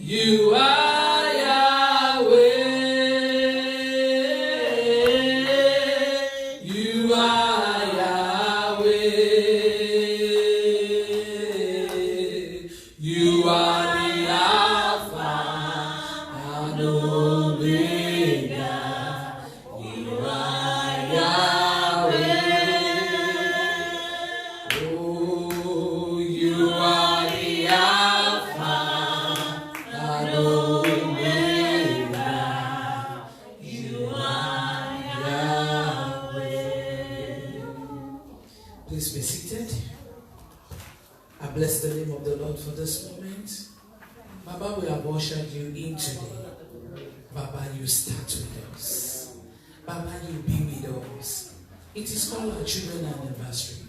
You are Yahweh. You are Yahweh. You are the Alpha and Omega. You are Yahweh. Oh, you are the Alpha and Omega. You are Yahweh. Please be seated. I bless the name of the Lord for this moment. Baba, we have ushered you in today. Baba, you start with us. Baba, you be with us. It is called our children anniversary.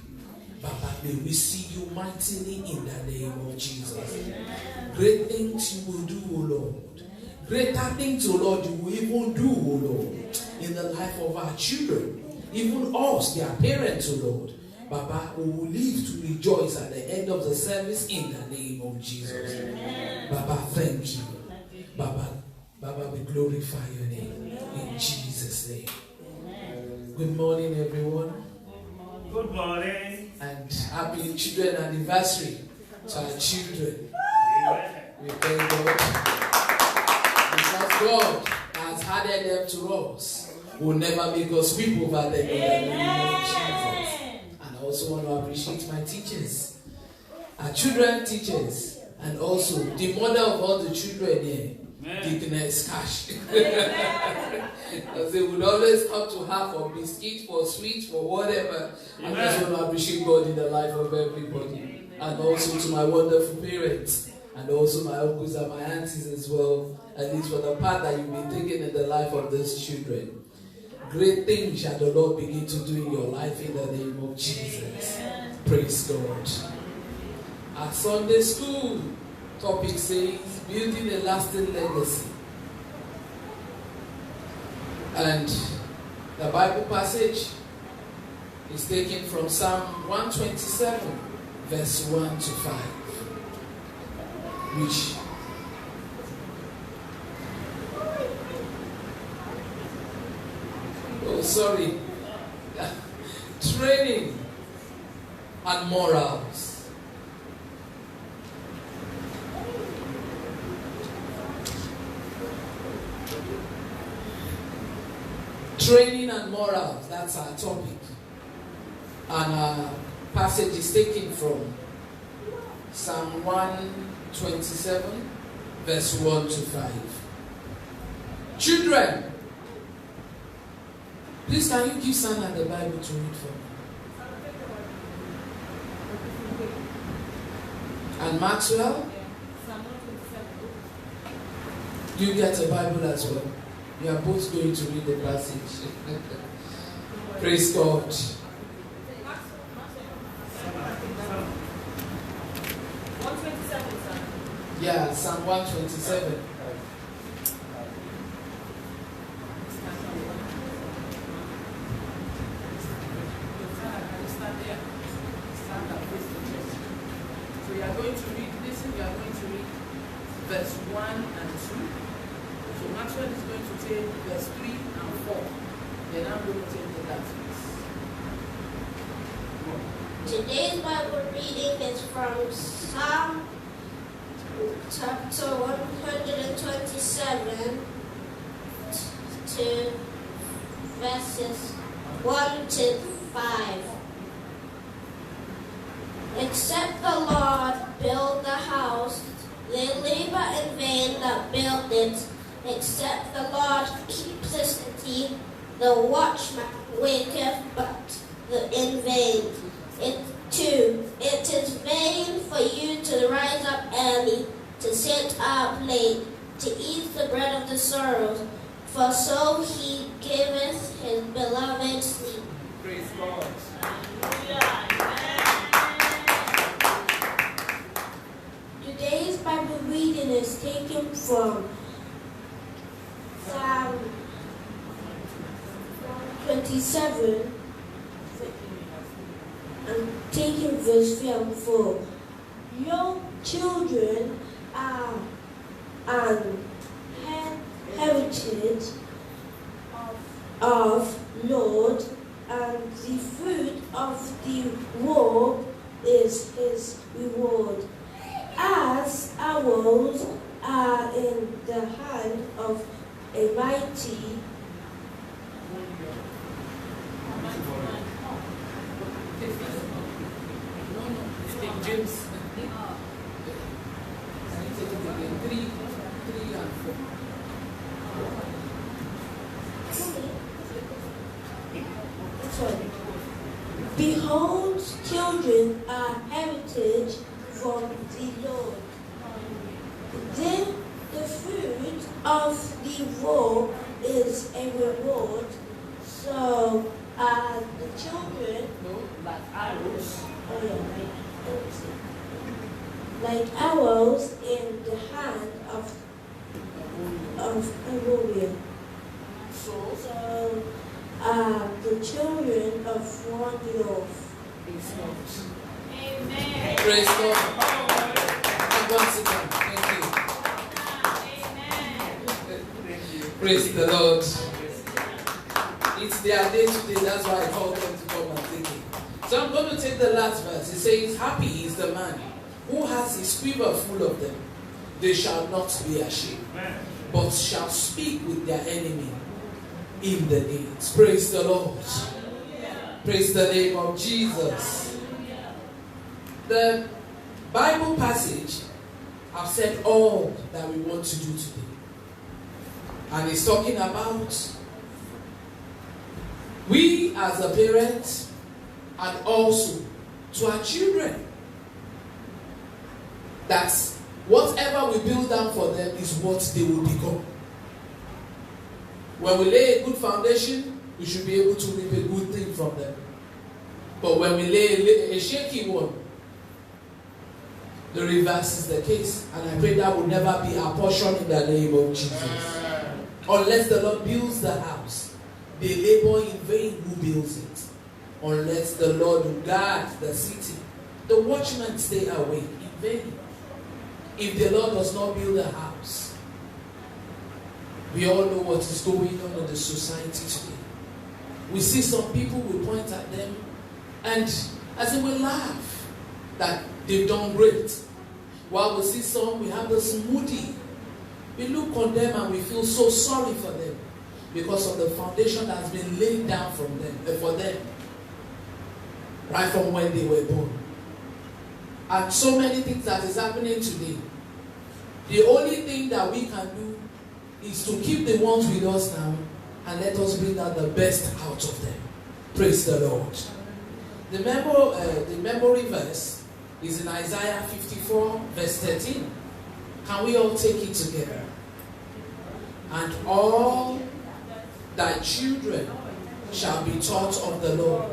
Baba, may we see you mightily in the name of Jesus. Great things you will do, O Lord. Greater things, O Lord, you will even do, O Lord, in the life of our children. Even us, their parents, O Lord. Baba, we will live to rejoice at the end of the service in the name of Jesus. Baba, thank you. Baba, we glorify your name in Jesus' name. Good morning, everyone. Good morning. And happy children anniversary to our children. We thank God. Because God has added them to us. Will never make us weep over them in the name of Jesus. And I also want to appreciate my teachers, our children teachers, and also the mother of all the children here, Deaconess Cash. Because they would always come to her for biscuit, for sweets, for whatever. I just want to appreciate God in the life of everybody. And also to my wonderful parents, and also my uncles and my aunties as well. At least for the part that you've been taking in the life of these children. Great things shall the Lord begin to do in your life in the name of Jesus. Praise God. Our Sunday school topic says, building a lasting legacy. And the Bible passage is taken from Psalm 127, verse 1 to 5, which training and morals. Training and morals, that's our topic. And our passage is taken from Psalm 127, verse 1 to 5. Children, please can you give Sana the Bible to read for me? And Maxwell, you get a Bible as well. You are both going to read the passage. Praise God. 127, sir. Yeah, Psalm 127. So you are going to read, listen, you are going to read verse 1 and 2. So Maxwell is going to take verse 3 and 4. Then I'm going to take the last verse. Today's Bible reading is from Psalm chapter 127 to verses 1 to 5. Except the Lord build the house, they labor in vain that build it. Except the Lord keep the city, the watchman waketh but in vain. It is vain for you to rise up early, to sit up late, to eat the bread of the sorrows, for so he giveth his beloved sleep. Praise God. Today's Bible reading is taken from Psalm 27 and taking verse 3 and 4. Young children are and heritage of Lord, and the fruit of the womb is his reward. As arrows are in the hand of a mighty King James. Can you take it again? 3 and 4. Behold, children are heritage from the Lord. Then the fruit of the womb is a reward. So are the children like arrows. like arrows in the hand of a warrior. So are the children of one love. Amen. Praise God. And once again, thank you. Amen. Praise the Lord. It's their day today, that's why I called them to come and take it. So I'm going to take the last verse. It says, happy is the man who has his quiver full of them. They shall not be ashamed, but shall speak with their enemy in the gates. Praise the Lord. Praise the name of Jesus. The Bible passage, I've said all that we want to do today. And it's talking about we as a parent and also to our children. That whatever we build down for them is what they will become. When we lay a good foundation, we should be able to reap a good thing from them. But when we lay a shaky one, the reverse is the case. And I pray that will never be our portion in the name of Jesus. Unless the Lord builds the house, they labor in vain who builds it. Unless the Lord will guard the city, the watchmen stay awake in vain. If the Lord does not build a house, we all know what is going on in the society today. We see some people, we point at them, and as if we laugh that they've done great. While we see some, we have this moody. We look on them and we feel so sorry for them because of the foundation that has been laid down for them, right from when they were born. And so many things that is happening today. The only thing that we can do is to keep the ones with us now and let us bring out the best out of them. Praise the Lord. The memory verse is in Isaiah 54 verse 13. Can we all take it together? And all thy children shall be taught of the Lord,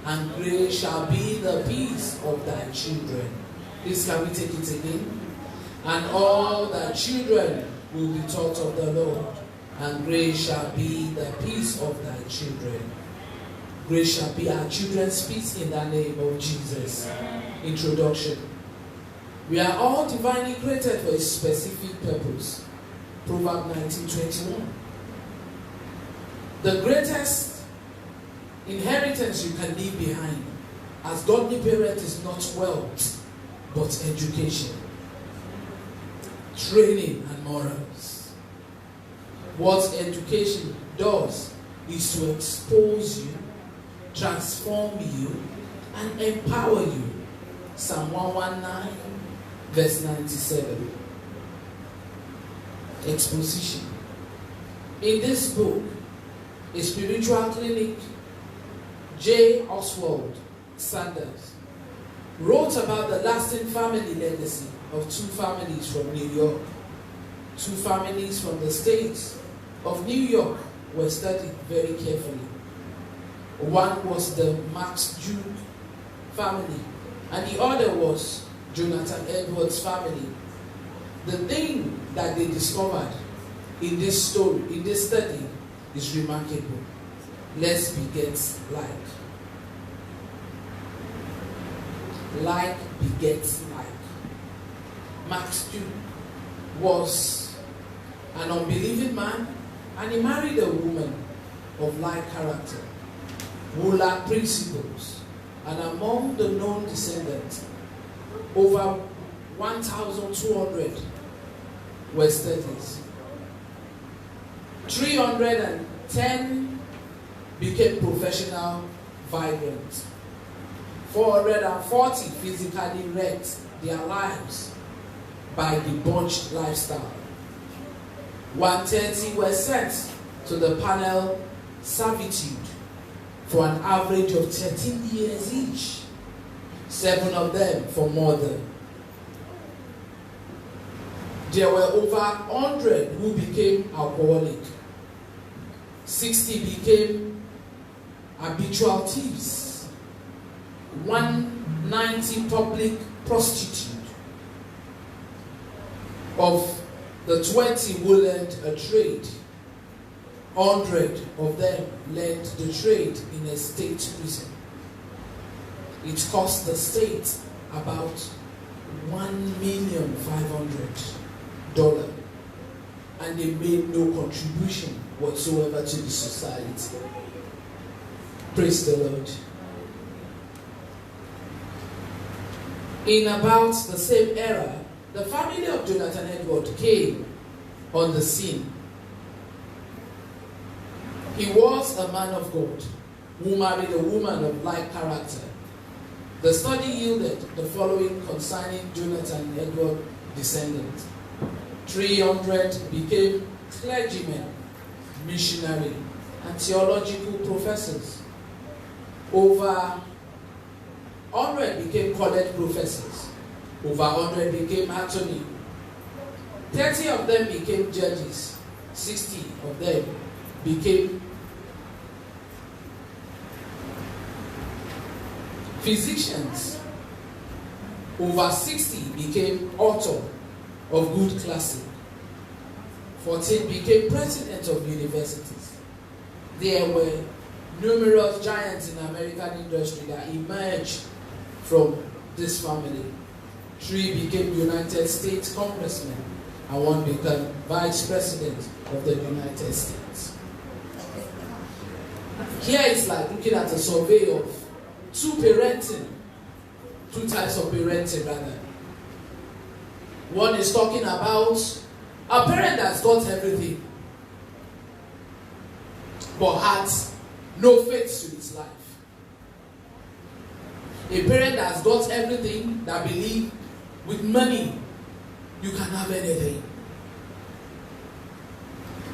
and great shall be the peace of thy children. Please, can we take it again? And all thy children will be taught of the Lord, and great shall be the peace of thy children. Great shall be our children's peace in the name of Jesus. Introduction. We are all divinely created for a specific purpose. Proverbs 19:21. The greatest inheritance you can leave behind as godly parent is not wealth, but education, training, and morals. What education does is to expose you, transform you, and empower you. Psalm 119, verse 97. Exposition. In this book, A Spiritual Clinic, J. Oswald Sanders wrote about the lasting family legacy of two families from New York. Two families from the states of New York were studied very carefully. One was the Max Jude family, and the other was Jonathan Edwards' family. The thing that they discovered in this story, in this study, is remarkable. Let's beget like. Like begets like. Max Jude was an unbelieving man, and he married a woman of like character, who lacked principles. And among the known descendants, over 1,200 were studies. 310 became professional vibrants. 440 physically wrecked their lives by debauched lifestyle. 130 were sent to the penal servitude for an average of 13 years each. 7 of them for murder. There were over 100 who became alcoholic. 60 became habitual thieves. 190 public prostitutes. Of the 20 who learned a trade, 100 of them learned the trade in a state prison. It cost the state about $1,500,000, and they made no contribution whatsoever to the society. Praise the Lord. In about the same era, the family of Jonathan Edward came on the scene. He was a man of God who married a woman of like character. The study yielded the following concerning Jonathan Edward descendants. 300 became clergymen, missionary, and theological professors. Over 100 became college professors. Over 100 became attorney. 30 of them became judges. 60 of them became physicians. Over 60 became author of good classic. 14 became president of universities. There were numerous giants in American industry that emerged from this family. 3 became United States congressmen, and 1 became vice president of the United States. Here it's like looking at a survey of two types of parenting rather. One is talking about a parent that's got everything, but has no faith to his life. A parent that's got everything, that believes with money you can have anything.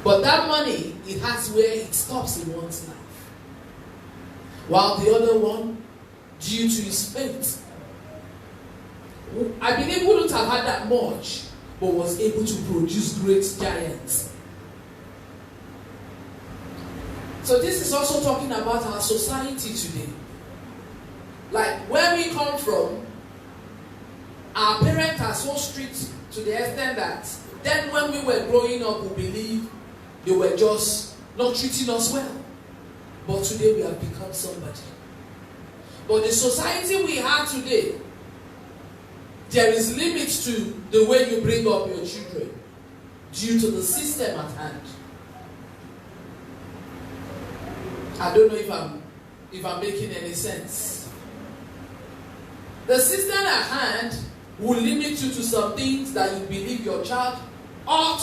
But that money, it has where it stops in one's life. While the other one, due to his faith, I believe wouldn't have had that much, but was able to produce great giants. So this is also talking about our society today. Like where we come from, our parents are so strict to the extent that then when we were growing up, we believed they were just not treating us well. But today we have become somebody. But the society we have today, there is limits to the way you bring up your children due to the system at hand. I don't know if I'm making any sense. The system at hand will limit you to some things that you believe your child ought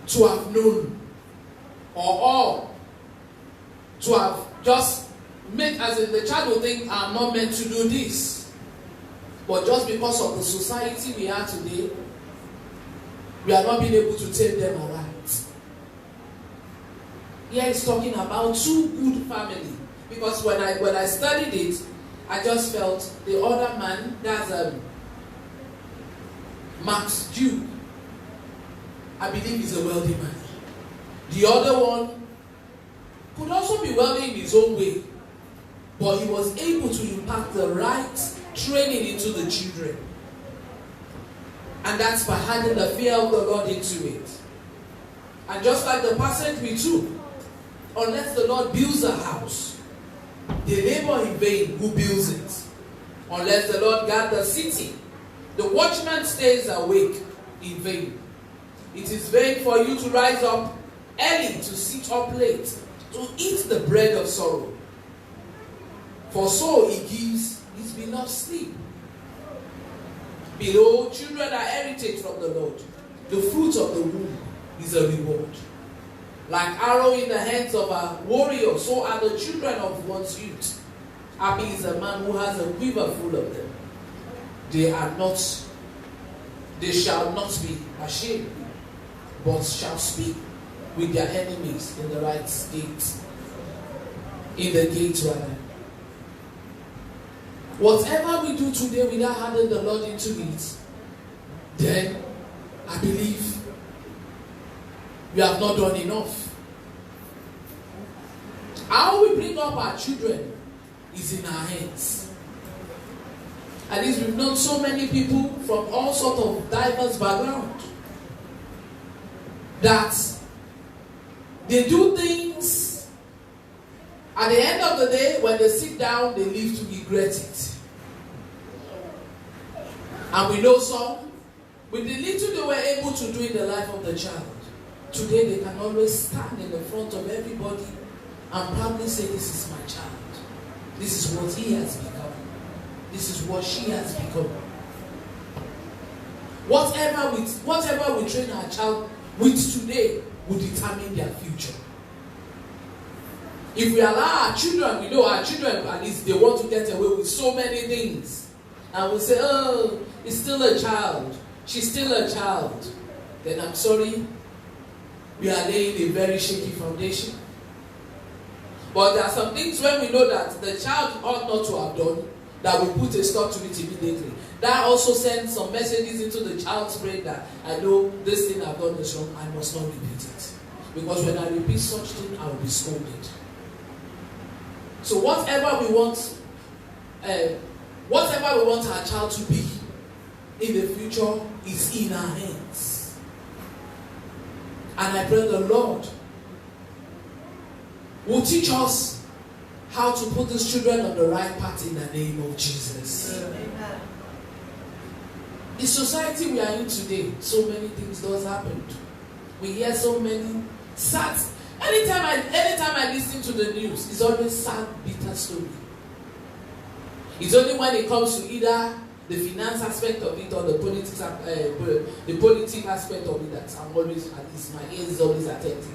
to have known or to have just made, as in the child will think, I'm not meant to do this. But just because of the society we are today, we are not being able to take them aright. Here it's talking about 2 good families. Because when I studied it, I just felt the other man, that's Max Duke, I believe he's a wealthy man. The other one could also be wealthy in his own way, but he was able to impact the right training into the children. And that's by adding the fear of the Lord into it. And just like the passage we took, unless the Lord builds a house, they labor in vain who builds it. Unless the Lord guards the city, the watchman stays awake in vain. It is vain for you to rise up early, to sit up late, to eat the bread of sorrow. For so he gives his beloved sleep. Behold, children are heritage from the Lord. The fruit of the womb is a reward. Like arrow in the hands of a warrior, so are the children of one's youth. Happy is a man who has a quiver full of them. They shall not be ashamed, but shall speak with their enemies in the right gate. In the gate, rather. Whatever we do today without having the Lord into it, then I believe we have not done enough. How we bring up our children is in our hands. At least we've known so many people from all sorts of diverse backgrounds that they do things, at the end of the day, when they sit down, they live to regret it. And we know some, with the little they were able to do in the life of the child, today they can always stand in the front of everybody and proudly say, this is my child. This is what he has become. This is what she has become. Whatever we train our child with today will determine their future. If we allow our children, we know our children, at least they want to get away with so many things. And we say, oh, it's still a child. She's still a child. Then I'm sorry, we are laying a very shaky foundation. But there are some things when we know that the child ought not to have done, that we put a stop to it immediately. That also sends some messages into the child's brain that I know this thing I've done is wrong, I must not repeat it. Because when I repeat such thing, I will be scolded. So whatever we want our child to be in the future is in our hands. And I pray the Lord will teach us how to put these children on the right path in the name of Jesus. Amen. The society we are in today, so many things does happen. We hear so many sad. Anytime I listen to the news, it's always sad, bitter story. It's only when it comes to either the finance aspect of it or the politics aspect of it that I'm always, at least my ear is always attentive.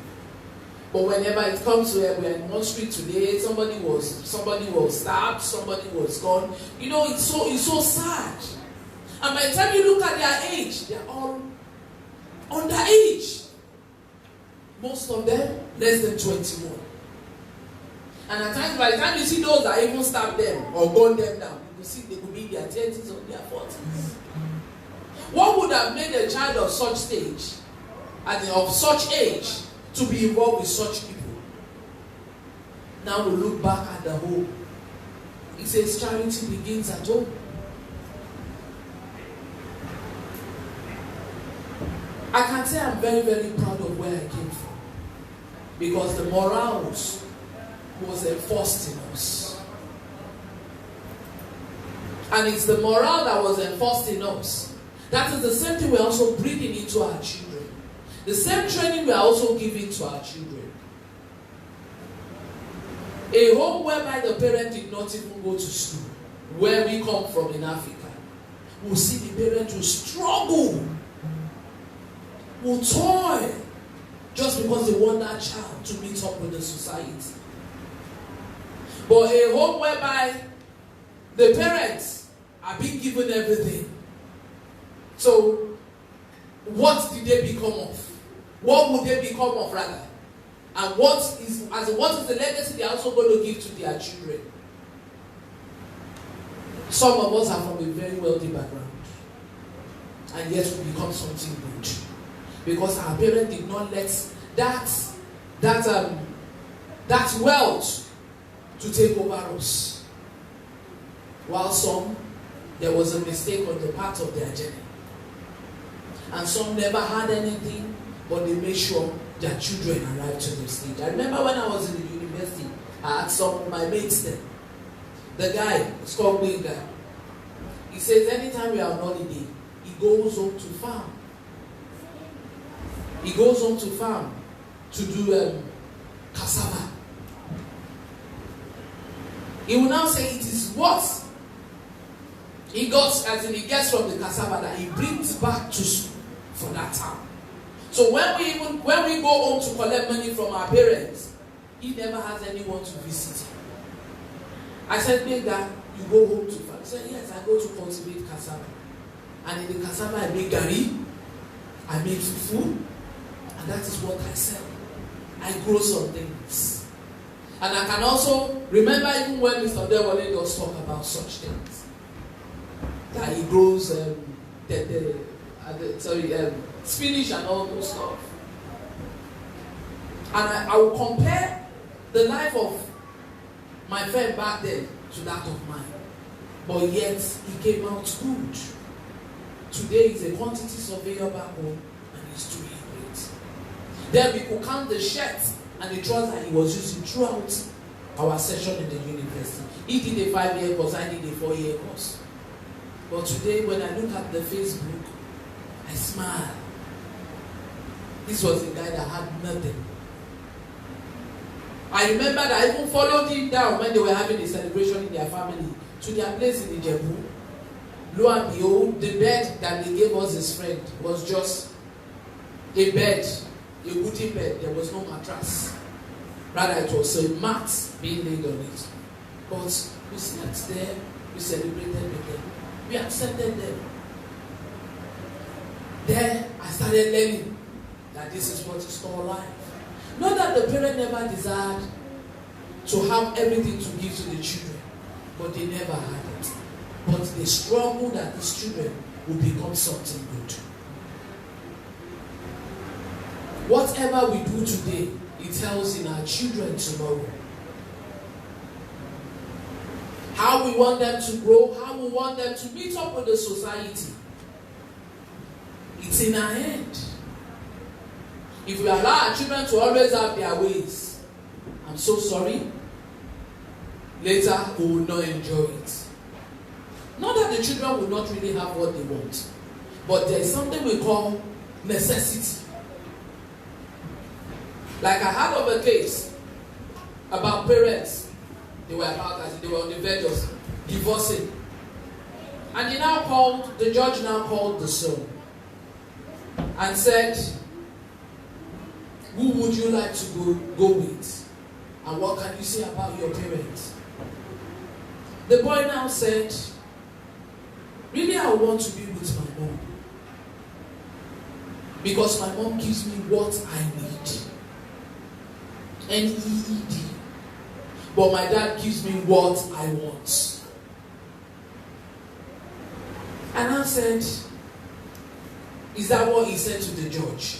But whenever it comes to it, we're in one street today, somebody was stabbed, somebody was gone. You know, it's so sad. And by the time you look at their age, they're all underage. Most of them less than 21. And at times, by the time you see those that even stabbed them or gunned them down, you see they could be in their 30s or their 40s. What would have made a child of such stage, of such age, to be involved with such people? Now we look back at the home. It says charity begins at home. I can say I'm very, very proud of where I came from. Because the morals was enforced in us. And it's the moral that was enforced in us. That is the same thing we're also breathing into our children. The same training we are also giving to our children. A home whereby the parent did not even go to school, where we come from in Africa, we'll see the parent will struggle, will toil, just because they want that child to meet up with the society. But a home whereby the parents are being given everything. So, what did they become of? What would they become of, rather? And what is the legacy they are also going to give to their children? Some of us are from a very wealthy background, and yet we become something good. Because our parents did not let that wealth to take over us. While some, there was a mistake on the part of their journey. And some never had anything, but they made sure their children arrived to the stage. I remember when I was in the university, I had some of my mates there. The guy, it's called Big Guy. He says anytime we are on holiday, he goes home to farm. He goes home to farm to do cassava. He will now say it is what he got, as in he gets from the cassava, that he brings back to school for that town. So when we go home to collect money from our parents, he never has anyone to visit him. I said, make that you go home to farm. He said, yes, I go to cultivate cassava. And in the cassava I make gari, I make fufu, and that is what I sell. I grow some things. And I can also remember even when Mr. Dewale does talk about such things. That he grows spinach and all those stuff. And I will compare the life of my friend back then to that of mine. But yet, he came out good. Today, he's a quantity surveyor back home and he's doing great. Then we could count the shirts and the trousers he was using throughout our session in the university. He did a 5-year course, I did a 4-year course. But today, when I look at the Facebook, I smile. This was a guy that had nothing. I remember that I even followed him down when they were having a celebration in their family to their place in Ijebu. Lo and behold, the bed that they gave us his friend was just a bed, a wooden bed. There was no mattress. Rather, it was a mat being laid on it. But we slept there, we celebrated with them, we accepted them. There, I started learning that this is what is called life. Not that the parent never desired to have everything to give to the children, but they never had it. But they struggled that these children will become something good. Whatever we do today, it tells in our children tomorrow. How we want them to grow, how we want them to meet up with the society. It's in our hand. If we allow our children to always have their ways, I'm so sorry, later we will not enjoy it. Not that the children will not really have what they want, but there is something we call necessity. Like I heard of a case about parents, they were on the verge of divorcing. And the judge now called the son and said, who would you like to go with? And what can you say about your parents? The boy now said, really, I want to be with my mom. Because my mom gives me what I need. N-E-E-D. But my dad gives me what I want. And I said, is that what he said to the judge?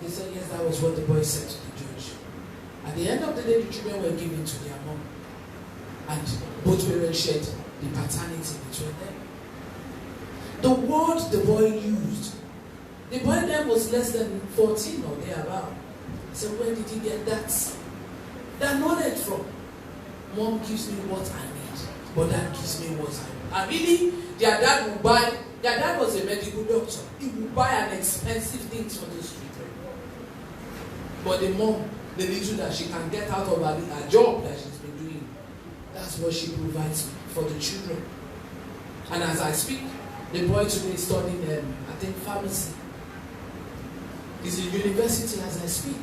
He said, yes, that was what the boy said to the judge. At the end of the day, the children were given to their mom. And both parents shared the paternity between them. The word the boy used, the boy then was less than 14 or thereabout. So where did he get that knowledge from? Mom gives me what I need, but dad gives me what I want. And really, their dad was a medical doctor. He would buy an expensive things for the children. But the mom, the little that she can get out of her job that she's been doing, that's what she provides for the children. And as I speak, the boy today is studying, I think, pharmacy. He's in university as I speak.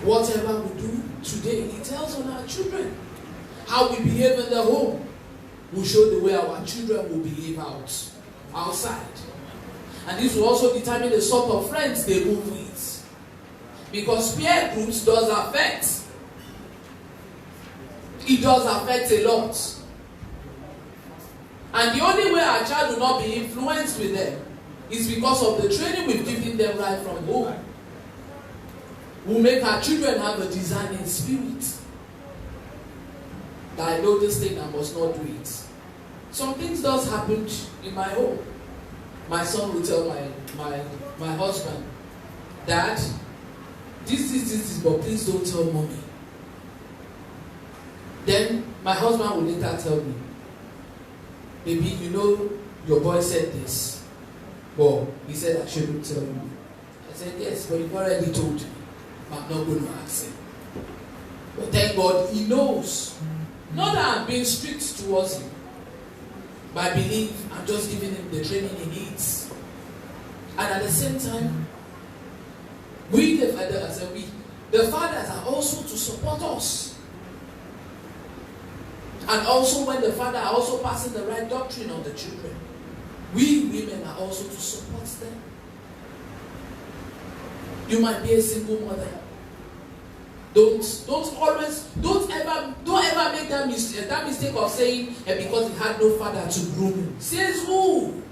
Whatever we do today, it tells on our children. How we behave in the home will show the way our children will behave outside. And this will also determine the sort of friends they move with. Because peer groups does affect. It does affect a lot. And the only way our child will not be influenced with them is because of the training we've given them right from home. We'll make our children have a discerning spirit. That I know this thing, I must not do it. Some things does happen in my home. My son will tell my husband, Dad, this, but please don't tell mommy. Then my husband will later tell me, baby, you know your boy said this. Well, he said I shouldn't tell you. I said, yes, but you've already told me. I'm not going to ask him. But thank God, he knows. Not that I'm being strict towards him. But I believe I'm just giving him the training he needs. And at the same time, the fathers are also to support us. And also when the father are also passing the right doctrine on the children, we women are also to support them. You might be a single mother. Don't ever make that mistake of saying because he had no father to groom him. Says who?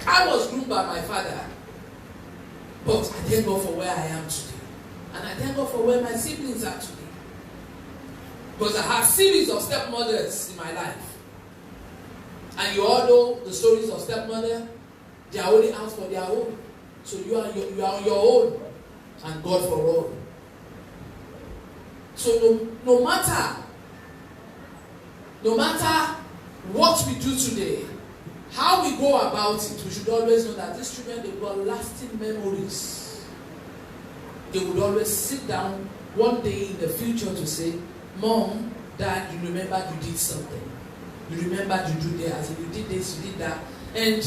I was groomed by my father, but I thank God for where I am today, and I thank God for where my siblings are today. Because I have series of stepmothers in my life, and you all know the stories of stepmother. They are only out for their own. So you are on your own, and God for all. So no matter what we do today, how we go about it, we should always know that these children, they've got lasting memories. They would always sit down one day in the future to say, Mom, Dad, you remember you did something. You remember you do that. You did this, you did that. And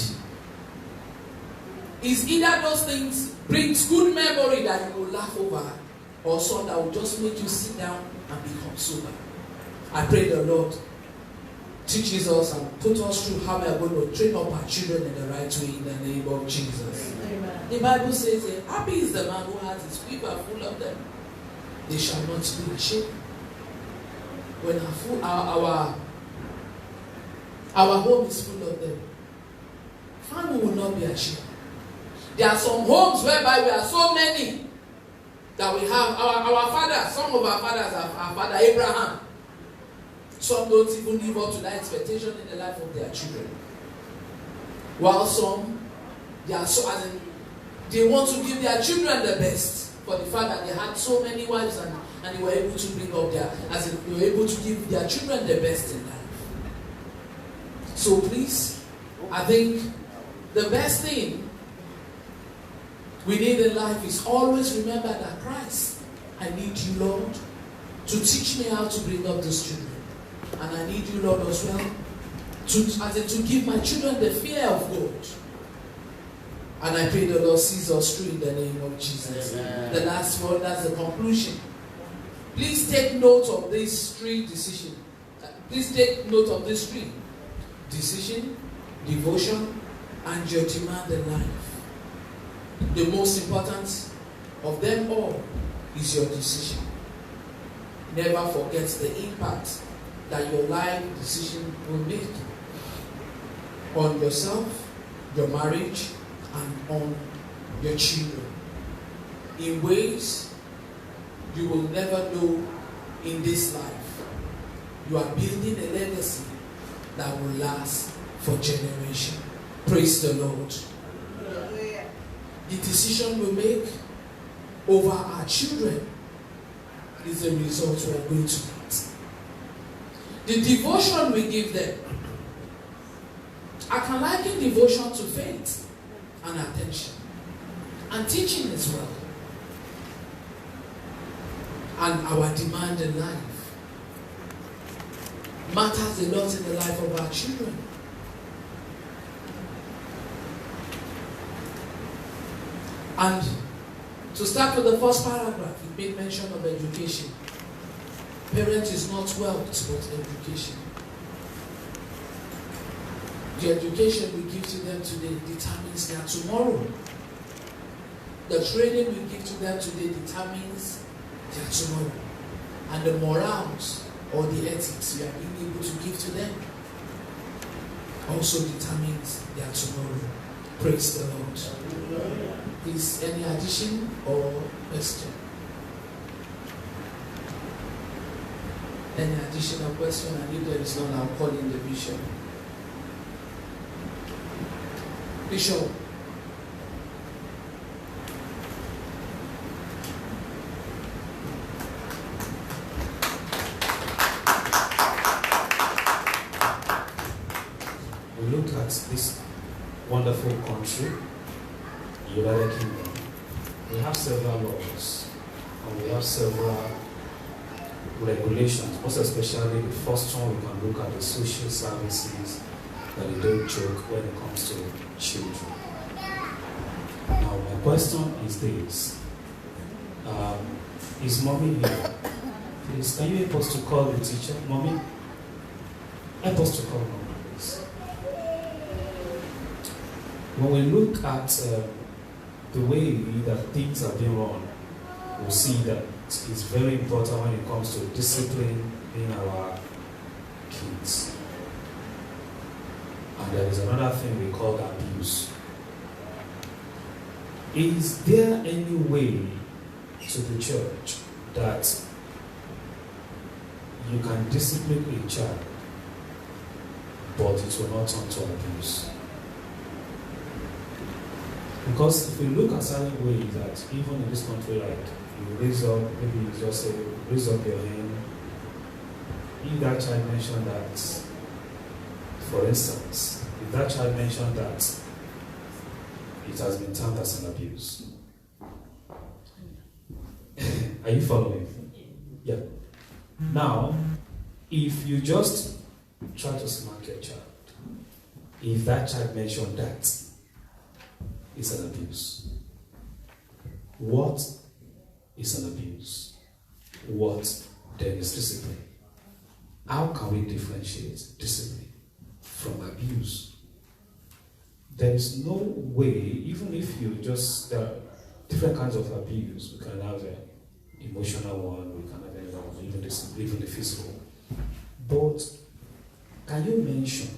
it's either those things brings good memory that you will laugh over, or some that will just make you sit down and become sober. I pray the Lord teaches us and put us through how we are going to train up our children in the right way in the name of Jesus. Amen. The Bible says, happy is the man who has his quiver full of them. They shall not be ashamed. When our home is full of them, family will not be ashamed. There are some homes whereby we are so many that we have our fathers. Some of our fathers are our father Abraham. Some don't even live up to that expectation in the life of their children. While some, they want to give their children the best. For the fact that they had so many wives and they were able to bring up they were able to give their children the best in life. So please, I think the best thing we need in life is always remember that Christ, I need you, Lord, to teach me how to bring up these children. And I need you, Lord, as well, to give my children the fear of God. And I pray the Lord sees us through in the name of Jesus. Amen. The last one, that's the conclusion. Please take note of these three decisions. Please take note of these three. Decision, devotion, and your demand in life. The most important of them all is your decision. Never forget the impact that your life decision will make on yourself, your marriage, and on your children. In ways you will never know in this life. You are building a legacy that will last for generations. Praise the Lord. The decision we make over our children is the result we are going to get. The devotion we give them. I can liken devotion to faith and attention and teaching as well. And our demand in life matters a lot in the life of our children. And to start with the first paragraph, it made mention of education. Parent is not wealth, but education. The education we give to them today determines their tomorrow. The training we give to them today determines their tomorrow. And the morals or the ethics we are being able to give to them also determines their tomorrow. Praise the Lord. Is any addition or question? Any additional question? And if there is none, I'll call in the bishop. Bishop. we look at this wonderful country, United Kingdom. We have several laws and we have several regulations, most especially the first one we can look at the social services that they don't joke when it comes to children. Now my question is this. Is mommy here? Please, can you help us to call the teacher? Mommy? Help us to call mommy, please. When we look at the way that things are being run, we'll see that it's very important when it comes to discipline in our kids. And there is another thing we call abuse. Is there any way to the church that you can discipline a child, but it will not turn to abuse? Because if you look at certain ways that even in this country, like you raise up, maybe you just say, raise up your hand. If that child mentioned that, for instance, if that child mentioned that it has been termed as an abuse. Are you following? Yeah. Now, if you just try to smack your child, if that child mentioned that, it's an abuse. What is an abuse? What then is discipline? How can we differentiate discipline from abuse? There is no way, even if you just, there are different kinds of abuse. We can have an emotional one, we can have another one, even the physical. But can you mention,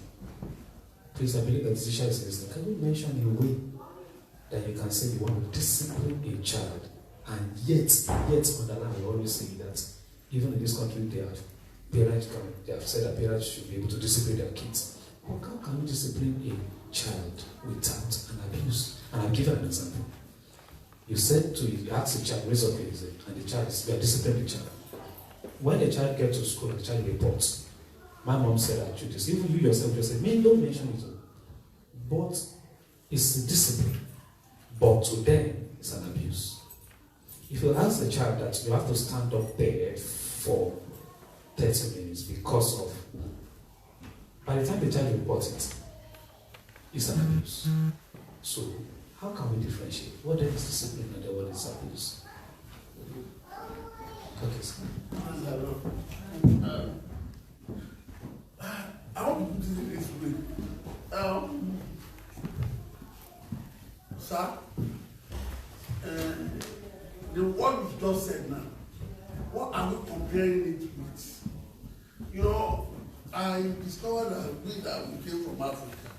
please, I believe that this teacher is listening, can you mention a way that you can say you want to discipline a child, and yet underline, we always say that even in this country they have said that parents should be able to discipline their kids. But how can you discipline a child without an abuse? And I'll give you an example. You ask the child, raise up your hand, and the child you are disciplining the child. When the child gets to school and the child reports, my mom said I should this. Even you yourself just said, man, don't mention it. But it's a discipline. But to them, it's an abuse. If you ask the child that you have to stand up there for 30 minutes because of, by the time the child reports it, it's an abuse. So, how can we differentiate? What then is discipline and what is abuse? Okay, sir. I want to put it in this way. Sir, the word you just said now, what are we comparing it with? You know, I discovered that we came from Africa.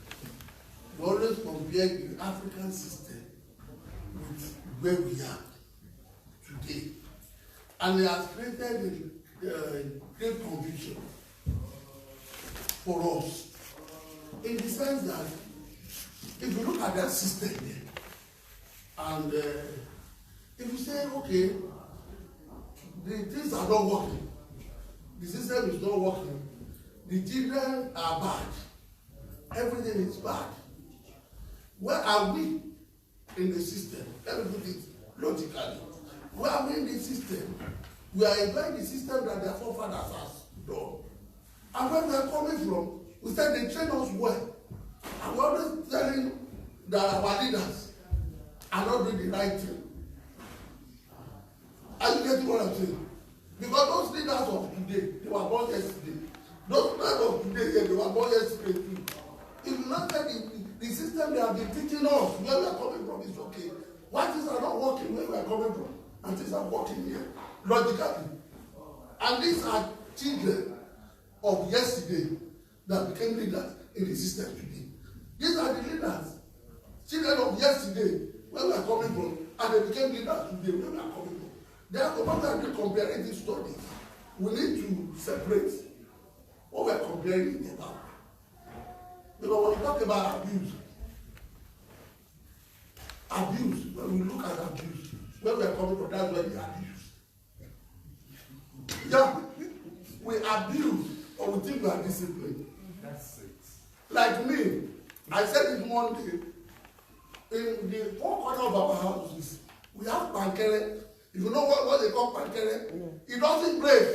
We always compare the African system with where we are today. And it has created a great confusion for us. In the sense that if you look at that system there, and if you say, okay, the things are not working, the system is not working, the children are bad, everything is bad. Where are we in the system? Let me put it logically. Where are we in the system? We are enjoying the system that their forefathers has done. And where we are coming from, we said they train us well. And we're always telling that our leaders are not doing the right thing. Are you getting what I'm saying? Because those leaders of today, they were born yesterday. Those leaders of today, they were born yesterday too. If you look at the system they have been teaching us, where we are coming from is okay. Why things are not working where we are coming from? And things are working here, logically. And these are children of yesterday that became leaders in the system today. These are the leaders, children of yesterday, where we are coming from, and they became leaders today, where we are coming from. Therefore, when we are comparing these studies, we need to separate what we are comparing about. Because when we talk about abuse, when we look at abuse, where we are coming from, that's where we abuse. Yeah, we abuse, or we think we are disciplined. That's it. like me, I said it one day, in the four corners of our houses, we have pankere. If you know what they call pankere, it doesn't break.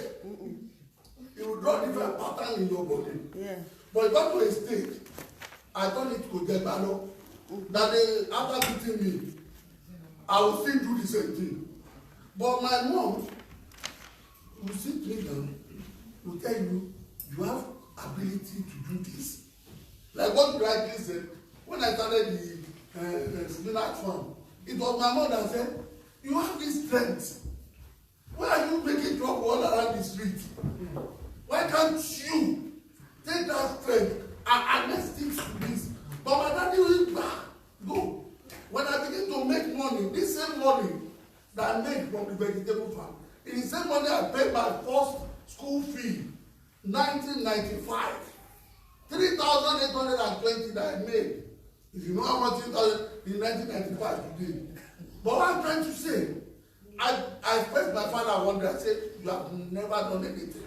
It will draw different pattern in your body. Yeah. But it got to a stage, I told it to Jebalo, that they, after beating me, I will still do the same thing. But my mom will sit me down, will tell you, you have ability to do this. Like what you rightly said, when I started the spinach farm, it was my mom that said, you have this strength. Why are you making trouble all around the street? Why can't you take that strength and let's stick to this? But my daddy will go. When I begin to make money, this same money that I made from the vegetable farm, it is the same money I paid my first school fee, 1995. 3,820 that I made. If you know how much it was in 1995 today. But what I'm trying to say, I faced my father one day, I said, you have never done anything.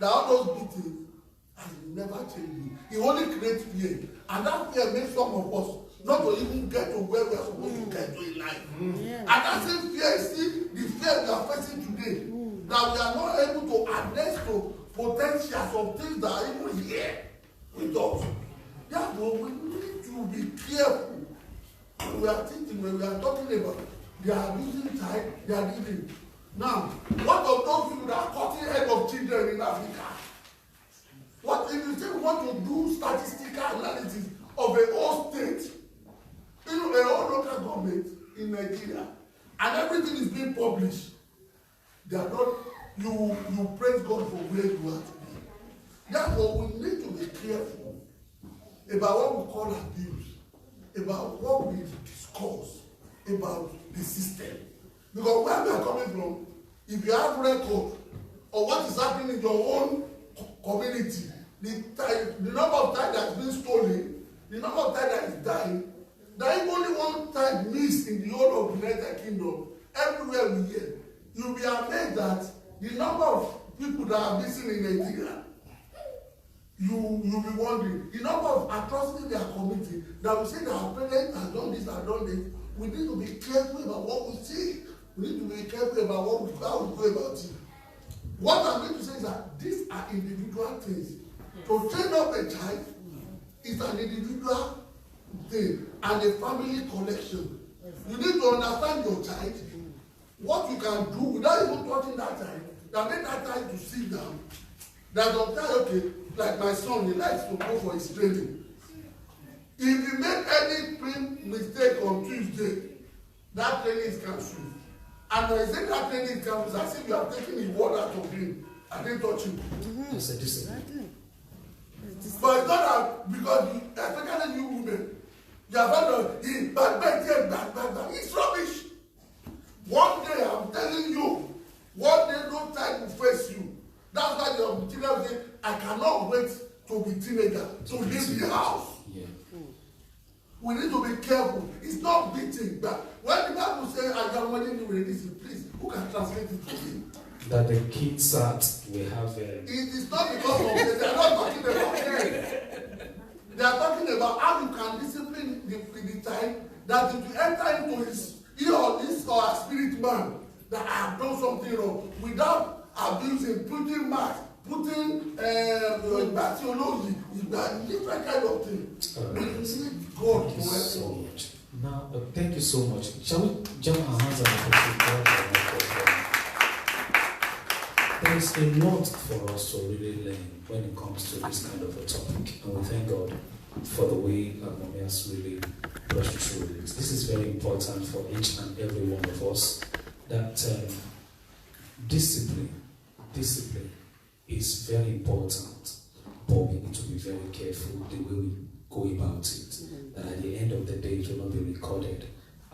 That all those beatings has never changed you. He only creates fear. And that fear makes some of us not to even get to where we are supposed to get to in life. And that same fear is still the fear we are facing today. That we are not able to address to potentials of things that are even here with us. Therefore, we need to be careful when we are thinking, when we are talking about they are losing time, they are living. Now, what of those people that are cutting head of children in Africa? What if you say we want to do statistical analysis of a whole state, a whole local government in Nigeria, and everything is being published? They are not, you praise God for where you are today. Therefore, we need to be careful about what we call abuse, about what we discuss about the system. Because where we are coming from, if you have record of what is happening in your own community, the number of times that has been stolen, the number of times that is dying, there is only one time missed in the whole of the United Kingdom. Everywhere we hear, you'll be amazed that the number of people that are missing in Nigeria, you'll be wondering, the number of atrocities they are committing, that we say that our parents have done this, have done this. We need to be careful about what we see. We need to be careful about how we go about it. What I'm going to say is that these are individual things. To train up a child is an individual thing and a family collection. You need to understand your child, what you can do without even touching that child, that make that child to sit down. That don't tell, okay, like my son, he likes to go for his training. If you make any mistake on Tuesday, that training is cancelled. And when I say that training is cancelled, as if you are taking the word out of him. I didn't touch him. It's a discipline. But it's not that, because especially you women, you have heard he back. It's rubbish. One day, I'm telling you, one day no time will face you. That's why the children say, I cannot wait to be teenager, to leave the house. Yeah. We need to be careful. It's not beating. But when the Bible says, I can only do this, please, who can translate it to me? That the kids that we have. It is not because of this. They are not talking about it. They are talking about how you can discipline the time that it will enter into his or a spirit man that I have done something wrong without abusing, putting marks, putting bacteriology, different kind of thing. God Thank you so much. Now, thank you so much. Shall we jump our hands and appreciate God? There is a lot for us to really learn when it comes to this kind of a topic, and we thank God for the way Mommy has really brushed through it. This is very important for each and every one of us, that discipline is very important, but we need to be very careful the way we go about it, that at the end of the day it will not be recorded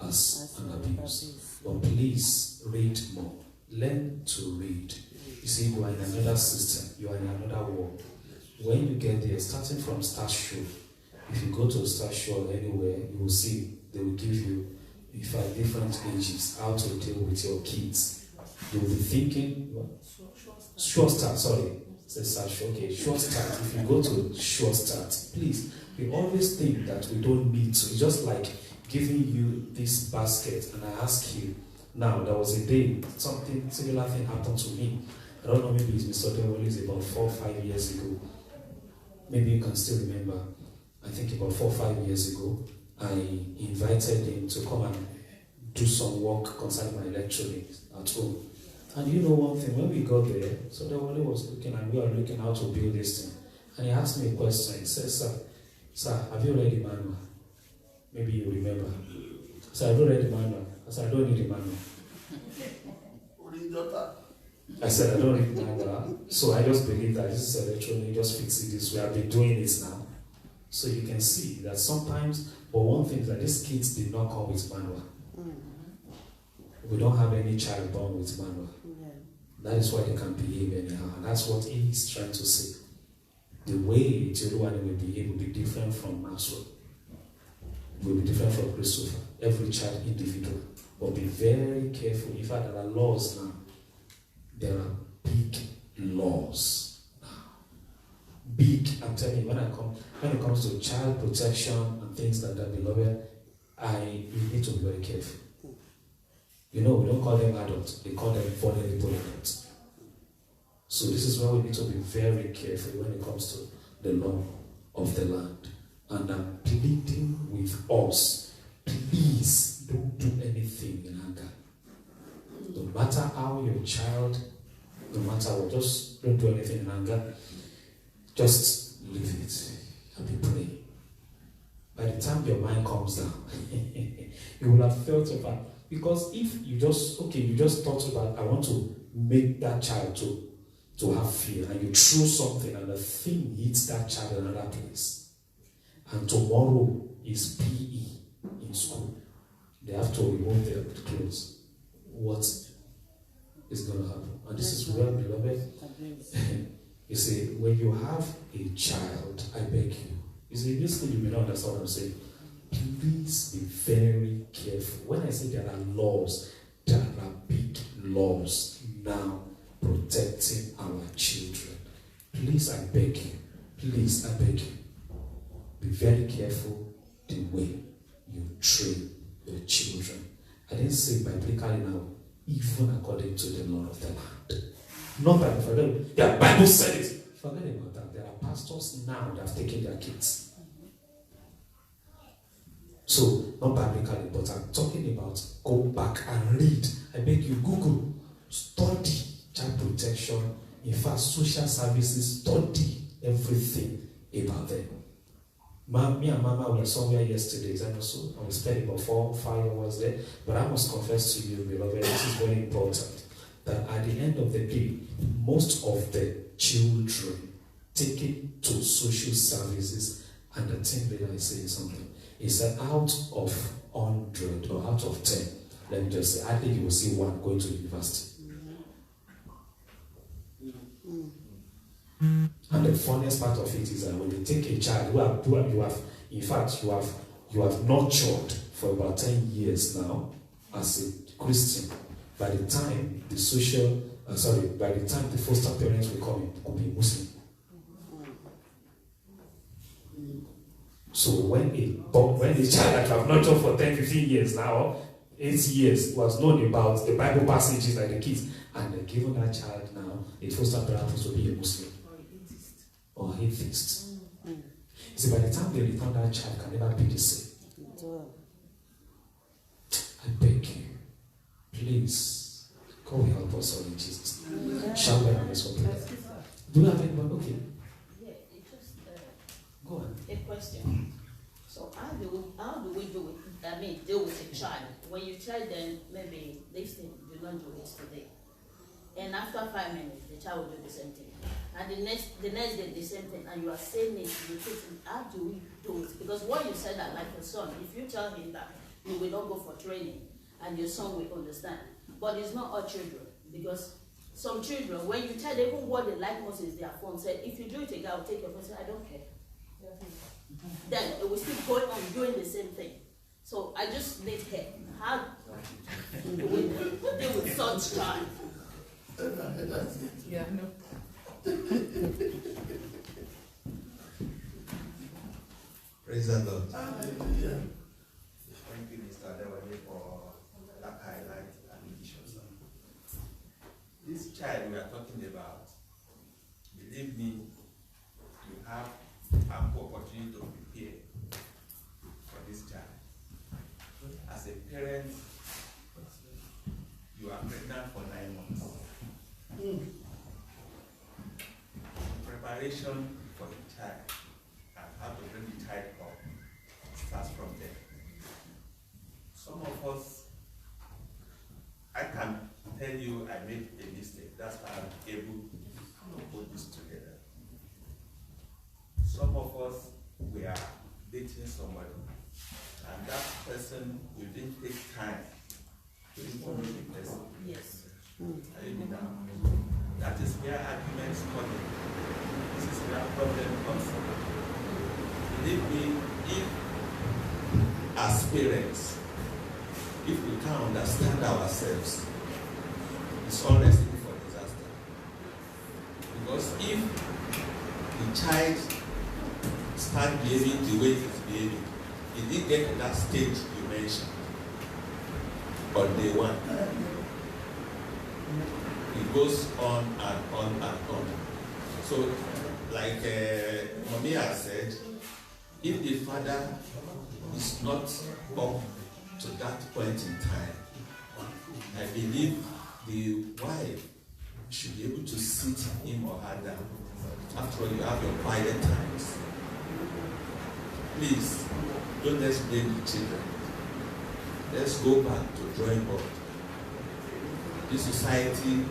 as an abuse. But please read more. Learn to read. You see, you are in another system, you are in another world. When you get there, starting from Star Show, if you go to a Star Show anywhere, you will see they will give you, if at different ages, how to deal with your kids. You will be thinking, Star Says, okay, short start. If you go to short start, please, we always think that we don't need to. It's just like giving you this basket, and I ask you, now, there was a day, something similar thing happened to me. I don't know, maybe it's Mr. Dewali's about 4 or 5 years ago. Maybe you can still remember. I think about 4 or 5 years ago, I invited him to come and do some work concerning my electronics at home. And you know one thing, when we got there, so Dewali was looking and we were looking how to build this thing. And he asked me a question. He said, Sir, have you read the manual? Maybe you remember. I said, I don't read the manual. I said, I don't need the manual. I said, I don't read the manual. So I just believe that this is electronic, just fix it this way. I've been doing it now. So you can see that sometimes, but one thing is that these kids did not come with manual. We don't have any child born with manual. That is why they can behave anyhow. And that's what he is trying to say. The way Jeruani will behave will be different from Maxwell. Will be different from Christopher. Every child individual. But be very careful. In fact, there are laws now. There are big laws now. Big, I'm telling you, when it comes to child protection and things like that, beloved, you need to be very careful. You know, we don't call them adults, they call them vulnerable adults. So this is why we need to be very careful when it comes to the law of the land. And I'm pleading with us, please don't do anything in anger. No matter how your child, no matter what, just don't do anything in anger. Just leave it and be praying. By the time your mind comes down, you will have felt it. Because if you just thought about, I want to make that child to have fear, and you threw something and the thing hits that child in another place, and tomorrow is PE in school, they have to remove their clothes. What is going to happen? And this is where, beloved, you see, when you have a child, I beg you, you see, this thing you may not understand what I'm saying. Please be very careful. When I say there are laws, there are big laws now protecting our children. Please, I beg you. Please, I beg you. Be very careful the way you train your children. I didn't say biblically now, even according to the law of the land. Not that for them. The Bible said it. Forget about that. There are pastors now that have taken their kids. So, not biblically, but I'm talking about go back and read. I beg you, Google, study child protection. In fact, social services, study everything about them. Me and Mama were somewhere yesterday, and also I was spending about 4 or 5 hours there. But I must confess to you, beloved, this is very important, that at the end of the day, most of the children taken to social services, and the team leader is saying something, is that out of 100 or out of 10, let me just say, I think you will see one going to university. And the funniest part of it is that when you take a child you have nurtured for about 10 years now as a Christian, by the time the foster parents will come in, could be Muslim. So when a child that you have nurtured for 10, 15 years now, 8 years, was known about the Bible passages like the kids, and they're given that child now, a foster parent to be a Muslim. Or atheist. See, by the time they return, that child can never be the same. I beg you, please, God will help us all in Jesus' name. Shall we have this one? Do you have anyone? Okay. Yeah, it just go on. A question. So how do we deal with a child when you tell them maybe this thing, do not do it today, and after 5 minutes the child will do the same thing, and the next day the same thing, and you are saying it, repeating. How do we do it? Because what you said that, like your son, if you tell him that you will not go for training, and your son will understand, but it's not all children, because some children, when you tell them even what they like most is their phone, say if you do it again, I'll take your phone. Say I don't care. Then it will still go on doing the same thing. So I just need help. How do we deal with such child? Yeah, no. Praise the Lord. Hallelujah. Thank you, Mr. Adewale, for that highlight and addition. This child we are talking about, believe me, you have ample opportunity to prepare for this child. As a parent, you are pregnant for 9 months. Preparation for the child and how to bring the child up starts from there. Some of us, I can tell you I made a mistake. That's why I'm able to put this together. Some of us, we are dating somebody, and that person, we didn't take time to inform the person. Yes. Are you with that? That is where arguments come in. This is where problem comes from. Believe me, if as parents, if we can't understand ourselves, it's all recipe for disaster. Because if the child starts behaving the way he's behaving, he didn't get to that stage you mentioned on day one. It goes on and on and on. So, like Mommy has said, if the father is not up to that point in time, I believe the wife should be able to sit him or her down. After all, you have your quiet times. Please, don't let's blame the children. Let's go back to drawing board. This society,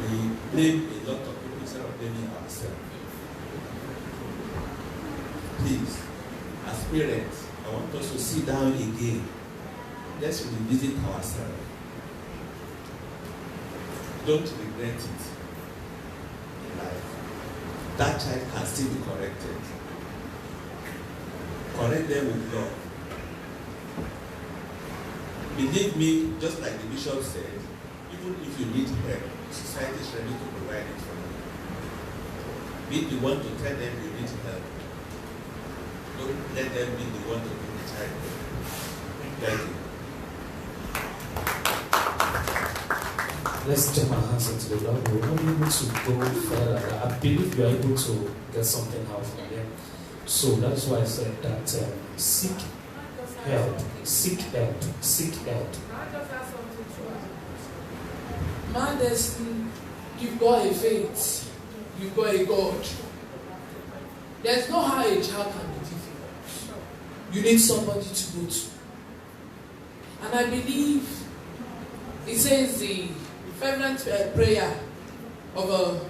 we blame a lot of people instead of blaming ourselves. Please, as parents, I want us to sit down again. Let's revisit ourselves. Don't regret it in life. That child can still be corrected. Correct them with love. Believe me, just like the bishop said, even if you need help, society is ready to provide it for you. Be the one to tell them you need help. Don't let them be the one to bring the child. Thank you. Let's jam our hands into the Lord. We're not able to go further. I believe you are able to get something out from them. So that's why I said that seek help, seek help, seek help. Man, you've got a faith, you've got a God. There's no how a child can be difficult. You need somebody to go to. And I believe it says the fervent prayer of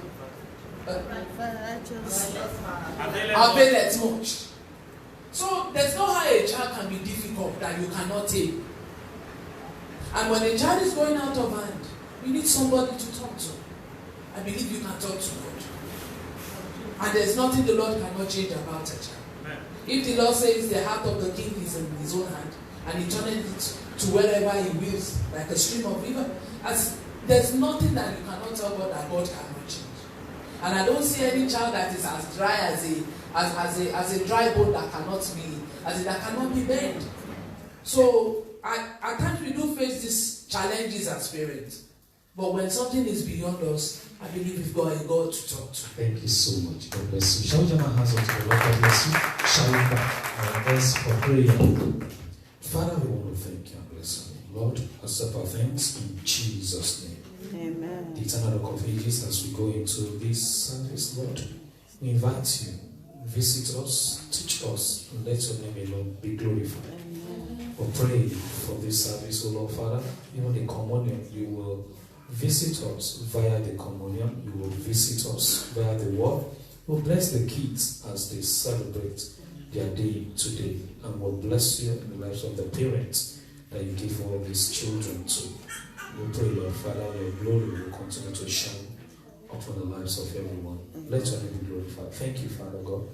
availeth much. So there's no how a child can be difficult that you cannot take. And when a child is going out of hand, you need somebody to talk to. I believe you can talk to God. And there's nothing the Lord cannot change about a child. If the Lord says the heart of the king is in his own hand, and he turns it to wherever he wills, like a stream of river, there's nothing that you cannot tell God that God cannot change. And I don't see any child that is as dry as a dry bone that cannot be bent. So at times we do face these challenges as parents. But when something is beyond us, I believe we've got a God to talk to. Thank you so much. God bless you. Shall we jam our hands unto the Lord? God bless you. Shall we back our voice for prayer? Father, we want to thank you and bless you. Lord, accept our thanks in Jesus' name. Amen. The eternal rock of ages, as we go into this service, Lord, we invite you, visit us, teach us, and let your name alone be glorified. Amen. We pray for this service, O Lord Father, even the communion, you will visit us via the communion, you will visit us via the word. We'll bless the kids as they celebrate their day today, and we'll bless you in the lives of the parents that you give all these children to. We pray, Lord Father, your glory will continue to shine upon the lives of everyone. Let your name be glorified. Thank you, Father God.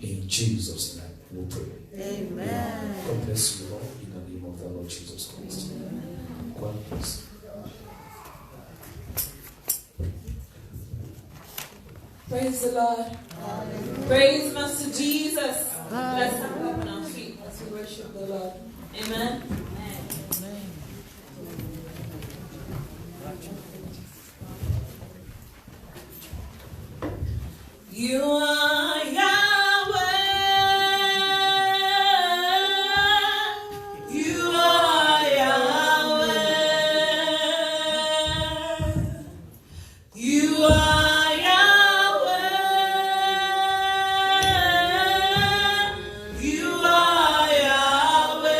In Jesus' name, we pray. Amen. God bless you all in the name of the Lord Jesus Christ. God bless. Praise the Lord. Praise Master Jesus. Let's stand up on our feet as we worship the Lord. Amen. You are Yahweh. You are Yahweh. You are Yahweh. You are Yahweh.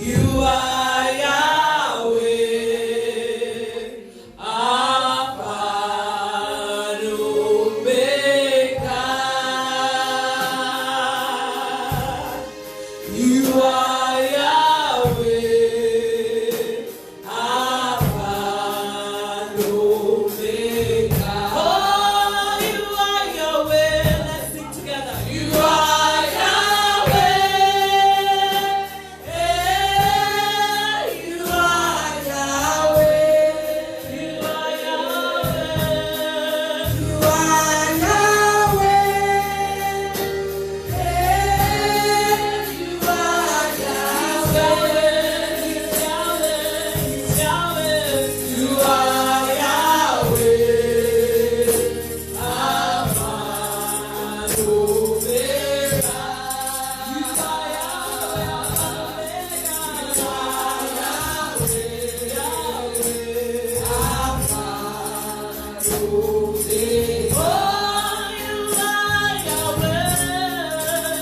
You are Yahweh. Alpha and Omega. You are Yahweh. Alpha and Omega. Oh, you are Yahweh. Let's sing together. You are Yahweh. You are Yahweh. You are Yahweh. You are Yahweh.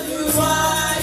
You are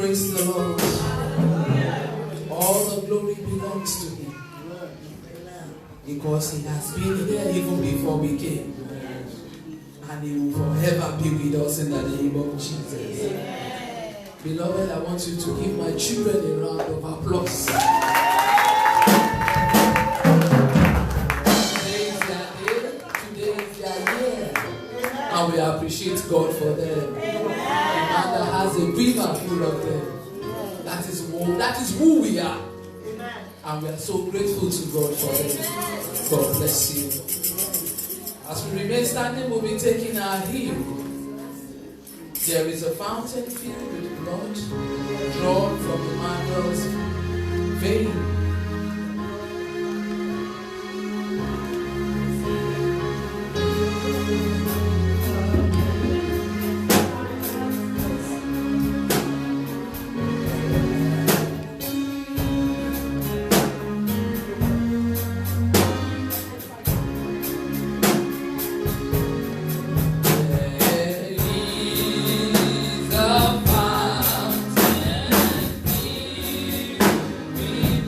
Praise the Lord. All the glory belongs to Him. Because He has been here even before we came. And He will forever be with us in the name of Jesus. Beloved, I want you to give my children a round of applause. Today is their day. Today is their year. And we appreciate God for them. Amanda has a beamer full of them. That is who we are. And we are so grateful to God for them. God bless you. As we remain standing, we'll be taking our hymn. There is a fountain filled with blood, drawn from Emmanuel's vein.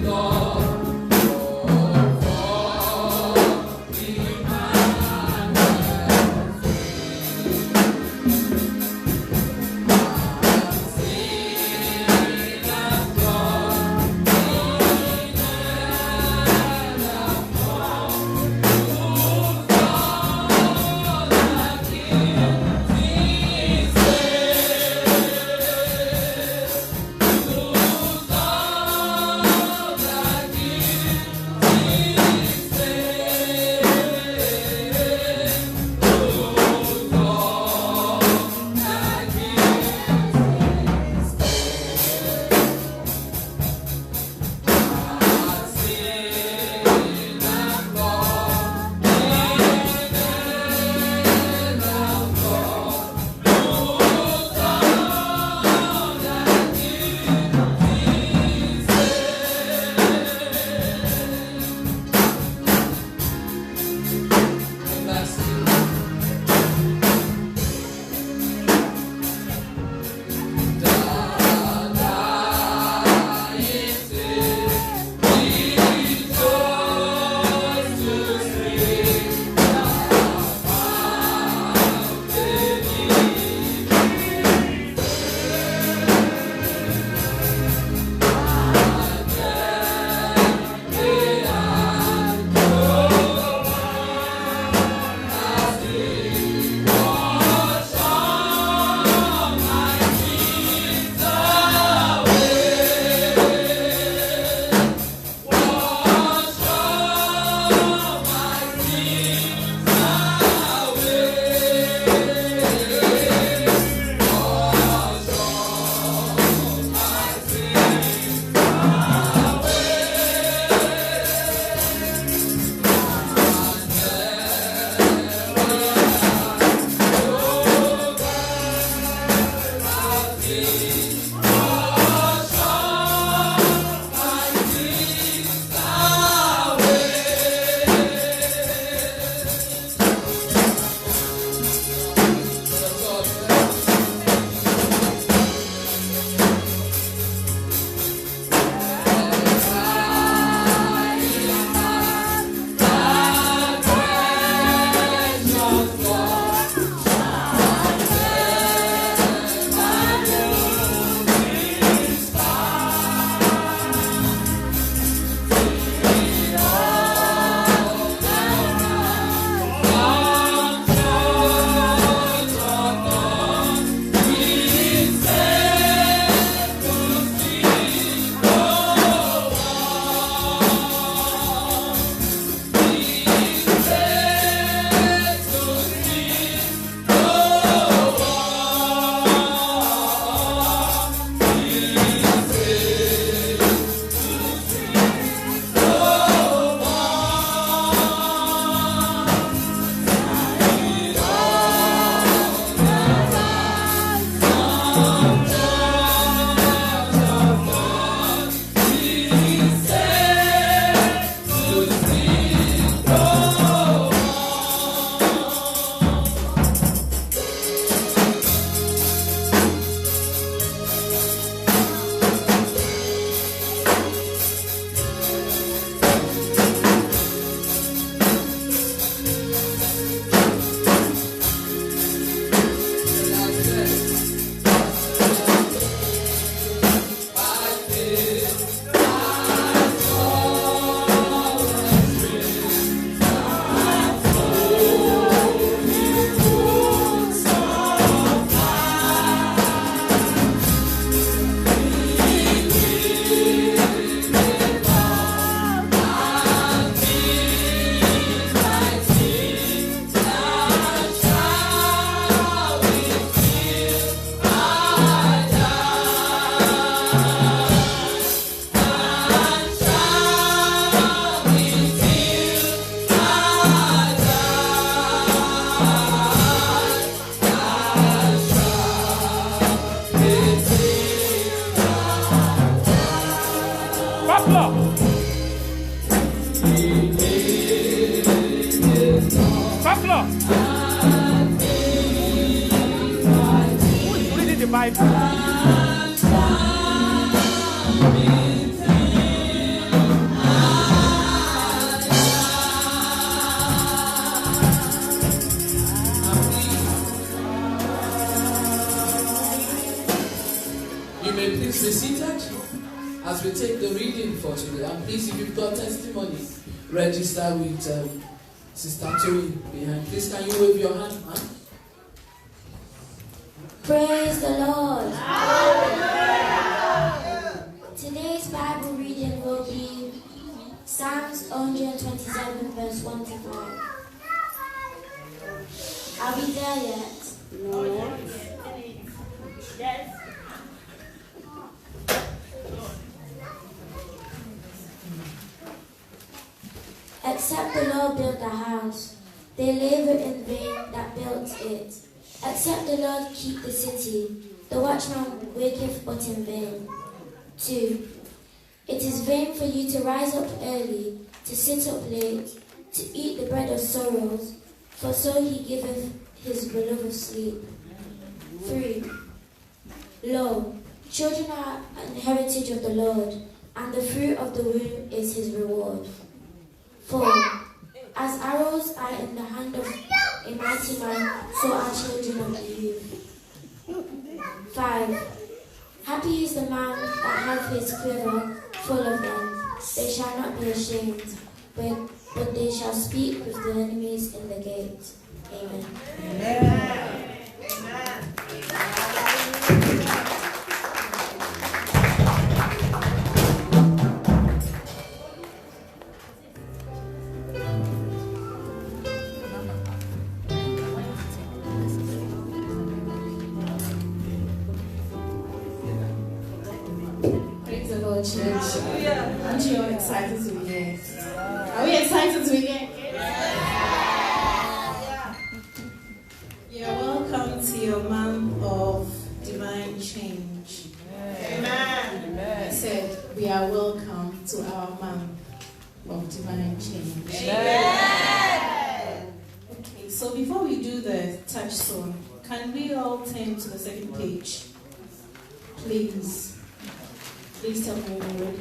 Lord. my You may please be seated as we take the reading for today. And please, if you've got testimony, register with Sister Tori behind. Please, can you wave your hand, man? Praise the Lord. Today's Bible reading will be Psalms 127 verse 1 to 5. Are we there yet? No. Yes. Except the Lord built the house, they labor in vain that built it. Except the Lord keep the city, the watchman waketh but in vain. 2. It is vain for you to rise up early, to sit up late, to eat the bread of sorrows, for so he giveth his beloved sleep. 3. Lo, children are an heritage of the Lord, and the fruit of the womb is his reward. 4. As arrows are in the hand of a mighty man, so are children of the youth. 5. Happy is the man that hath his quiver full of them. They shall not be ashamed, but they shall speak with the enemies in the gate. Amen. Amen. Praise the Lord, church. Aren't you all excited to be here? Are we excited to be here? You're welcome to your month of divine change. Amen. I said we are welcome to our month of divine change. Amen. Okay, so before we do the touchstone, can we all turn to the second page? Please. Please tell me when you're ready.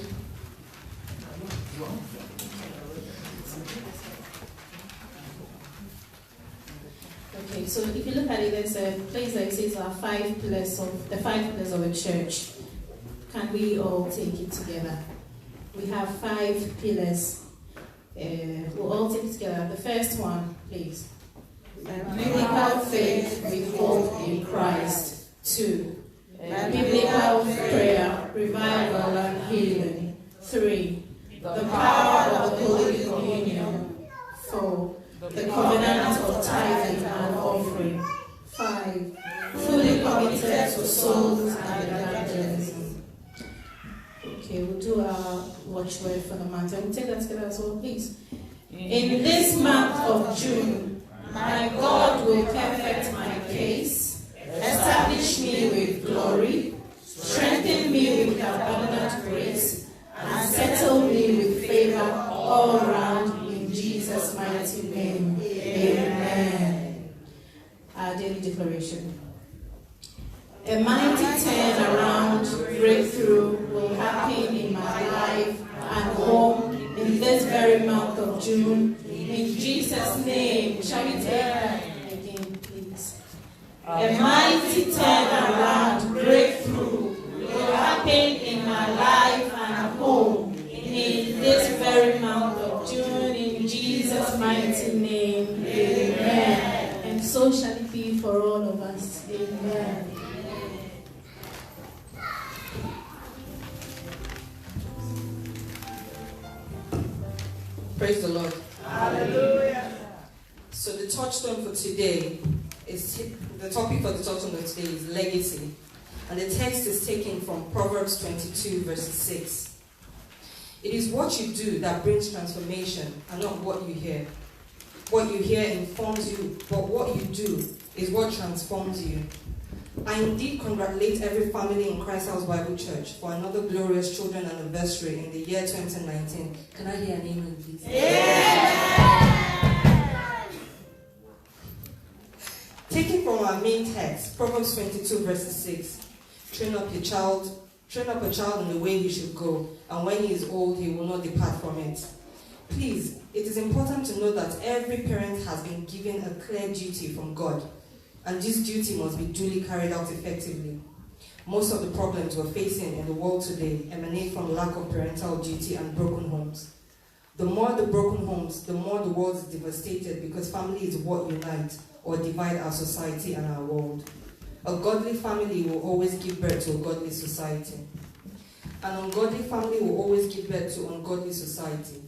Okay, so if you look at it, there's a place that says the 5 pillars of the church. Can we all take it together? We have 5 pillars. We'll all take it together. The first one, please. Biblical faith with hope in Christ. 2. Biblical prayer, revival and healing. 3. The power of the Holy Communion. 4. The covenant of tithing and offering. 5. Fully committed to souls and evangelism. Okay, we'll do our watchword for the month. And we'll take that together as well, please. In this month of June, my God will perfect my case. Establish me with glory, strengthen me with abundant grace, and settle me with favor all around in Jesus' mighty name. Amen. Our daily declaration. A mighty turnaround breakthrough will happen in my life and home in this very month of June. In Jesus' name, shall we take that again, please? A mighty turnaround breakthrough will happen in my life and home in this very month of June. In Jesus' mighty name, amen. And so shall it be for all of us. Amen. Praise the Lord. Hallelujah. So the touchstone for today is, the topic for the touchstone for today is legacy. And the text is taken from Proverbs 22 verses 6. It is what you do that brings transformation and not what you hear. What you hear informs you, but what you do is what transforms you. I indeed congratulate every family in Christ House Bible Church for another glorious children anniversary in the year 2019. Can I hear an amen, please? Yeah. Taking from our main text, Proverbs 22 verses 6. train up a child in the way he should go, and when he is old, he will not depart from it. Please, it is important to know that every parent has been given a clear duty from God, and this duty must be duly carried out effectively. Most of the problems we're facing in the world today emanate from lack of parental duty and broken homes. The more the broken homes, the more the world is devastated, because family is what unites or divide our society and our world. A godly family will always give birth to a godly society. An ungodly family will always give birth to ungodly society.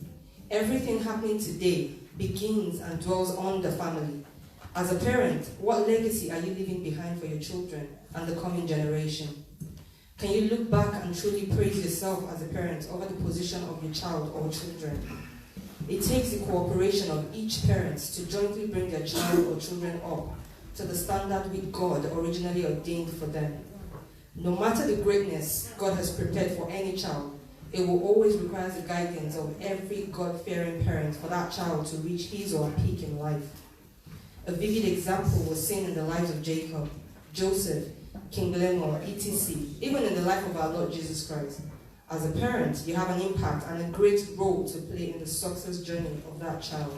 Everything happening today begins and dwells on the family. As a parent, what legacy are you leaving behind for your children and the coming generation? Can you look back and truly praise yourself as a parent over the position of your child or children? It takes the cooperation of each parent to jointly bring their child or children up to the standard which God originally ordained for them. No matter the greatness God has prepared for any child, it will always require the guidance of every God-fearing parent for that child to reach his or her peak in life. A vivid example was seen in the lives of Jacob, Joseph, King Lemuel, etc., even in the life of our Lord Jesus Christ. As a parent, you have an impact and a great role to play in the success journey of that child.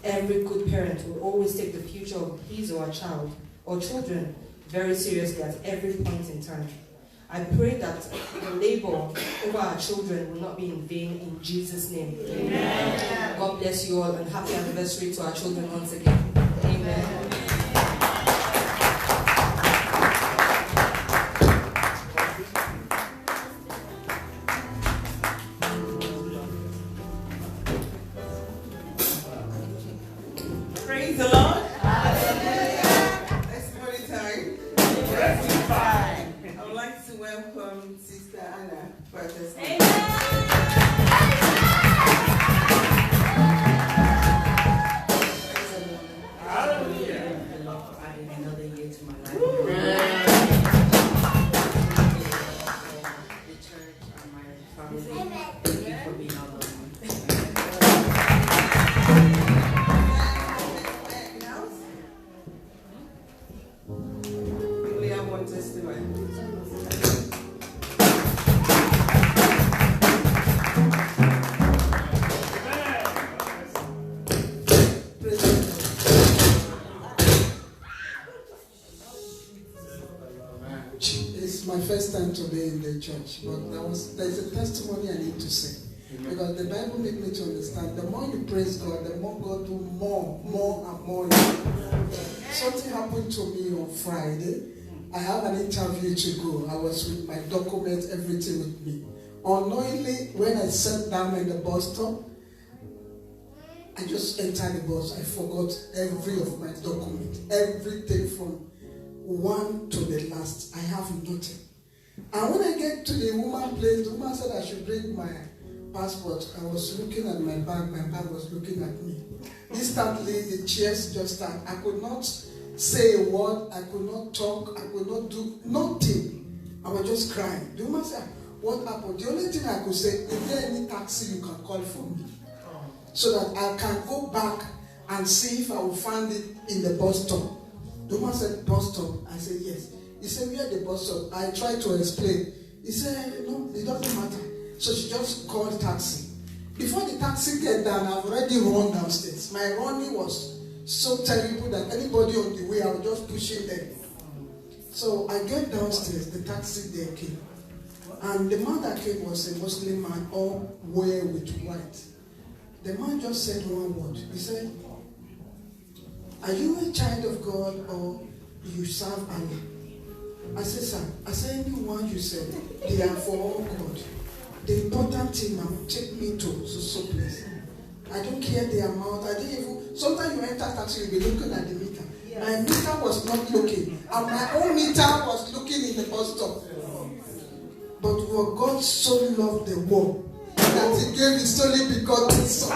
Every good parent will always take the future of his or her child or children very seriously at every point in time. I pray that the labor over our children will not be in vain, in Jesus' name. Amen. God bless you all, and happy anniversary to our children once again. Amen. Praise the Lord. Hallelujah. Testimony time. I would like to welcome Sister Anna for her testimony. Hallelujah. The Lord for adding another year to my life. The church and my family. Thank you for being our Lord. We only have one testimony. It's my first time to be in the church, but there's a testimony I need to say. Because the Bible made me to understand, the more you praise God, the more God do more and more. Something happened to me on Friday. I have an interview to go. I was with my documents, everything with me. Unknowingly, when I sat down in the bus stop, I just entered the bus. I forgot every of my documents, everything from one to the last. I have nothing. And when I get to the woman place, the woman said I should bring my passport. I was looking at my bag was looking at me. Instantly, the tears just started. I could not say a word, I could not talk, I could not do nothing. I was just crying. The woman said, what happened? The only thing I could say, is there any taxi you can call for me? So that I can go back and see if I will find it in the bus stop. The woman said, bus stop? I said, yes. He said, where the bus stop? I tried to explain. He said, no, it doesn't matter. So she just called taxi. Before the taxi get down, I've already run downstairs. My running was so terrible that anybody on the way, I was just pushing them. So I get downstairs, the taxi there came. And the man that came was a Muslim man, all wear with white. The man just said one word. He said, are you a child of God or you serve Allah? I said, sir, I said, anyone you said, they are for all God. The important thing now, take me to so place. I don't care the amount. I didn't even, sometimes you enter taxi, you'll be looking at the meter. Yes. My meter was not looking. And my own meter was looking in the bus stop. But what God so loved the world, that he gave his only begotten son.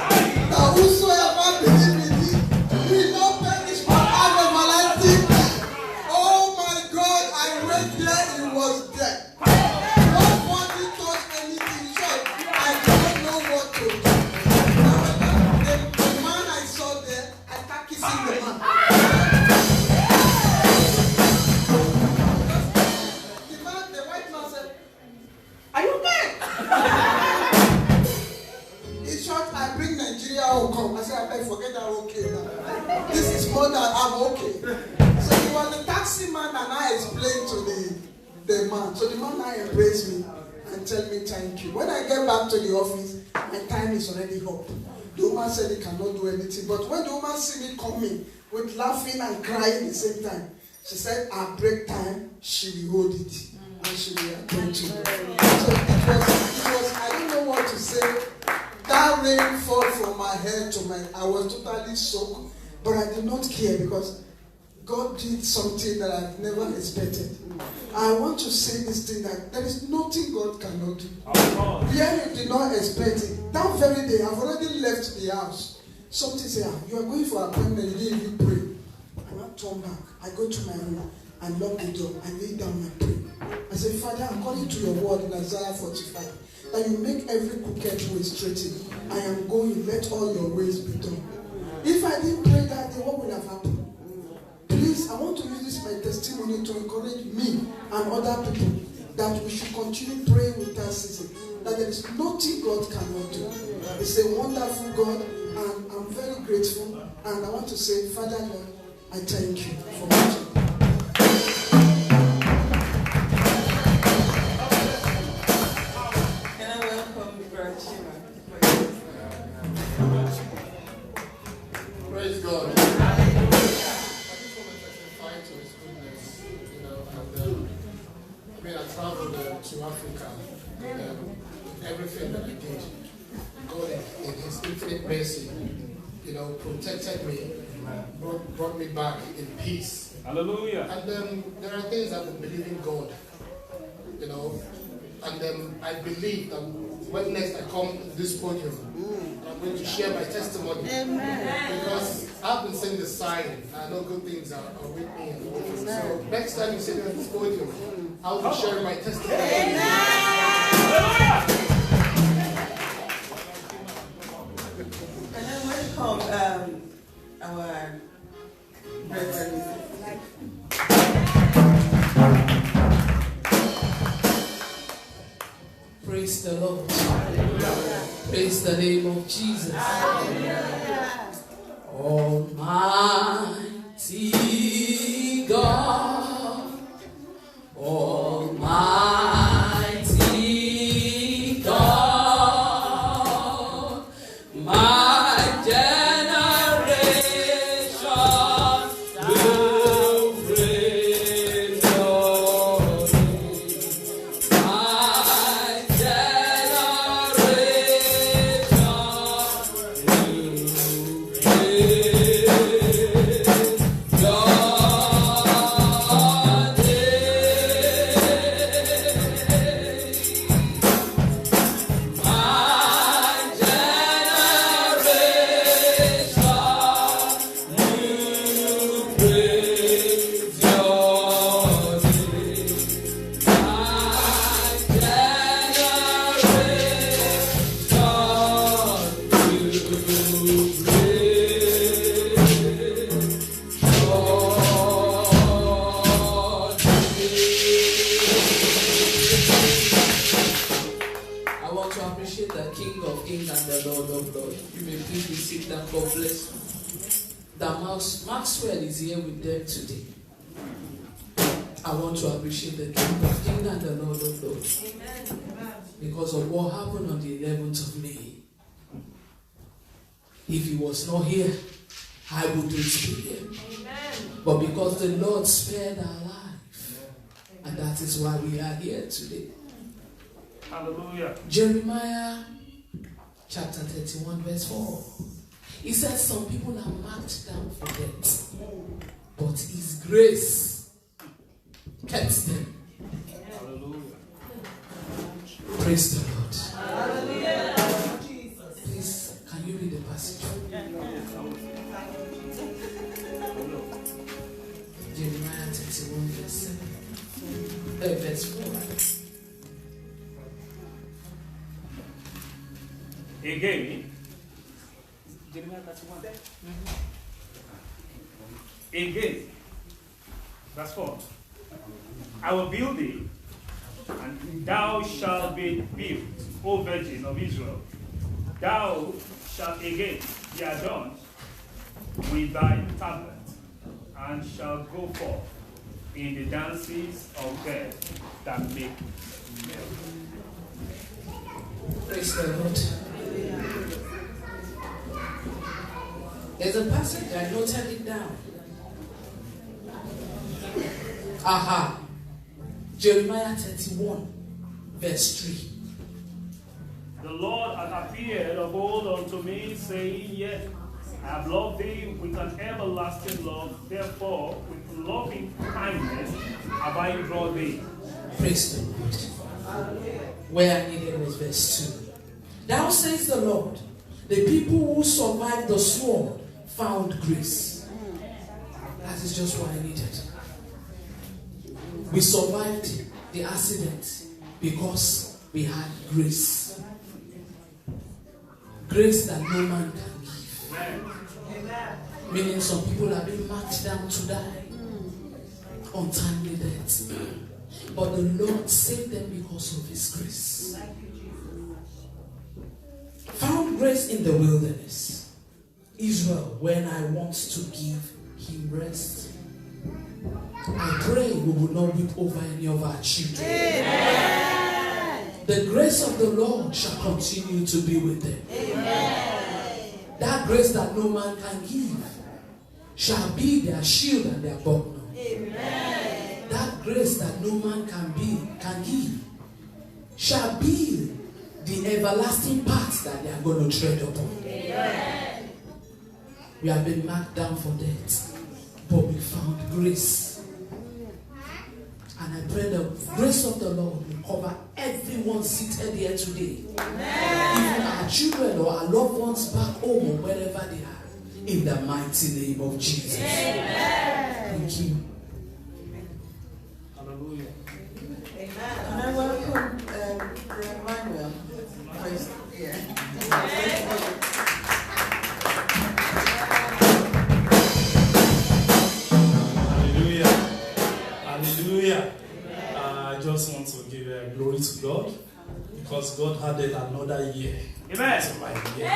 That whosoever believes in him will not perish but have everlasting life. Oh my God, I went there, it was there. Nobody touched anything short. I don't know what to do. The man I saw there, I started kissing the man. The man explain to the man. So the man now embraced me and tell me thank you. When I get back to the office, my time is already up. The woman said he cannot do anything. But when the woman see me coming with laughing and crying at the same time, she said at break time, she will hold it. And she will attend to it. So it was, I don't know what to say. That rain fall from my head to I was totally soaked. But I did not care because God did something that I've never expected. I want to say this thing that there is nothing God cannot do. Where you did not expect it. That very day, I've already left the house. Something said, you are going for an appointment, you didn't even pray. I want to turn back. I go to my room and lock the door. I lay down and pray. I said, Father, according to your word in Isaiah 45, that you make every crooked way straightened. I am going, let all your ways be done. If I didn't pray that day, what would have happened? Please, I want to use this my testimony to encourage me and other people that we should continue praying without ceasing. That there is nothing God cannot do. It's a wonderful God, and I'm very grateful. And I want to say, Father Lord, I thank you for watching. Can I welcome Brother Chima? Praise God. I traveled to Africa, and everything that I did, God in His infinite mercy, protected me, brought me back in peace. Hallelujah. And there are things I've been believing God, and I believe that when next I come to this podium, I'm going to share my testimony. Amen. Because I've been seeing the sign, I know good things are with me. So next time you see me on this podium, I'll be sharing my testimony. And then welcome our brethren. Praise the Lord. Praise the name of Jesus. Almighty God, Almighty God, my generation will praise your name. My generation will praise your I want to appreciate the King of Kings and the Lord of Lords. You may please be seated and God bless you. That Maxwell is here with them today. I want to appreciate the King of Kings and the Lord of Lords. Because of what happened on the 11th of May. If he was not here, I wouldn't be here. But because the Lord spared our life, and that is why we are here today. Hallelujah. Jeremiah chapter 31 verse 4. He says some people are marked down for death, but His grace kept them. Hallelujah. Praise the Lord. Hallelujah. Please, can you read the passage? Jeremiah 31 verse 7. Verse 4. Again, Jeremiah 31. Again, verse 4. I will build thee, and thou shalt be built, O Virgin of Israel. Thou shalt again be adorned with thy tablet, and shalt go forth in the dances of death that make merry. Praise the Lord. There's a passage, I noted it down. Aha. Jeremiah 31, verse 3. The Lord hath appeared of old unto me, saying, Yet I have loved thee with an everlasting love, therefore with loving kindness have I drawn thee. Praise the Lord. Where I needed was verse 2. Thou says the Lord, the people who survived the sword found grace. That is just what I needed. We survived the accident because we had grace. Grace that no man can give. Meaning some people are being marked down to die. Untimely death. But the Lord saved them because of His grace. Found grace in the wilderness. Israel, when I want to give Him rest. I pray we will not weep over any of our children. Amen. The grace of the Lord shall continue to be with them. Amen. That grace that no man can give shall be their shield and their buckler. Amen. That grace that no man can give shall be the everlasting path that they are going to tread upon. Amen. We have been marked down for death, but we found grace. And I pray the grace of the Lord will cover everyone seated here today. Amen. Even our children or our loved ones back home or wherever they are. In the mighty name of Jesus. Amen. Thank you. Hallelujah. Amen. And I welcome Brother Emmanuel. Hallelujah. Hallelujah. I just want to give glory to God because God added another year to my year.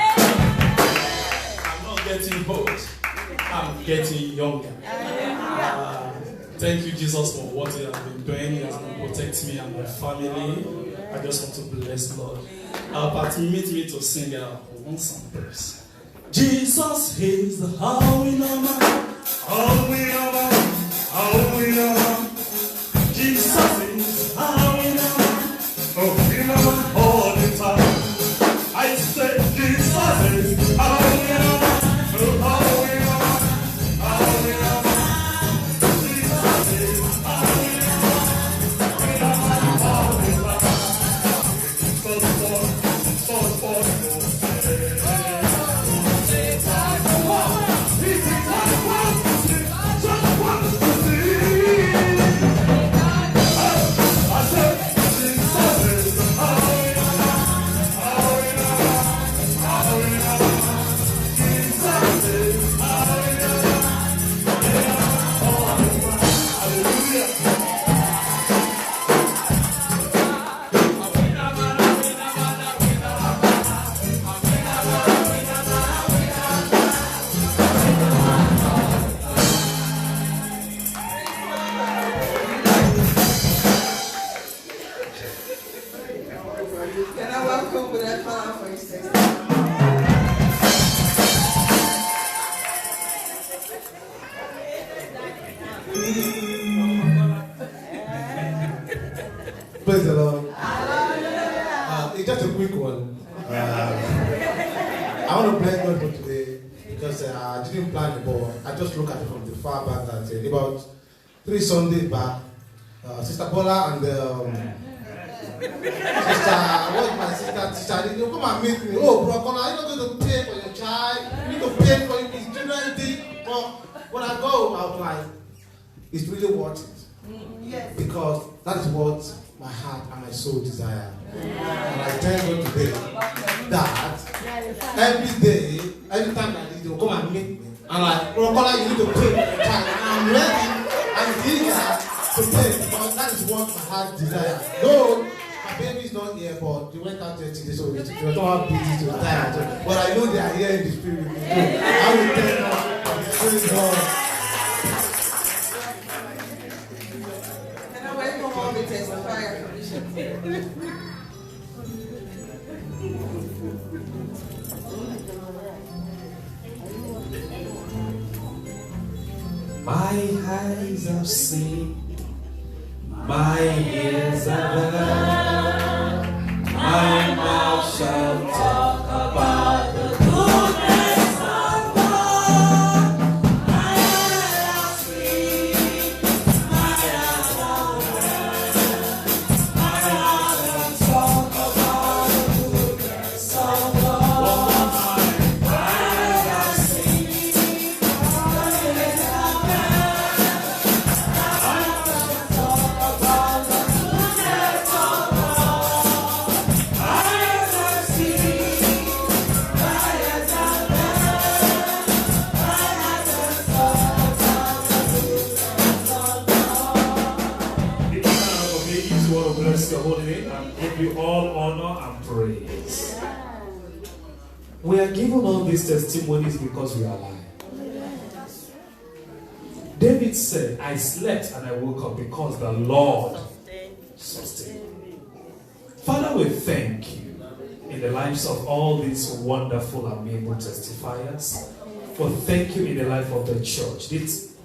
I'm not getting old, I'm getting younger. Thank you, Jesus, for what He has been doing. He has been protecting me and my family. I just want to bless the Lord. Permit me to sing one song first. Jesus is the how we know man, how we know man, how we know man. Jesus is how we know man, oh we know man all the time. I said Jesus is how we know man, oh how we know man, how we know man. Jesus is how we know man, we know man all the time. So Praise the Lord. It's just a quick one. I want to bless God for today because I didn't plan it, but I just look at it from the far back that about 3 Sundays back, Sister Paula and sister, you come and meet me. Oh, bro, you're not going to pay for your child. You need to pay for his children. But when I go, I'm like, it's really worth it. Yes. Because that is what my heart and my soul desire. And I thank God today that every day, every time like this, they will come and meet me. I'm like, Rokola, you need to pay for your child. And I'm ready and eager to pay because that is what my heart desires. No, my baby is not here, but they went out yesterday, so they don't have busy to retire. But I know they are here in the spirit. I will thank God. Praise God. mommy testify for Bishop. My eyes have seen, my ears have heard, my mouth shall talk about the goodness of God. My eyes have seen, my ears have heard, my mouth shall talk about the goodness of God. My eyes have seen, my ears have bless your holy name and give you all honor and praise. We are given all these testimonies because we are alive. David said, I slept and I woke up because the Lord sustained me. Father, we thank you in the lives of all these wonderful and able testifiers. For thank you in the life of the church. This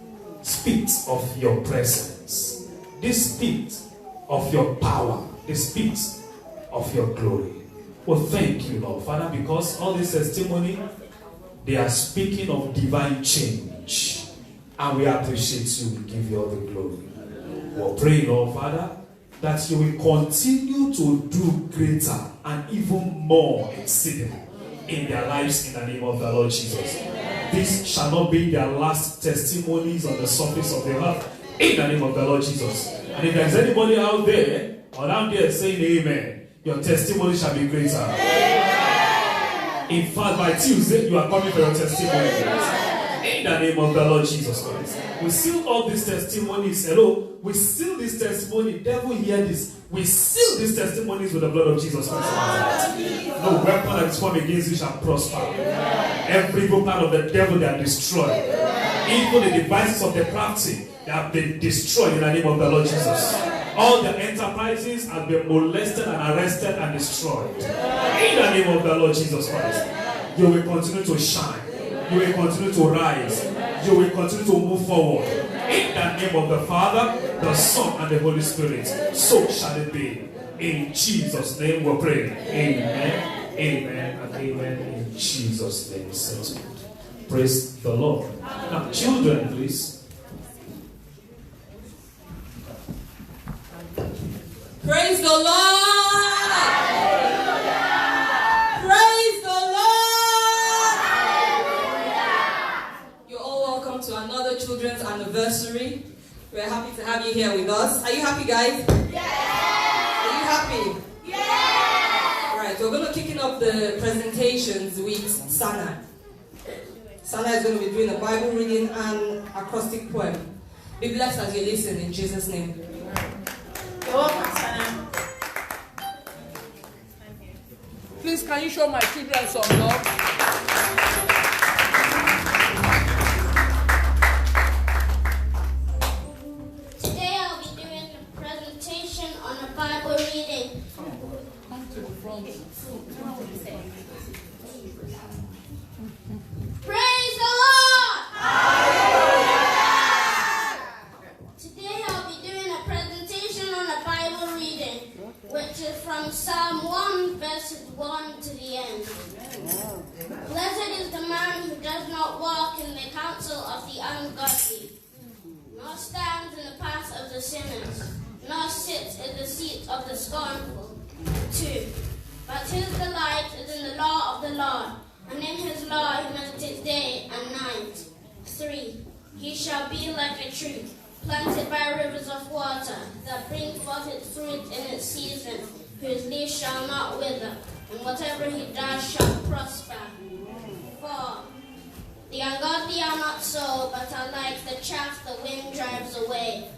speaks of your presence. This speaks of your power. This speaks of your glory. Well, thank you, Lord. Father, because all this testimony, they are speaking of divine change. And we appreciate you. We give you all the glory. We'll pray, Lord, Father, that you will continue to do greater and even more exceeding in their lives in the name of the Lord Jesus. This shall not be their last testimonies on the surface of the earth in the name of the Lord Jesus. And if there's anybody out there or down there saying amen, your testimony shall be greater. In fact, by Tuesday, you are coming for your testimony. In the name of the Lord Jesus Christ. We seal all these testimonies. Hello. We seal this testimony. Devil, hear this. We seal these testimonies with the blood of Jesus Christ. No weapon that is formed against you shall prosper. Every evil plan of the devil, they are destroyed. Even the devices of the crafty, they have been destroyed in the name of the Lord Jesus. All the enterprises have been molested and arrested and destroyed. In the name of the Lord Jesus Christ. You will continue to shine. You will continue to rise. You will continue to move forward. In the name of the Father, the Son, and the Holy Spirit. So shall it be. In Jesus' name we pray. Amen. Amen and amen. In Jesus' name. Settled. Praise the Lord. Now, children, please. Praise the Lord! Hallelujah. Praise the Lord! Hallelujah. You're all welcome to another children's anniversary. We're happy to have you here with us. Are you happy, guys? Yeah! Are you happy? Yeah! Alright, we're going to kick up the presentations with Sana. Sana is going to be doing a Bible reading and acrostic poem. Be blessed as you listen in Jesus' name. You're welcome, Sana. Please, can you show my children some love? Today I'll be doing a presentation on a Bible reading. Come to the front. Praise the Lord! Hallelujah! Today I'll be doing a presentation on a Bible reading, which is from Psalm 1, verses 1 to the end. Blessed is the man who does not walk in the counsel of the ungodly, nor stands in the path of the sinners, nor sits in the seat of the scornful. 2. But his delight is in the law of the Lord, and in his law he meditates day and night. 3. He shall be like a tree planted by rivers of water, that bring forth its fruit in its season, whose leaf shall not wither, and whatever he does shall prosper. 4. The ungodly are not so, but are like the chaff the wind drives away.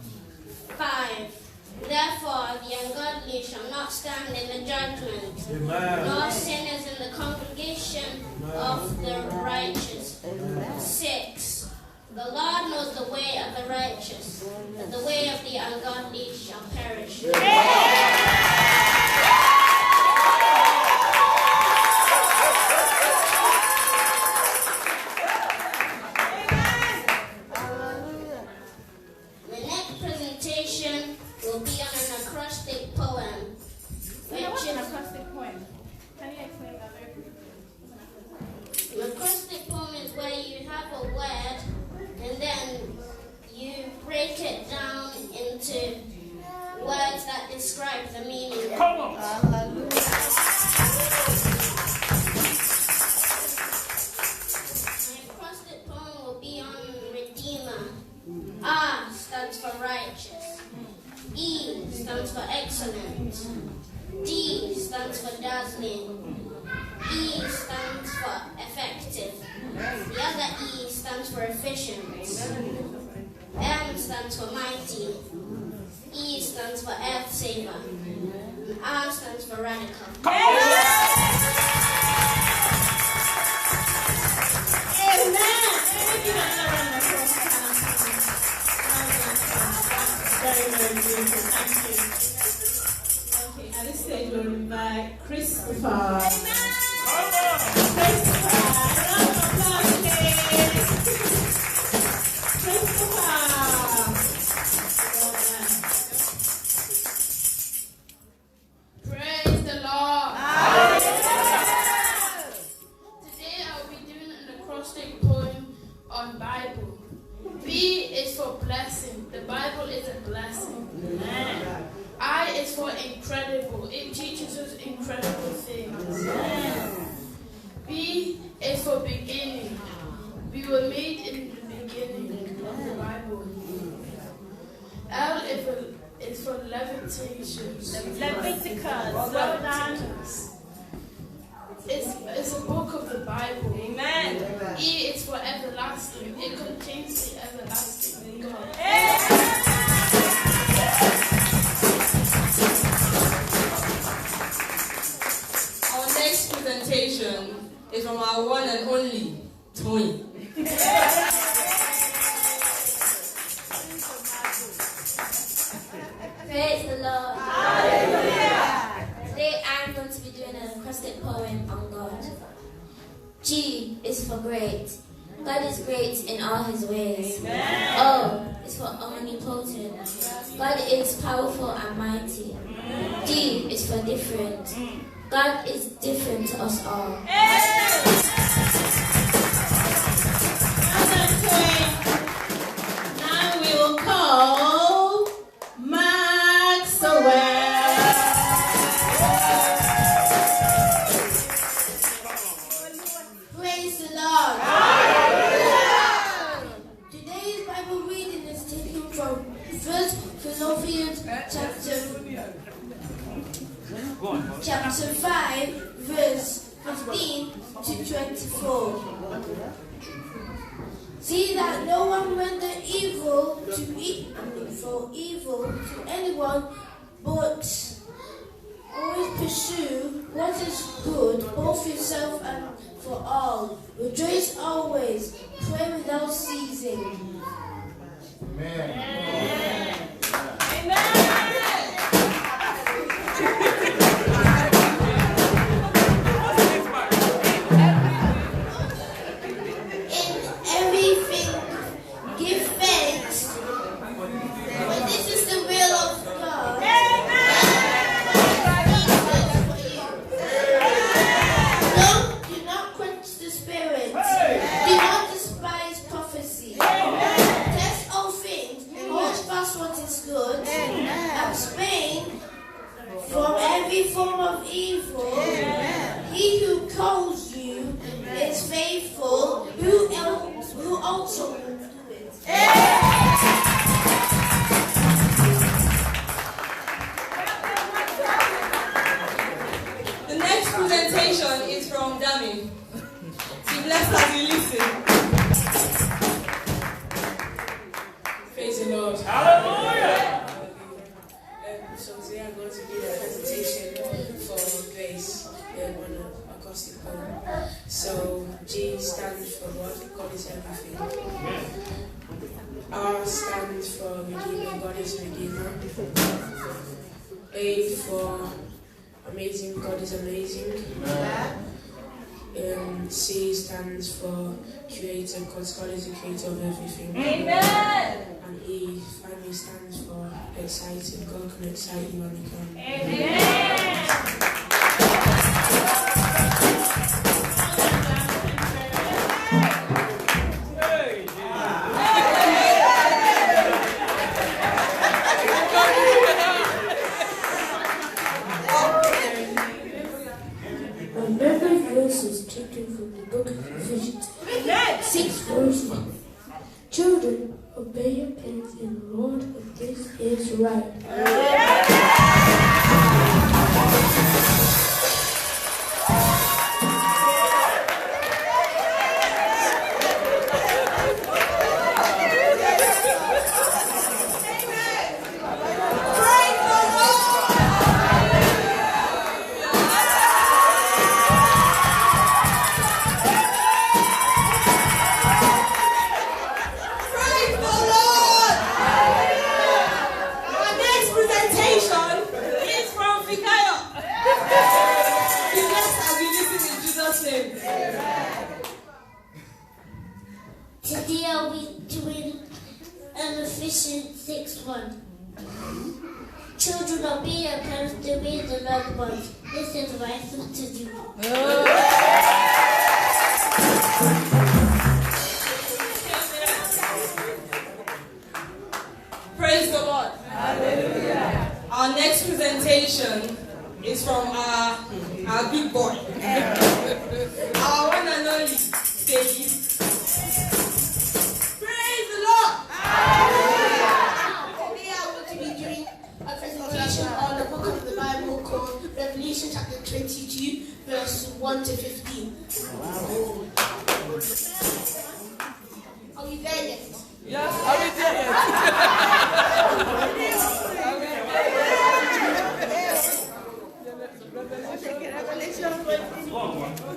5. Therefore the ungodly shall not stand in the judgment, nor sinners in the congregation of the righteous. 6. The Lord knows the way of the righteous, but the way of the ungodly shall perish. describe the meaning. Come on. My acrostic poem will be on Redeemer. R stands for righteous. E stands for excellent. D stands for dazzling. E stands for effective. The other E stands for efficient. M stands for mighty. E stands for earth saver. R stands for radical. Amen. Very, very beautiful. Thank you. Okay, at this stage we'll invite Christopher. Amen. Christopher, round of applause, please. Christopher. Praise the Lord. Hallelujah. Today I will be doing an acrostic poem on Bible. B is for blessing. The Bible is a blessing. Amen. I is for incredible. It teaches us incredible things. Amen. B is for beginning. We were made in the beginning of the Bible. L is for levitation. Leviticus. Well done. It's a book of the Bible. Amen. E is for everlasting. It contains the everlasting God. Our next presentation is from our one and only Tony. Praise the Lord. Hallelujah. Today I'm going to be doing an acrostic poem on God. G is for great. God is great in all his ways. Amen. O is for omnipotent. God is powerful and mighty. D is for different. God is different to us all. Now we will call Maxwell. Praise the Lord. Hallelujah. Today's Bible reading is taken from 1 Corinthians chapter 5, verse 15 to 24. See that no one render evil for evil to anyone, but always pursue what is good, both yourself and for all. Rejoice always, pray without ceasing. Amen. From every form of evil. He who calls you is faithful, who also will do it. The next presentation is from Dami. Be blessed as you listen. Praise the Lord. Hallelujah. So today I'm going to give a presentation for grace on an acrostic poem. So G stands for what? God is everything. R stands for Redeemer. God is Redeemer. A for amazing. God is amazing. C stands for creator. God is the creator of everything. Amen. And E finally stands for exciting. God can excite you when you can. Amen. Ephesians 6:1. Children, obey your parents to obey the loved ones. This is the right thing to do. Praise the Lord. Hallelujah. Our next presentation is from our big boy. Our one and only Stevie. Praise the Lord. Hallelujah. Today I'm going to be doing a presentation on the book of the Bible called Revelation chapter 22, verse 1 to 15. Are we there yet? Yes, are we there yet?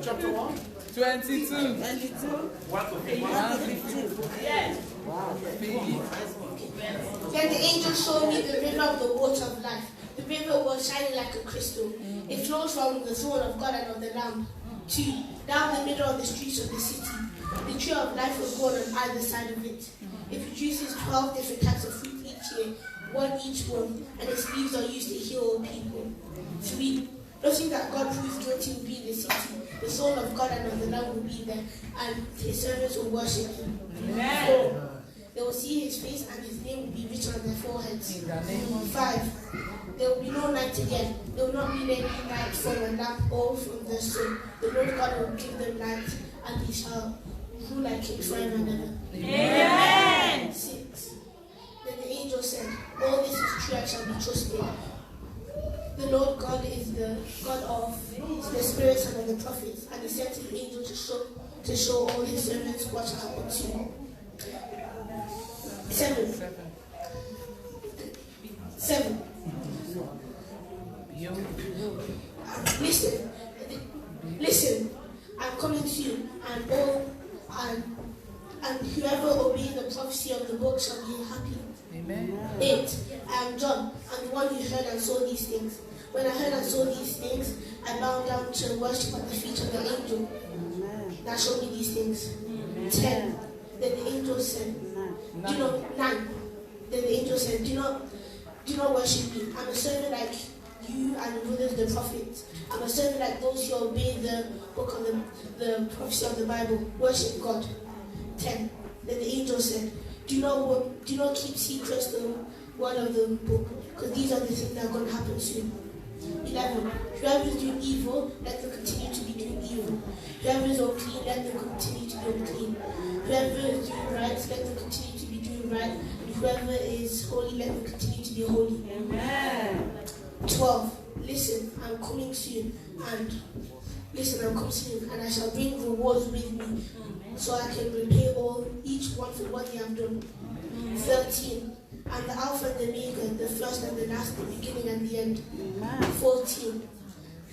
Chapter 1? 22. 1 Yes. Wow. Then the angel showed me the river of the water of life. The river was shining like a crystal. It flows from the throne of God and of the Lamb to down the middle of the streets of the city. The tree of life was grown on either side of it. It produces 12 different types of fruit each year, one each one, and its leaves are used to heal all people. 3. Noting that God proves guilty will be in the city, the soul of God and of the Lamb will be there, and his servants will worship him. 4. They will see his face and his name will be written on their foreheads. 5. There will be no night again. There will not be any light from a lamp or from the sun. The Lord God will give them light, and he shall rule like king forever and ever. Amen. 6. Then the angel said, all this is true and shall be trusted. The Lord God is the God of the spirits and of the prophets, and he sent his angel to show all his servants what shall happen soon. 7. Listen, I'm coming to you, and whoever obeys the prophecy of the book shall be happy. Amen. 8. I am John, I'm the one who heard and saw these things. When I heard and saw these things, I bowed down to worship at the feet of the angel that showed me these things. 10. Then the angel said, 9. Then the angel said, do not worship me. I'm a servant like you and the brothers, the prophets. I'm a servant like those who obey the book of the prophecy of the Bible. Worship God. 10. Then the angel said, do not keep secrets the word of the book, because these are the things that are going to happen soon. 11. Whoever is doing evil, let them continue to be doing evil. Whoever is unclean, let them continue to be unclean. Whoever is doing right, let them continue to be doing right. And whoever is holy, let them continue to be holy. Amen. 12. Listen, I'm coming soon, and I shall bring rewards with me, so I can repay each one for what they have done. 13. I'm the Alpha and the Omega, the first and the last, the beginning and the end. 14.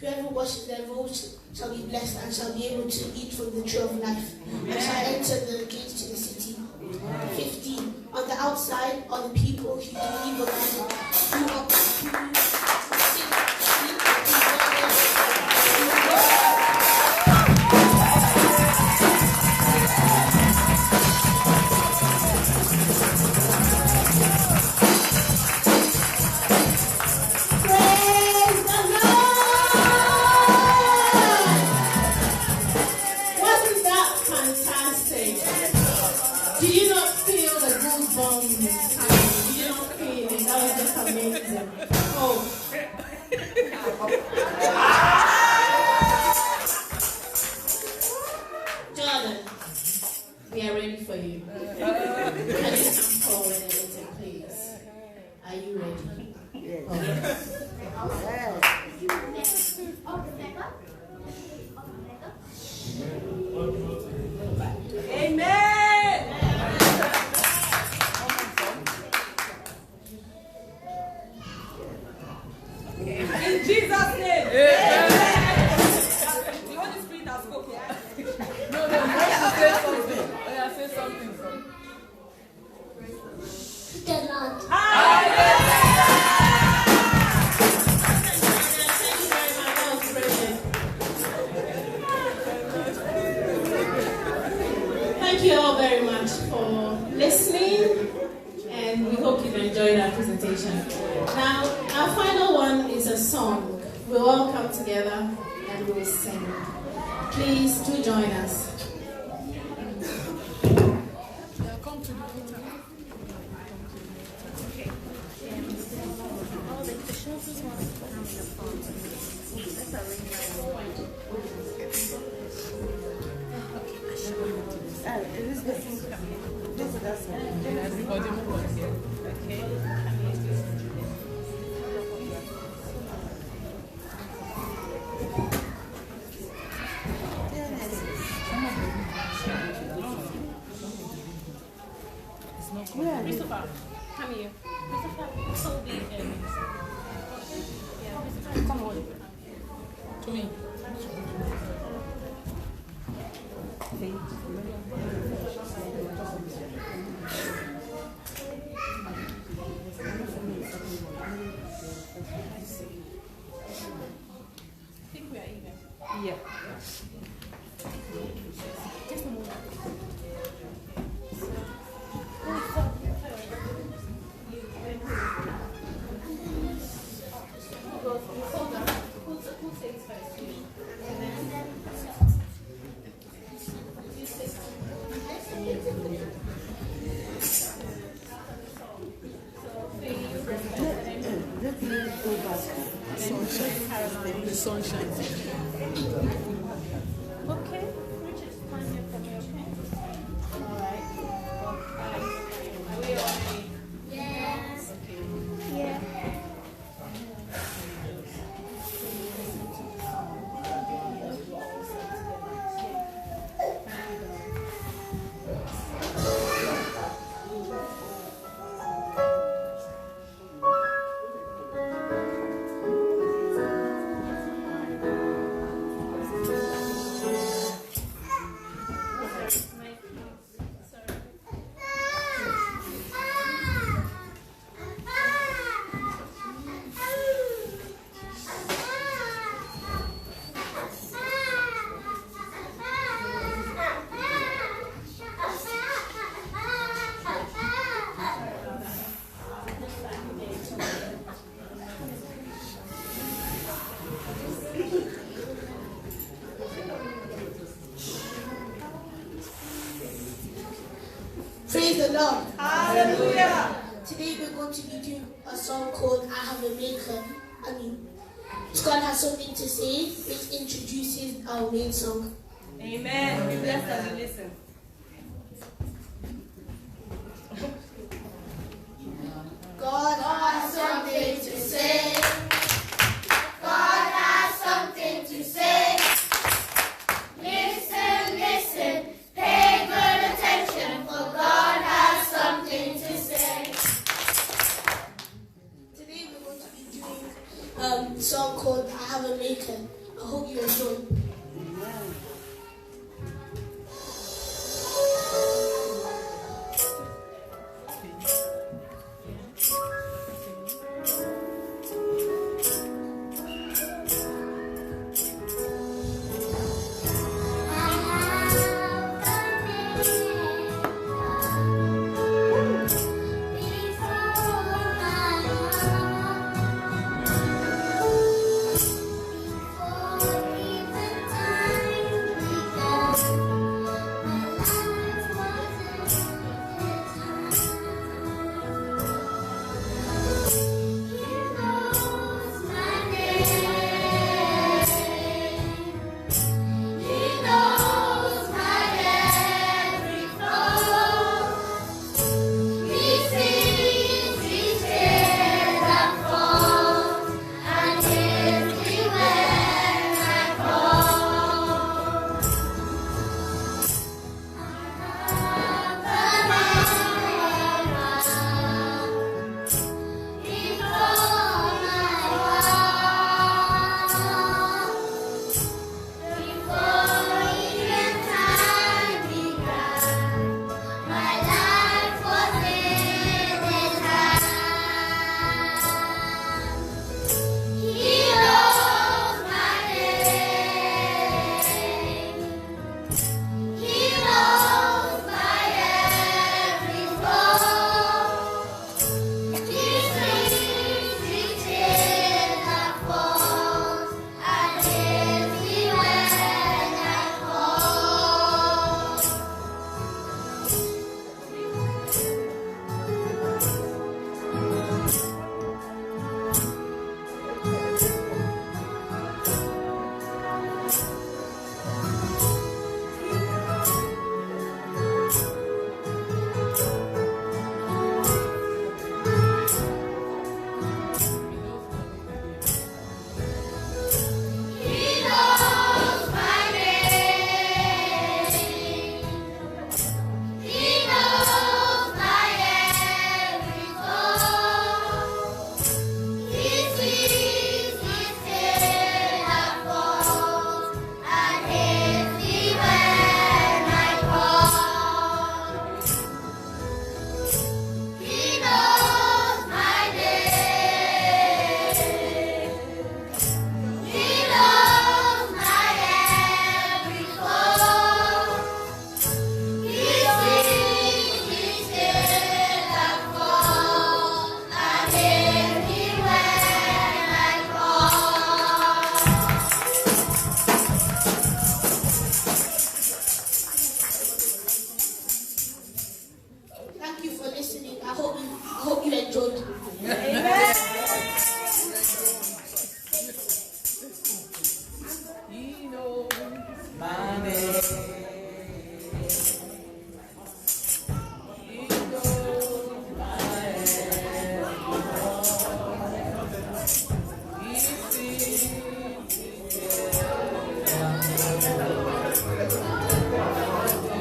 Whoever washes their robes shall be blessed and shall be able to eat from the tree of life, and shall enter the gates to the city. 15. On the outside are the people who do evil and Jordan, we are ready for you. Can you come forward and listen, please? Are you ready? Yes. Amen. In Jesus' name. Amen. The Holy Spirit has spoken. No, you have to say something. Oh, yeah, say something. Thank you all very much for listening, and we song. We'll all come together and we'll sing. Please do join us. Come to the altar. Everybody move on here. Okay. Christopher, come here. Christopher, hold the yeah, Christopher, come on. To me. I think we are even. Yeah. Just a moment. The sun shines. Okay, Richard, stand here for me, okay? Alright. Are we all ready? Yes. Okay. Yeah. Praise the Lord. Hallelujah. Today we're going to be doing a song called I Have a Maker. I mean, Scott has something to say which introduces our main song. Amen. We bless as we listen. God has something to say. God has something to say. Listen, listen, pay good attention, for God has something to say. Today we're going to be doing a song called I Have a Maker. I hope you enjoy. Before even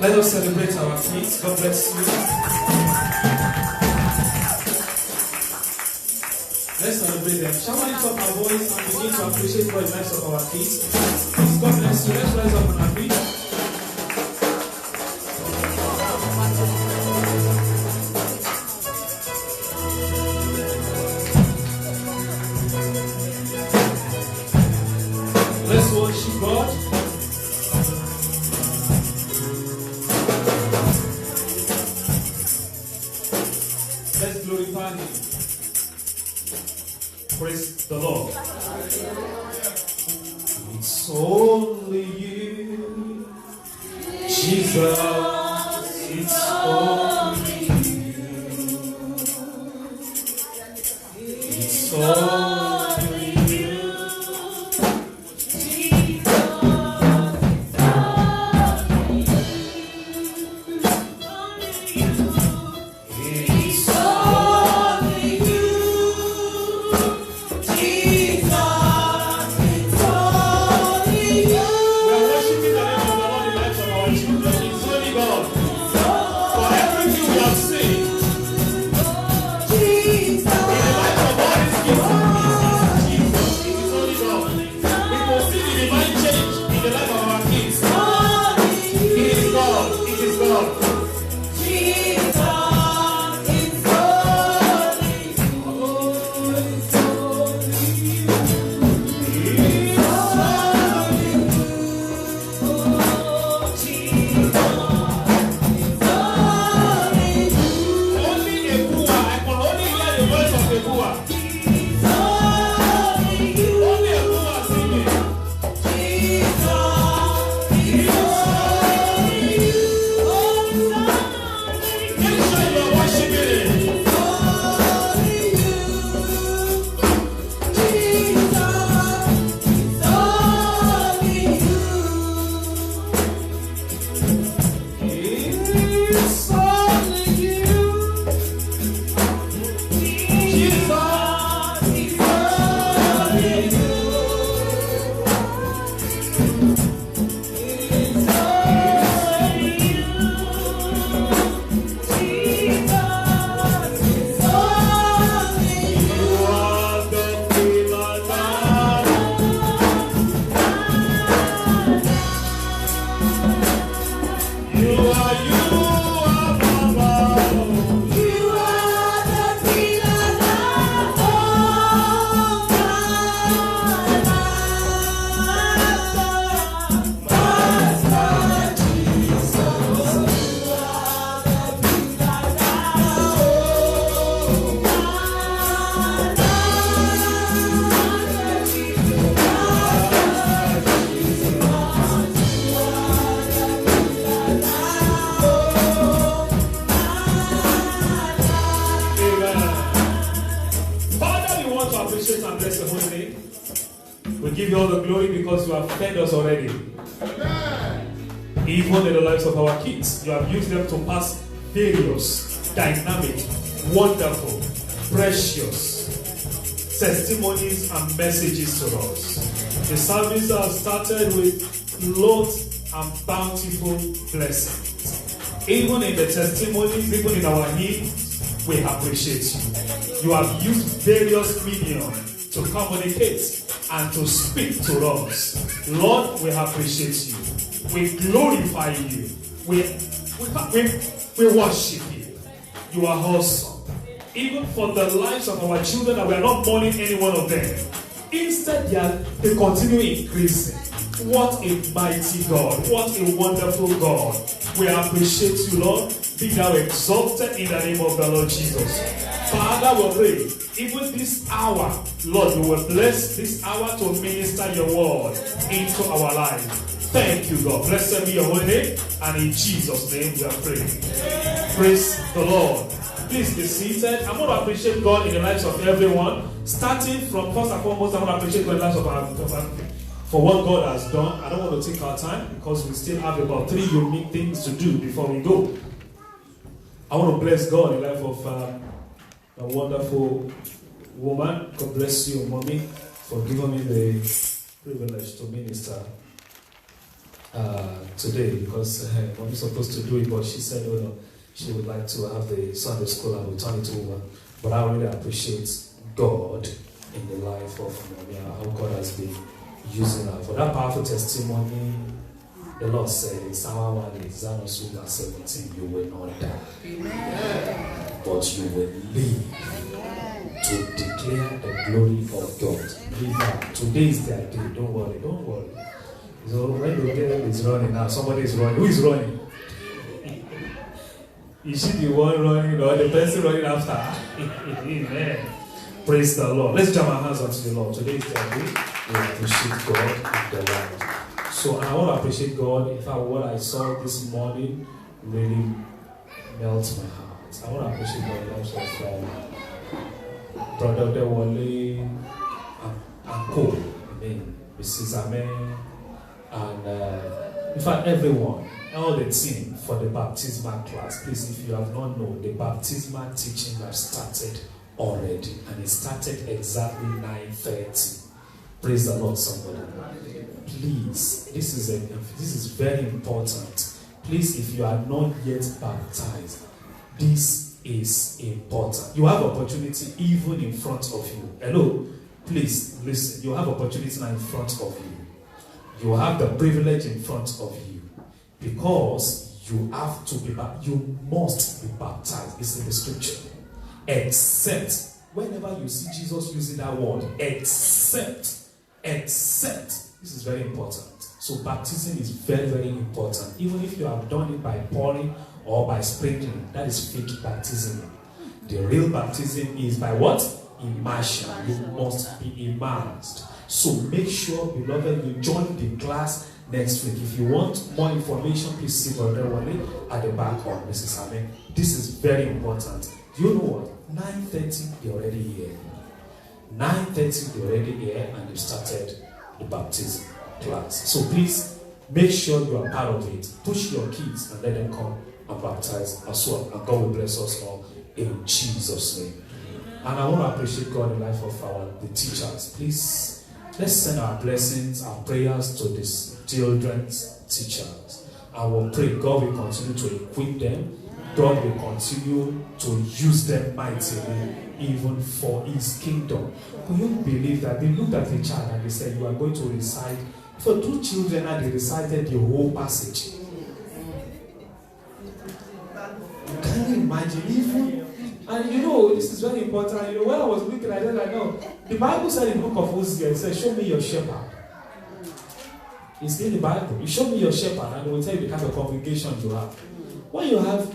Let us celebrate our kids. God bless you. Let's celebrate them. Shall we lift up our voice and begin to appreciate God in the lives of our kids? Please, God bless you. Let's rise up on our feet. Let's worship God. Let's glorify Him. Praise the Lord. It's only you, Jesus. It's only you. It's only you, Jesus. It's only you. We give you all the glory because you have fed us already. Even in the lives of our kids, you have used them to pass various, dynamic, wonderful, precious testimonies and messages to us. The service has started with lots and bountiful blessings. Even in the testimonies, even in our needs, we appreciate you. You have used various mediums to communicate and to speak to us. Lord, we appreciate you. We glorify you. We worship you. You are awesome. Even for the lives of our children, that we are not mourning any one of them. Instead, they continue increasing. What a mighty God. What a wonderful God. We appreciate you, Lord. Be thou exalted in the name of the Lord Jesus. Father, we pray, even this hour, Lord, you will bless this hour to minister your word into our life. Thank you, God. Blessed be your holy name. And in Jesus' name we are praying. Praise the Lord. Please be seated. I'm going to appreciate God in the lives of everyone. Starting from first and foremost, I'm going to appreciate God in the lives of our for what God has done. I don't want to take our time because we still have about 3 unique things to do before we go. I want to bless God in the life of a wonderful woman. God bless you, Mommy, for giving me the privilege to minister today because Mommy was supposed to do it, but she said, oh no, she would like to have the Sunday school and return it over. But I really appreciate God in the life of Mommy, how God has been using her. For that powerful testimony, the Lord said in Psalm 1, Psalm 17, you will not die. Amen. But you will live to declare the glory of God. Live now. Today is their day. Don't worry. So when the girl is running now, somebody is running. Who is running? Is she the one running or the person running after? Amen. Praise the Lord. Let's jam our hands onto the Lord. Today is their day. We appreciate God in the Lord. So I want to appreciate God. In fact, what I saw this morning really melts my heart. I want to appreciate God in the lives of Brother Dewale and Co. Mrs. Amen, and in fact everyone, all the team for the baptismal class. Please, if you have not known, the baptismal teaching has started already, and it started exactly 9:30. Praise the Lord, somebody. Please, this is very important. Please, if you are not yet baptized, this is important. You have opportunity even in front of you. Hello, please listen. You have opportunity now in front of you. You have the privilege in front of you because you have to be baptized. You must be baptized. It's in the scripture. Except whenever you see Jesus using that word, except. This is very important. So baptism is very, very important. Even if you have done it by pouring or by sprinkling, that is fake baptism. The real baptism is by what? Immersion. You must be immersed. So make sure, beloved, you join the class next week. If you want more information, please see Brother Wale at the back of Mrs. Amen. This is very important. Do you know what? 9:30, they're already here. 9:30, they're already here, and they've started the baptism class. So please make sure you are part of it. Push your kids and let them come and baptize as well. And God will bless us all in Jesus' name. And I want to appreciate God in the life of the teachers. Please, let's send our blessings, our prayers to these children's teachers. I will pray God will continue to equip them. God will continue to use them mightily, even for His kingdom. Can you believe that? They looked at the child and they said, you are going to recite. For 2 children, and they recited the whole passage. Can you imagine? Even, and you know, this is very important. You know, when I was looking at it, I know the Bible said in the book of Hosea, it said, show me your shepherd. It's in the Bible. You show me your shepherd, and they will tell you the kind of congregation you have. When you have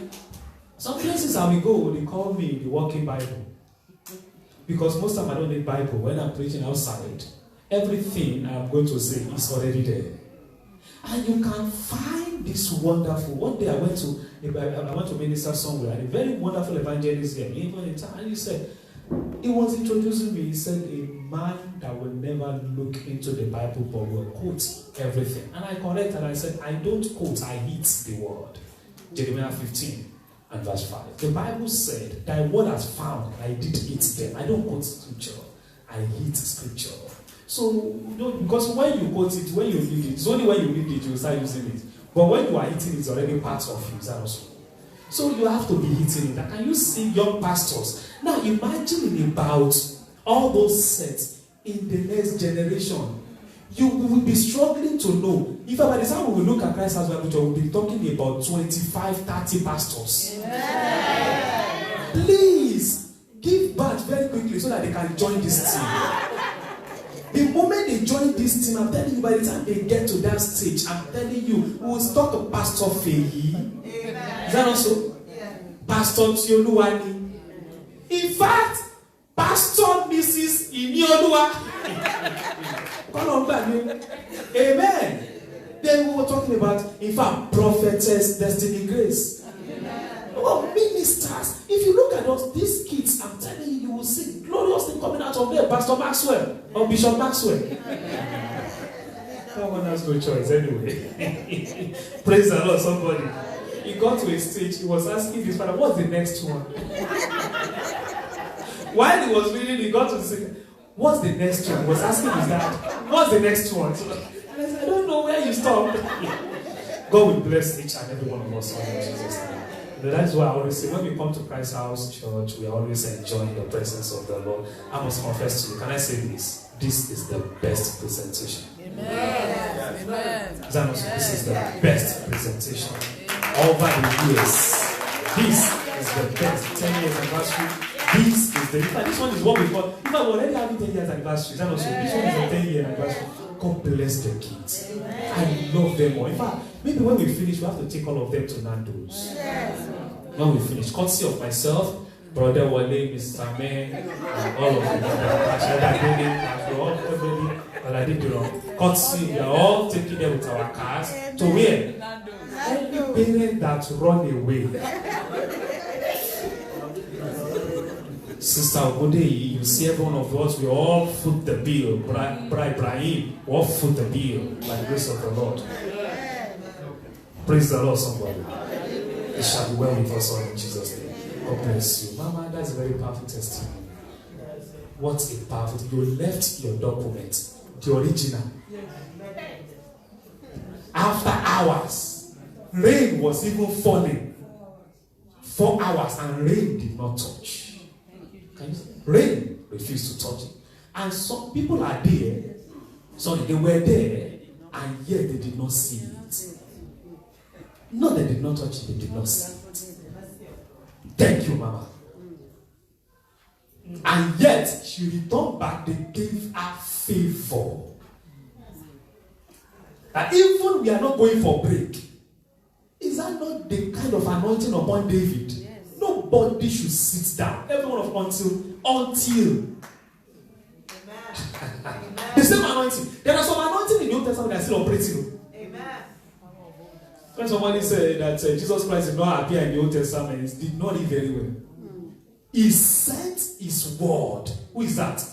some places I will go, they call me the walking Bible. Because most of them I don't need Bible. When I'm preaching outside, everything I'm going to say is already there. And you can find this wonderful. One day I went to minister somewhere, and a very wonderful evangelist here, even in town, and he said, he was introducing me, he said, a man that will never look into the Bible but will quote everything. And I corrected and I said, I don't quote, I hit the word. Jeremiah 15 and verse 5. The Bible said, thy word has found, I did eat them. I don't quote scripture, I hit scripture. So, you know, because when you quote it, when you read it, it's only when you read it you will start using it. But when you are eating it, it's already part of you. Is that also? So you have to be hitting it. And can you see young pastors? Now imagine about all those sets in the next generation. You will be struggling to know. If by the time we will look at Christ as well, we'll be talking about 25, 30 pastors. Yeah. Please give birth very quickly so that they can join this team. The moment they join this team, I'm telling you, by the time they get to that stage, I'm telling you, we will talk to Pastor Feyi. Is that also? Yeah. Pastor Tioluwani. In fact, Pastor Mrs. Inioluwa. Amen. Then we were talking about, in fact, prophetess Destiny Grace. Well, ministers. If you look at us, these kids, I'm telling you, you will see glorious thing coming out of there. Pastor Maxwell or Bishop Maxwell. That one has no choice anyway. Praise the Lord, somebody. He got to a stage, he was asking his father, what's the next one? While he was reading, he got to say, what's the next one? He was asking his dad, what's the next one? And I said, I don't know where when you stop, God will bless each and every one of us in Jesus' name. That's why I always say, when we come to Christ House Church, we are always enjoying the presence of the Lord. I must confess to you, can I say this? This is the best presentation. Amen. Amen. This is the best presentation over the years. This is the best 10 years anniversary. This is this one is what we call. If I already having 10 years anniversary, this one is a 10-year anniversary. God bless the kids. I love them more. In fact, maybe when we finish, we have to take all of them to Nando's. When we finish, courtesy of myself, Brother Wale, Mr. May, and all of them. I did it wrong. Courtesy, we are all taking them with our cars to where? Any parent that run away. Sister Ogodei, you see every one of us, we all foot the bill. Ibrahim, we all foot the bill by the grace of the Lord. Praise the Lord, somebody. It shall be well with us all in Jesus' name. God bless you. Mama, that's a very powerful testimony. What a powerful. You left your document, the original. After hours, rain was even falling. 4 hours and rain did not touch. Rain refused to touch it. And some people are there, so they were there, and yet they did not see it. No, they did not touch it, they did not see it. Thank you, Mama. And yet, she returned back, they gave her favor. That even we are not going for break. Is that not the kind of anointing upon David? Yes. Nobody should sit down. Everyone of until. The same anointing. There are some anointing in the Old Testament that are still operating. Amen. When somebody said that Jesus Christ did not appear in the Old Testament, he did not read very well. He sent his word. Who is that?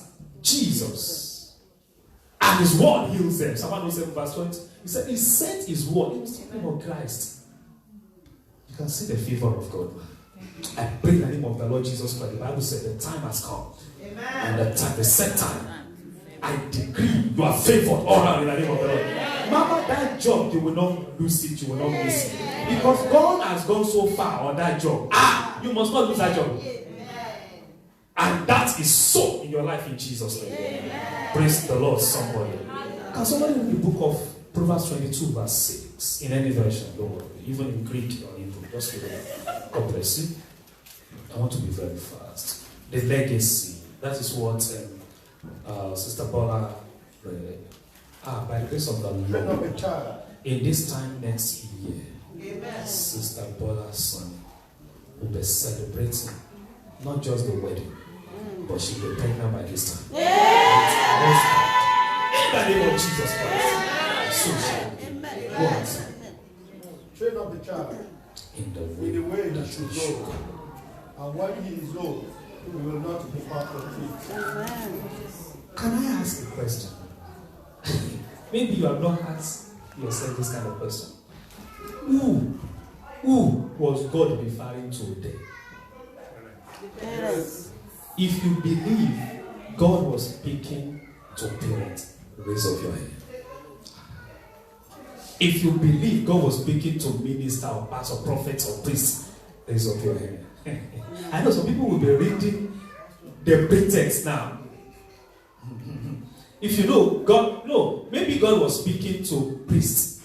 Jesus. And his word heals them. Psalm 107 verse 20. He said he sent his word. He was talking about Christ. You can see the favor of God. I pray in the name of the Lord Jesus Christ. The Bible said the time has come. Amen. And the set time. I decree you are favored all around in the name of the Lord. Mama, that job, you will not lose it, you will not miss it. Because God has gone so far on that job. You must not lose that job. And that is so in your life in Jesus' name. Praise the Lord, somebody. Can somebody read the book of Proverbs 22, verse 6? In any version, don't worry. Even in Greek or Hebrew. Just read it. God bless you. I want to be very fast. The legacy. That is what Sister Bola read. By the grace of the Lord, in this time next year, Amen. Sister Bola's son will be celebrating not just the wedding, but she'll be pregnant by this time. In the name of Jesus Christ. So shall it be. What? Train up the child in the way that should go. And when he is old, he will not depart from it. Can I ask a question? Maybe you have not asked yourself this kind of question. Who was God referring to there? Yes. If you believe God was speaking to parents, raise up your hand. If you believe God was speaking to minister or pastor, prophet or priest, raise up your hand. I know some people will be reading the pretext now. If you know God, no, maybe God was speaking to priests.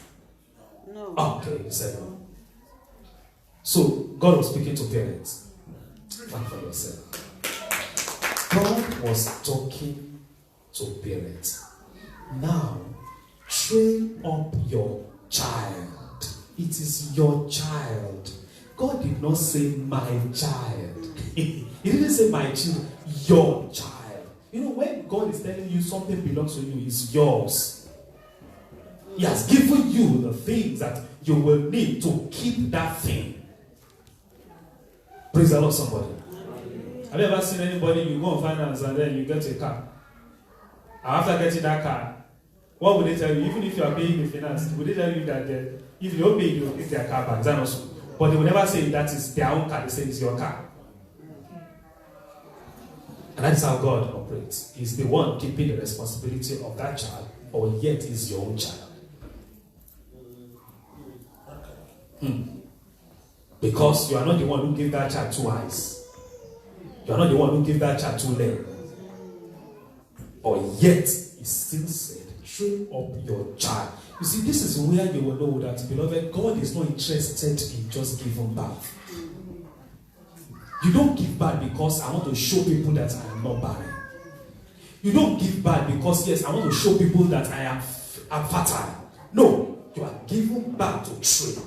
No. Okay, you said no. So God was speaking to parents. Fight for yourself. God was talking to parents. Now, train up your child. It is your child. God did not say my child. He didn't say my children. Your child. You know, when God is telling you something belongs to you, it's yours. He has given you the things that you will need to keep that thing. Praise the Lord, somebody. Have you ever seen anybody, you go on finance and then you get a car? And after getting that car, what would they tell you? Even if you are paying the finance, would they tell you that if you don't pay, you will get their car back? That also. But they will never say that is their own car. They say it's your car. And that's how God operates. He's the one keeping the responsibility of that child, or yet is your own child. Because you are not the one who gave that child 2 eyes. You are not the one who gave that child 2 legs. But yet, he still said, train up your child. You see, this is where you will know that, beloved, God is not interested in just giving birth. You don't give birth because I want to show people that I am not barren. You don't give birth because, yes, I want to show people that I am fertile. No, you are giving birth to train.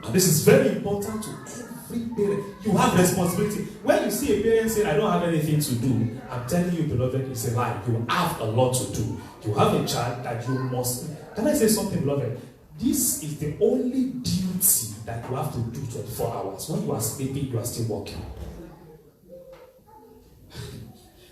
And this is very important to every parent. You have responsibility. When you see a parent say, I don't have anything to do, I'm telling you, beloved, it's a lie. You have a lot to do. You have a child that you must. Can I say something, beloved? This is the only duty that you have to do 24 hours. When you are sleeping, you are still working.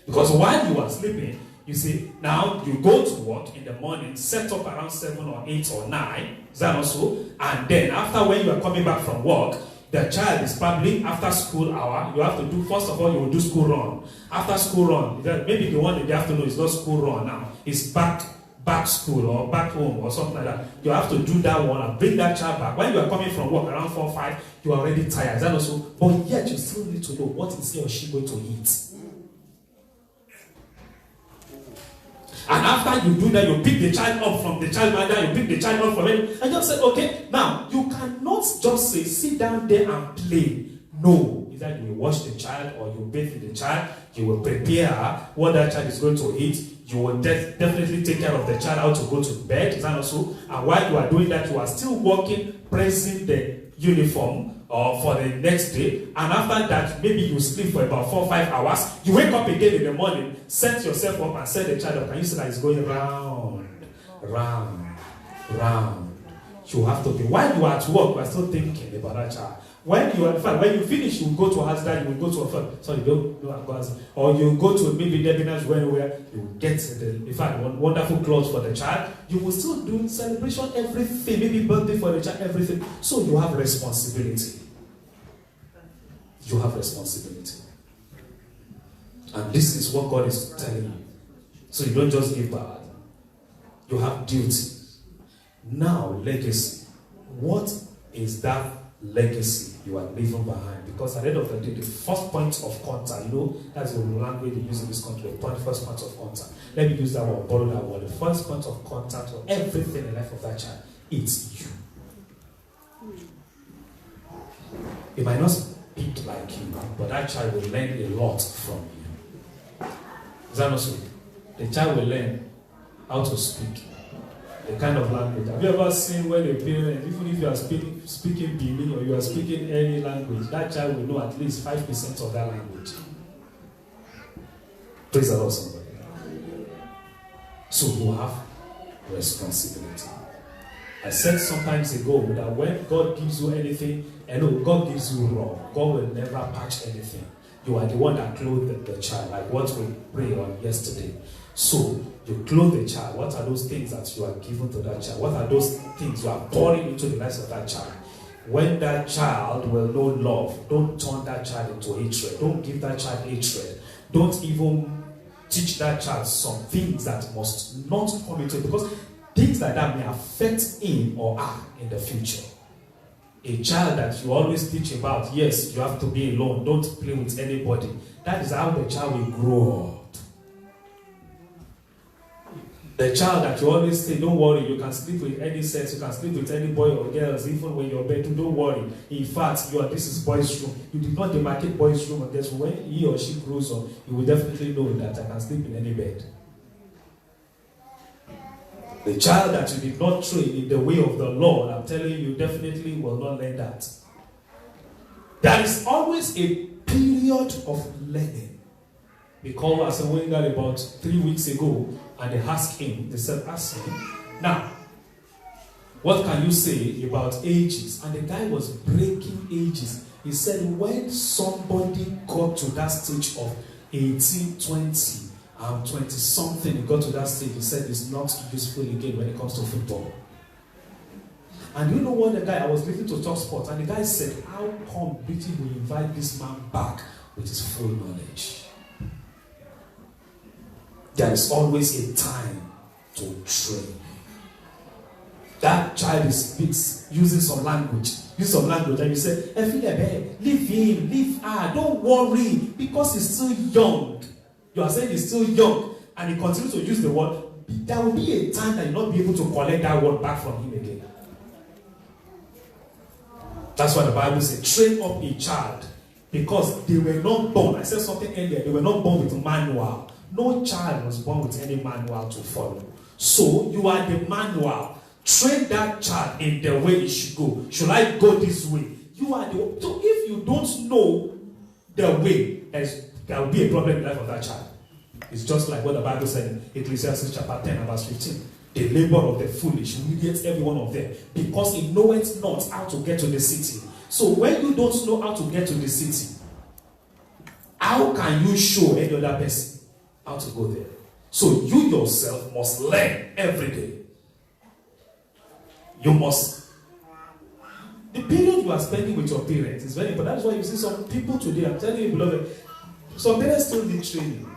Because while you are sleeping, you see, now you go to work in the morning, set up around 7 or 8 or 9, is that also? And then after when you are coming back from work, the child is probably after school hour, you have to do, first of all, you will do school run. After school run, maybe the one in the afternoon is not school run now, it's back school or back home or something like that. You have to do that one and bring that child back. When you are coming from work around 4 or 5, you are already tired, is that also? But yet you still need to know what is he or she going to eat. And after you do that, you pick the child up from the childminder, you pick the child up from it, and just say, okay, now, you cannot just say, sit down there and play. No. Either you will wash the child or you bathe the child, you will prepare what that child is going to eat, you will definitely take care of the child, how to go to bed, is that also? And while you are doing that, you are still working, pressing the uniform for the next day, and after that, maybe you sleep for about 4 or 5 hours, you wake up again in the morning, set yourself up and set the child up, and you see that it's going round, round, round. You have to be, while you are at work, you are still thinking about that child. When you are, in fact, when you finish, you will go to house that you will go to a firm. Sorry, don't go house. Or you go to maybe Debiners where you will get the, in fact, wonderful clothes for the child. You will still do celebration, everything, maybe birthday for the child, everything. So you have responsibility. You have responsibility. And this is what God is telling you. So you don't just give birth. You have duty. Now, legacy. What is that legacy you are leaving behind? Because at the end of the day, the first point of contact, that's the language they use in this country, first point of contact. Let me use that word, borrow that word. The first point of contact for everything in the life of that child, it's you. It might not speak like you, but that child will learn a lot from you. Is that not so? The child will learn how to speak the kind of language. Have you ever seen when a parent, even if you are speaking Bini or you are speaking any language, that child will know at least 5% of that language? Praise the Lord, somebody. So you have responsibility. I said sometimes ago that when God gives you anything, God gives you raw. God will never patch anything. You are the one that clothed the child, like what we prayed on yesterday. So, you clothe the child. What are those things that you are giving to that child? What are those things you are pouring into the lives of that child? When that child will know love, don't turn that child into hatred. Don't give that child hatred. Don't even teach that child some things that must not come into it, because things like that may affect him or her in the future. A child that you always teach about, yes, you have to be alone, don't play with anybody. That is how the child will grow up. The child that you always say, don't worry, you can sleep with any sex, you can sleep with any boy or girls, even when you're bedroom, don't worry. In fact, this is boys' room. You did not demarcate boys' room, and guess when he or she grows up, you will definitely know that I can sleep in any bed. The child that you did not train in the way of the Lord, I'm telling you, definitely will not learn that. There is always a period of learning. Because as I went there about 3 weeks ago, and they asked him, they said, ask him, now, what can you say about ages? And the guy was breaking ages. He said, when somebody got to that stage of 18, 20, 20-something, he got to that stage, he said it's not useful again when it comes to football. And you know what the guy, I was listening to Talk Sport, and the guy said, how come Britain will invite this man back with his full knowledge? There is always a time to train. That child is using some language. Use some language and you say, leave him, leave her, don't worry, because he's still young. You are saying he's still young, and he continues to use the word. There will be a time that you'll not be able to collect that word back from him again. That's why the Bible says, train up a child, because they were not born. I said something earlier, they were not born with a manual. No child was born with any manual to follow. So you are the manual. Train that child in the way it should go. Should I go this way? You are the. So if you don't know the way, there will be a problem in the life of that child. It's just like what the Bible said in Ecclesiastes chapter 10 and verse 15. The labor of the foolish humiliates every one of them, because he knoweth not how to get to the city. So when you don't know how to get to the city, how can you show any other person how to go there? So you yourself must learn every day. You must. The period you are spending with your parents is very important. That's why you see some people today, I'm telling you, beloved, some parents still need training.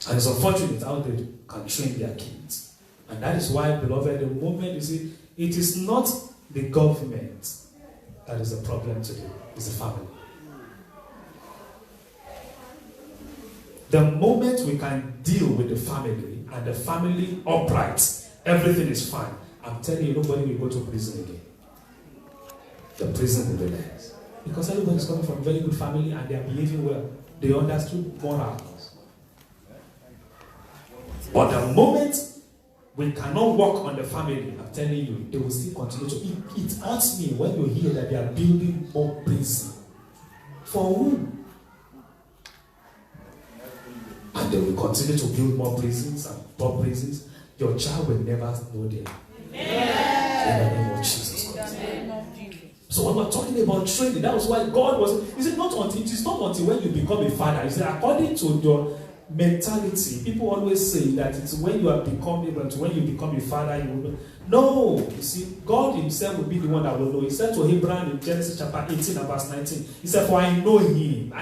And it's unfortunate how they can train their kids. And that is why, beloved, the moment you see, it is not the government that is the problem today, it's the family. The moment we can deal with the family and the family upright, everything is fine. I'm telling you, nobody will go to prison again. The prison will be less. Because everybody is coming from a very good family and they are behaving well. They understood morals. But the moment we cannot work on the family, I'm telling you, they will still continue to. It hurts me when you hear that they are building more prison. For whom? And they will continue to build more prisons and more prisons. Your child will never know them. In the name of Jesus Christ. So when we're talking about training, that was why God was. It is not until when you become a father. You say, according to your mentality, people always say that it's when you are becoming, but when you become a father, you will know. No, you see, God Himself will be the one that will know. He said to Abraham in Genesis chapter 18 and verse 19, He said, "For I know him,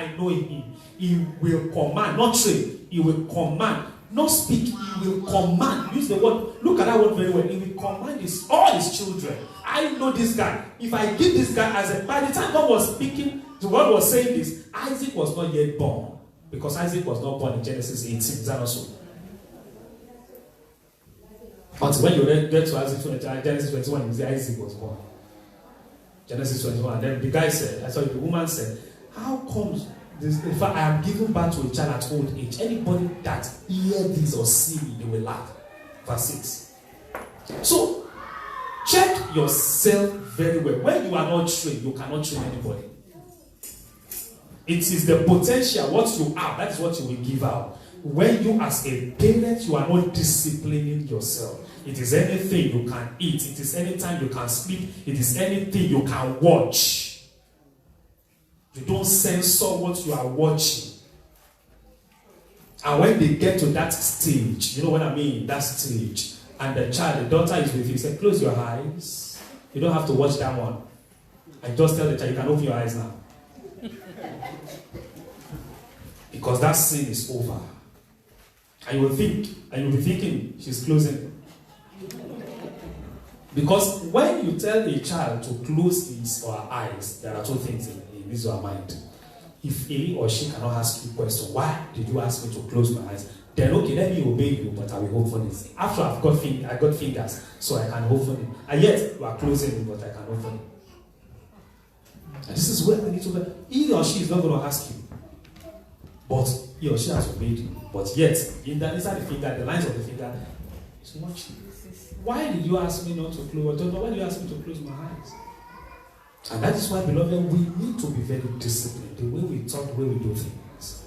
He will command, not train, He will command. Not speak, He will command." Use the word, look at that word very well. He will command all His children. I know this guy. If I give this guy by the time God was speaking, the word was saying this, Isaac was not yet born. Because Isaac was not born in Genesis 18. Is that not so? Until when you get to Genesis 21, you see Isaac was born. Genesis 21. And then the guy said, the woman said, "How comes this? In fact, I am giving birth to a child at old age. Anybody that hear this or see me, they will laugh." Verse 6. So, check yourself very well. When you are not trained, you cannot train anybody. It is the potential, what you have, that is what you will give out. When you as a parent, you are not disciplining yourself. It is anything you can eat. It is anytime you can sleep. It is anything you can watch. You don't censor what you are watching. And when they get to that stage, you know what I mean? That stage. And the daughter is with you. You say, "Close your eyes." You don't have to watch that one. And just tell the child, "You can open your eyes now." Because that sin is over. And you will be thinking she's closing. Because when you tell a child to close his or her eyes, there are two things in his or her mind. If he or she cannot ask you a question, "Why did you ask me to close my eyes?" Then okay, let me obey you, but I will open it. After I got fingers, so I can open it. And yet you are closing it, but I can open it. And this is where we need to. He or she is not going to ask you, but he or she has obeyed you. But yet, inside the finger, the lines of the finger is watching. Why did you ask me not to close? Why did you ask me to close my eyes? And that is why, beloved, we need to be very disciplined. The way we talk, the way we do things.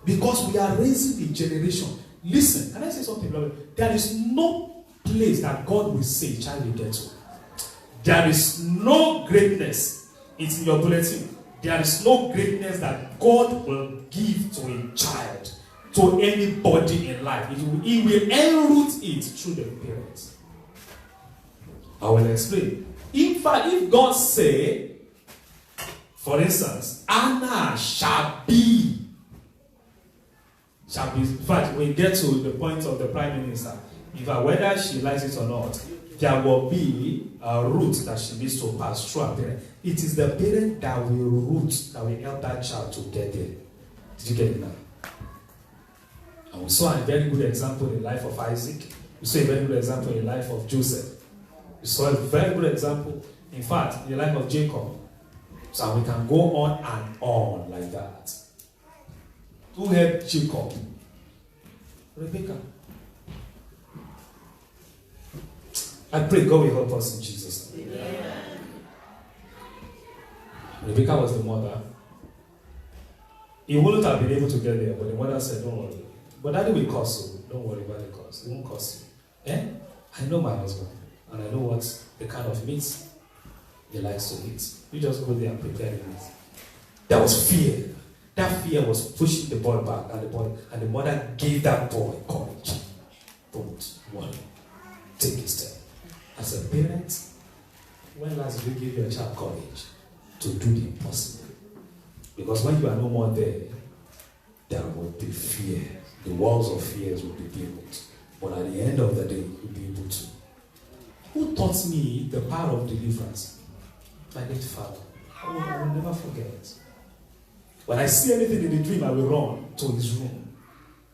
Because we are raising a generation. Listen, can I say something, beloved? There is no place that God will say, "Child, you get to." There is no greatness. It's in your bulletin. There is no greatness that God will give to a child, to anybody in life. He will enroot it through the parents. I will explain. In fact, if God say, for instance, "Anna shall be," in fact, when we get to the point of the Prime Minister, whether she likes it or not, there will be a route that she needs to pass through her parent. It is the parent that will help that child to get there. Did you get it now? And we saw a very good example in the life of Isaac. We saw a very good example in the life of Joseph. We saw a very good example, in fact, in the life of Jacob. So we can go on and on like that. Who helped Jacob? Rebecca. I pray God will help us in Jesus' name. Yeah. Rebecca was the mother. He wouldn't have been able to get there, but the mother said, don't worry. But Daddy will curse you. Don't worry about the curse. He won't curse you. I know my husband, and I know what the kind of meat he likes to eat. You just go there and prepare the meat. There was fear. That fear was pushing the boy back, and the mother gave that boy courage. Don't worry. Take a step. As a parent, when last did you give your child courage to do the impossible? Because when you are no more there will be fear. The walls of fears will be built. But at the end of the day, you'll be able to. Who taught me the power of deliverance? My late father. I will never forget. When I see anything in the dream, I will run to his room.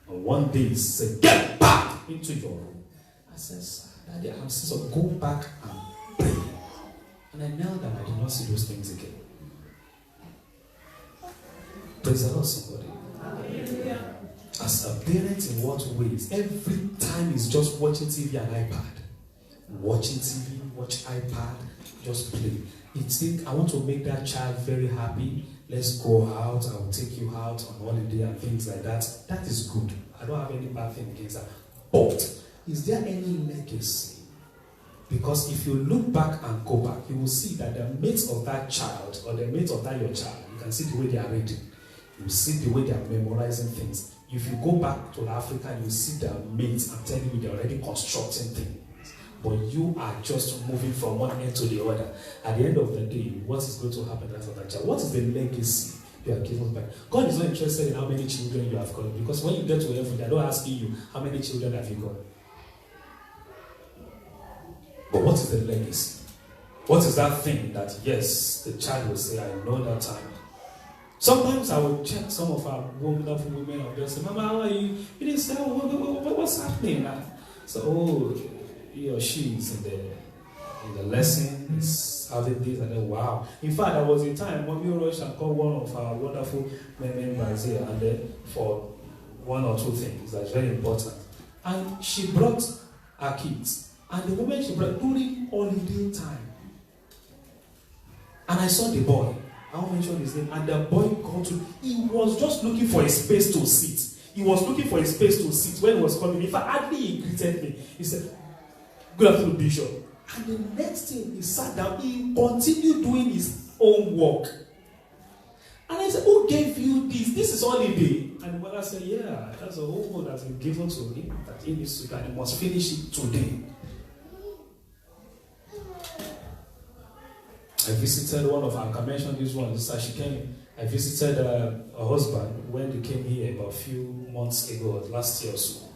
And one day he said, get back into your room. I said, sir, Daddy, I'm so go back and pray. And I knelt and I did not see those things again. Praise the Lord, somebody. As a parent, in what ways? Every time he's just watching TV and iPad. Watching TV, watch iPad, just play. You think, I want to make that child very happy. Let's go out, I will take you out on holiday and things like that. That is good. I don't have any bad thing against that. But, is there any legacy? Because if you look back and go back, you will see that the mates of that child, or the mates of that your child, you can see the way they are reading. You see the way they are memorizing things. If you go back to Africa, you see their mates, I'm telling you, they're already constructing things. But you are just moving from one end to the other. At the end of the day, what is going to happen to that child? What is the legacy you are giving back? God is not interested in how many children you have got. Because when you get to heaven, they're not asking you, how many children have you got? But what is the legacy? What is that thing that, yes, the child will say, I know that time. Sometimes I will check some of our wonderful women and they'll say, Mama, how are you? You didn't say, what's happening now? So, oh, he or she is in the lesson, is having this, and then wow. In fact, there was a time when we rushed and called one of our wonderful members here, and then for one or two things that's very important. And she brought her kids. And the woman she brought during holiday time. And I saw the boy. I won't mention his name. And the boy got to, he was just looking for a space to sit. He was looking for a space to sit when he was coming. In fact, hardly he greeted me. He said, good afternoon, Bishop. And the next thing, he sat down. He continued doing his own work. And I said, who gave you this? This is holiday. And the mother said, yeah, that's a whole world that's been given to him. That he needs to, and he must finish it today. I visited one of our, I mentioned this one, this she came. I visited her husband when they came here about a few months ago, last year or so.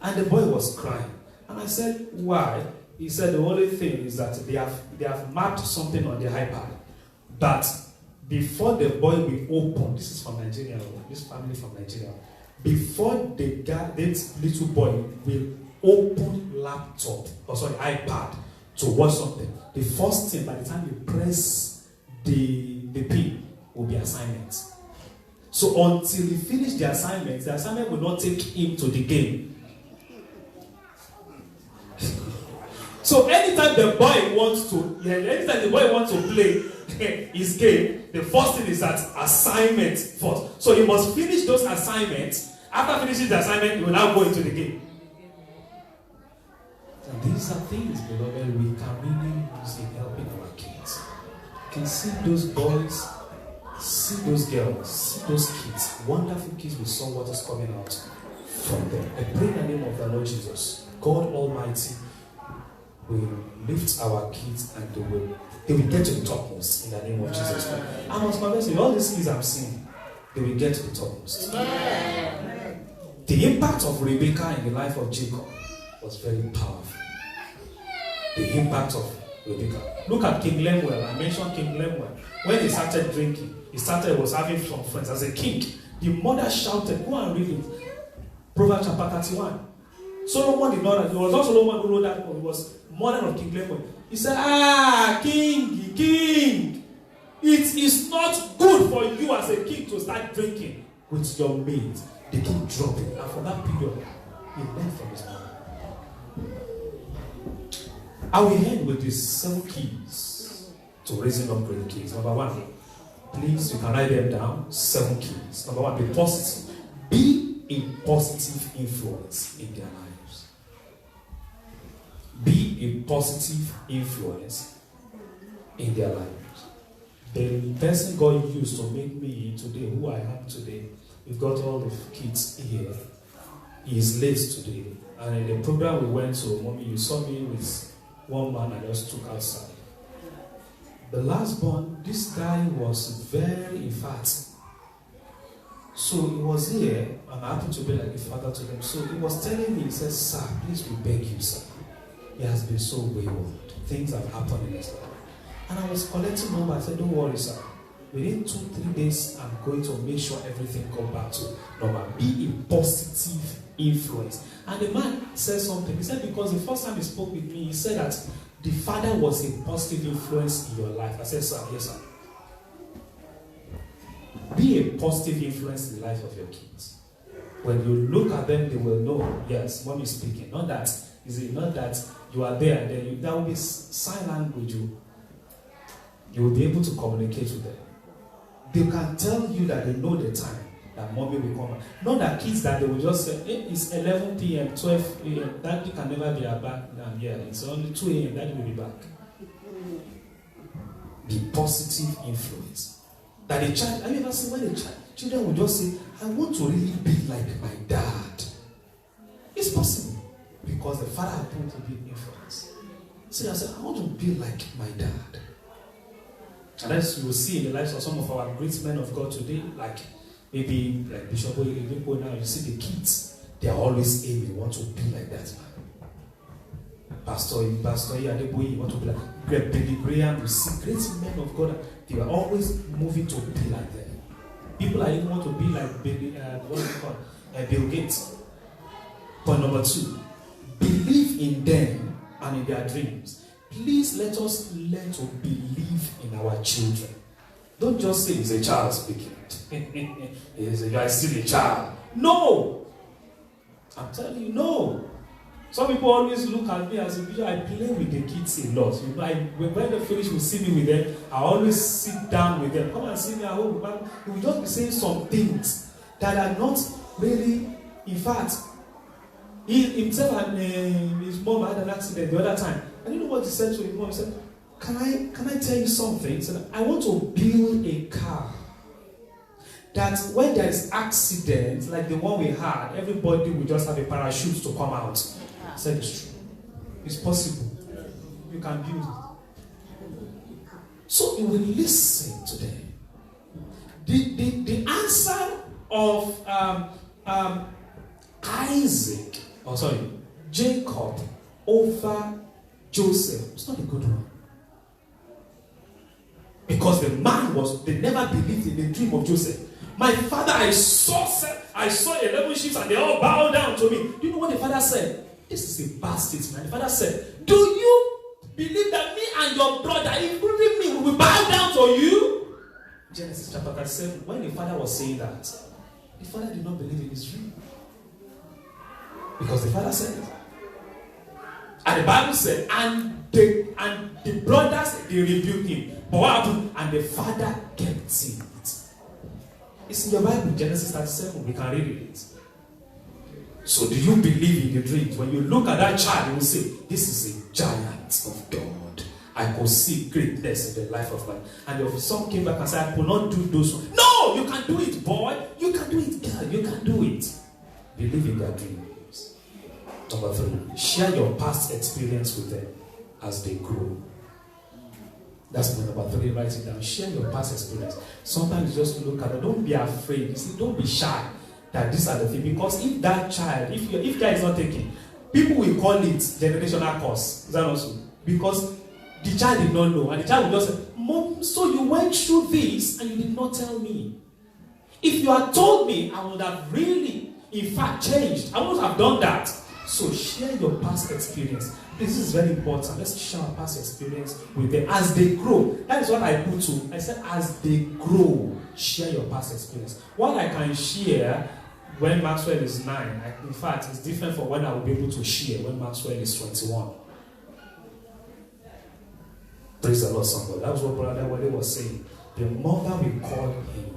And the boy was crying. And I said, why? He said the only thing is that they have mapped something on the iPad. That before the boy will open, this is from Nigeria, this family from Nigeria, before this little boy will open iPad to watch something, the first thing, by the time you press the pin, will be assignment. So until he finished the assignment will not take him to the game. So anytime the boy wants to play his game, the first thing is that assignment first. So he must finish those assignments. After finishing the assignment, he will now go into the game. And these are things, beloved, we can really use in helping our kids. You can see those boys, see those girls, see those kids, wonderful kids, we saw what is coming out from them. I pray in the name of the Lord Jesus, God Almighty will lift our kids and they will get to the topmost in the name of Jesus. I must confess, all these kids I'm seeing, they will get to the topmost. The impact of Rebecca in the life of Jacob was very powerful. The impact of Rebecca. Look at King Lemuel. I mentioned King Lemuel. When he started drinking, he was having some friends. As a king, the mother shouted, go and read it. Proverbs chapter 31. Solomon did not, it was not Solomon who wrote that, but it was mother of King Lemuel. He said, king, it is not good for you as a king to start drinking with your mate. The king dropped it. And for that period, he learned from his mother. I will end with these 7 keys to raising up great kings. Number 1, please, you can write them down. 7 keys. Number 1, be positive. Be a positive influence in their lives. Be a positive influence in their lives. The person God used to make me today, who I am today, we've got all the kids here. He is late today. And in the program we went to, Mommy, you saw me with one man I just took outside. The last born, this guy was very, in fact. So he was here, and I happened to be like a father to them. So he was telling me, he said, sir, please we beg you, sir. He has been so wayward. Things have happened in his life. And I was collecting number. I said, don't worry, sir. Within 2-3 days, I'm going to make sure everything comes back to normal. Be a positive influence. And the man said something. He said, because the first time he spoke with me, he said that the father was a positive influence in your life. I said, sir, yes, sir. Be a positive influence in the life of your kids. When you look at them, they will know, yes, Mom is speaking. Not that you are there and then that will be sign language. You will be able to communicate with them. They can tell you that they know the time that Mommy will come. Not that kids that they will just say, hey, it's 11 p.m., 12 a.m., Daddy can never be back now. Yeah, it's only 2 a.m., Daddy will be back. Be positive influence. That a child, have you ever seen when children will just say, I want to really be like my dad? It's possible. Because the father happened to be influence. So I said, I want to be like my dad. And as you will see in the lives of some of our great men of God today, like maybe like Bishop Oyedepo now, you see the kids, they are always aiming, want to be like that man. Pastor Oyedepo, you want to be like Billy Graham, you see great men of God, they are always moving to be like them. People are even want to be like Bill Gates. Point number 2, believe in them and in their dreams. Please let us learn to believe in our children. Don't just say it's a child speaking. You are still a child. No! I'm telling you, no. Some people always look at me as a video. I play with the kids a lot. You know, when they finish, will see me with them. I always sit down with them. Come and see me at home. He will just be saying some things that are not really, in fact, he himself and his mom had an accident the other time. And you know what he said to his mom? He said, Can I tell you something? He said, I want to build a car that when there is accident, like the one we had, everybody will just have a parachute to come out. I said, it's true. It's possible. You can build it. So you will listen to them. The answer of Jacob over Joseph, it's not a good one. Because the man they never believed in the dream of Joseph. My father, I saw 11 sheep and they all bowed down to me. Do you know what the father said? This is a bad statement. The father said, do you believe that me and your brother, including me, will bow down to you? Genesis chapter 37, when the father was saying that, the father did not believe in his dream. Because the father said it. And the Bible said, and the brothers, they rebuked him. But what happened? And the father kept seeing it. It's in your Bible, Genesis 37. We can read it. So do you believe in the dreams? When you look at that child, you will say, this is a giant of God. I could see greatness in the life of man. And if some came back and said, I could not do those. No, you can do it, boy. You can do it, girl. You can do it. Believe in their dreams. Number 3, share your past experience with them as they grow. That's point number 3, write it down. Share your past experience. Sometimes you just look at it. Don't be afraid. You see, don't be shy that these are the things. Because if that child, if that is not taken, People will call it generational curse. Is that also? Because the child did not know. And the child will just say, Mom, so you went through this and you did not tell me. If you had told me, I would have really, in fact, changed. I wouldn't have done that. So share your past experience. This is very important. Let's share our past experience with them as they grow. That is what I put to. I said, as they grow, share your past experience. What I can share when Maxwell is 9, in fact, it's different from when I will be able to share when Maxwell is 21. Praise the Lord, somebody. That was what Brother Wale was saying. The mother will call him,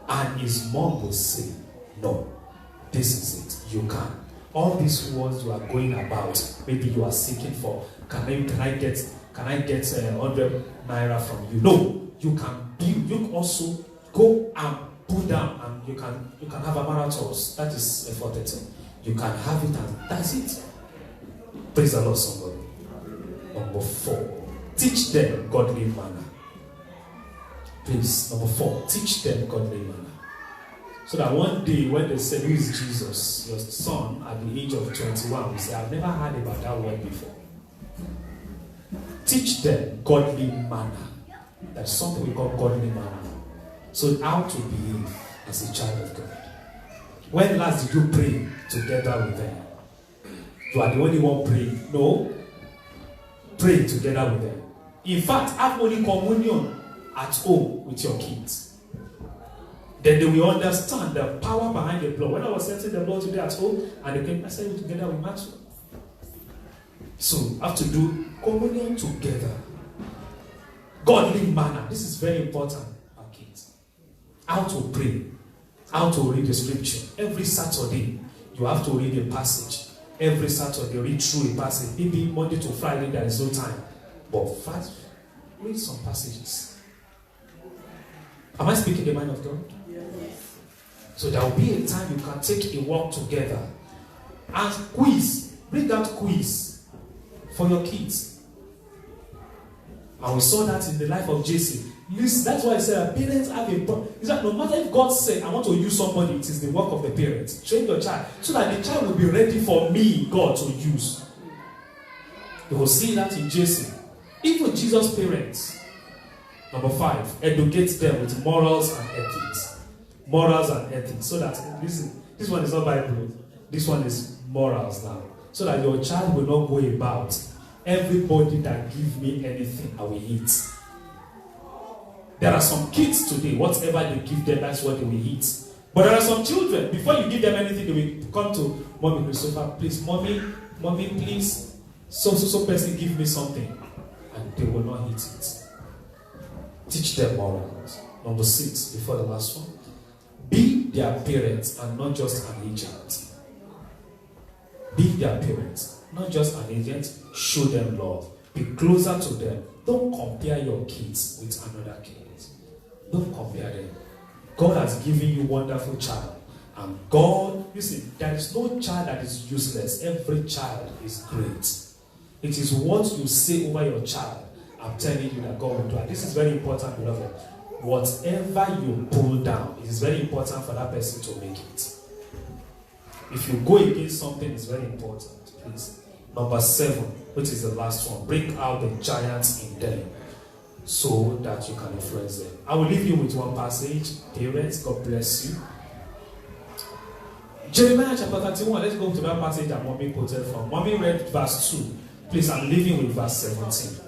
and his mom will say, no, this is it. You can. All these words you are going about, maybe you are seeking for, can I get 100 naira from you? No, you can build. You can also go and put down, and you can have a marathon. That is a 40. You can have it, and that's it. Praise the Lord, somebody. Number 4. Teach them godly manner. Please, number 4, teach them godly manner. So that one day when they say, who is Jesus? Your son at the age of 21 will say, I've never heard about that word before. Teach them godly manner. That's something we call godly manner. So how to behave as a child of God. When last did you pray together with them? You are the only one praying. No. Pray together with them. In fact, have Holy Communion at home with your kids. Then they will understand the power behind the blood. When I was setting the blood today at home, and they came, I said it together with Maxwell. So, have to do communion together. Godly manner. This is very important, our kids. How to pray. How to read the scripture. Every Saturday, you have to read a passage. Every Saturday, read through a passage. Maybe Monday to Friday, there is no time. But first, read some passages. Am I speaking the mind of God? Yes. So there will be a time you can take a walk together. And quiz. Bring out quiz for your kids. And we saw that in the life of Jesse. That's why I said parents have a problem. Is that no matter if God said, I want to use somebody, it is the work of the parents. Train your child so that the child will be ready for me, God, to use. You will see that in Jesse. Even Jesus' parents. Number 5, educate them with morals and ethics. Morals and ethics. So that this one is not Bible. This one is morals now. So that your child will not go about. Everybody that give me anything, I will eat. There are some kids today, whatever they give them, that's what they will eat. But there are some children, before you give them anything, they will come to Mommy Christopher, please, Mommy, please, so person give me something. And they will not eat it. Teach them morals. Number 6, before the last one. Be their parents and not just an agent. Be their parents, not just an agent. Show them love. Be closer to them. Don't compare your kids with another kid. Don't compare them. God has given you a wonderful child. And God, listen, there is no child that is useless. Every child is great. It is what you say over your child. I'm telling you that God will do it. This is very important, beloved. Whatever you pull down, it is very important for that person to make it. If you go against something, it's very important. Please. Number 7, which is the last one. Bring out the giants in them so that you can influence them. I will leave you with one passage. Parents, God bless you. Jeremiah chapter 31. Let's go to that passage that Mommy quoted from. Mommy read verse 2. Please, I'm leaving with verse 17.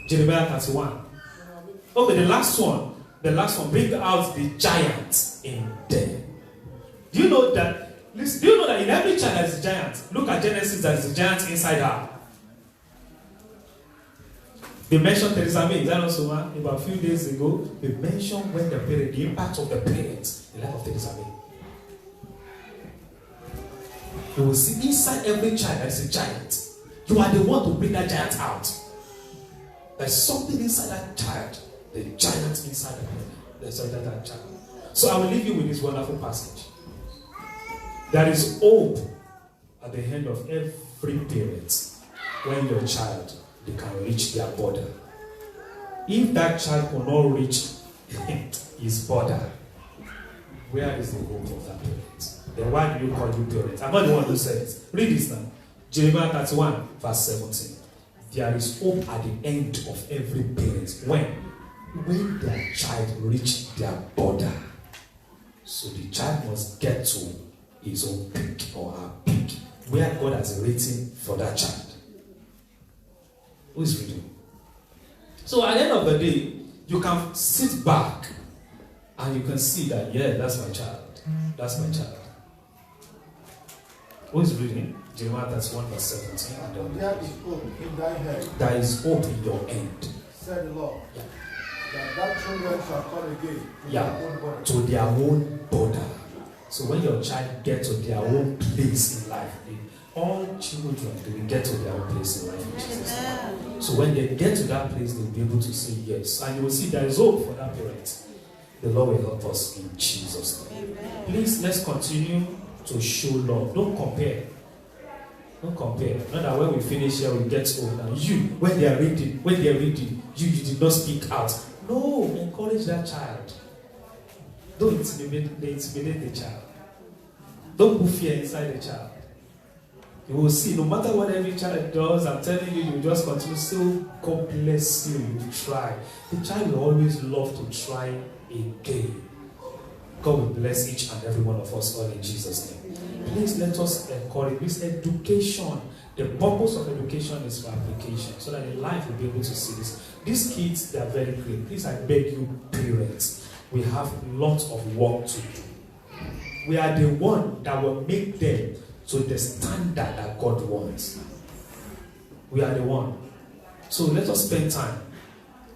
Jeremiah 31. Okay, the last one. Bring out the giant in them. Do you know that? Listen, do you know that in every child there is a giant? Look at Genesis, there is a giant inside her. They mentioned Theresa May, is that also one? About a few days ago, they mentioned when the impact of the parents in the life of Theresa May. You will see inside every child there is a giant. You are the one to bring that giant out. There's something inside that child, the giant inside that child. So I will leave you with this wonderful passage. There is hope at the end of every parent when your child, they can reach their border. If that child cannot reach his border, where is the hope of that parent? Then why do you call you parent? I'm not the one who said it. Read this now. Jeremiah 31, verse 17. There is hope at the end of every parent when their child reach their border. So the child must get to his own peak or her peak, where God has written for that child. Who is reading? So at the end of the day, you can sit back and you can see that, yeah, that's my child. That's my child. Who is reading? Jeremiah 31, verse 17. And there is hope in thy head. There is hope in your end. Said the Lord. Yeah. That children shall come again to their own border. So when your child gets to their own place in life, all children, they will get to their own place in life. So when they get to that place, they'll be able to say yes. And you will see there is hope for that parent. The Lord will help us in Jesus' name. Please, let's continue to show love. Don't compare. Don't compare. Not that when we finish here, we get old. And you, when they are reading, you did not speak out. No, encourage that child. Don't intimidate the child. Don't put fear inside the child. You will see, no matter what every child does, I'm telling you, you just continue. So God bless you. You try. The child will always love to try again. God will bless each and every one of us all in Jesus' name. Please let us encourage this education. The purpose of education is for application, so that in life we'll be able to see this. These kids, they are very great. Please, I beg you, parents, we have lots of work to do. We are the one that will make them to the standard that God wants. We are the one. So let us spend time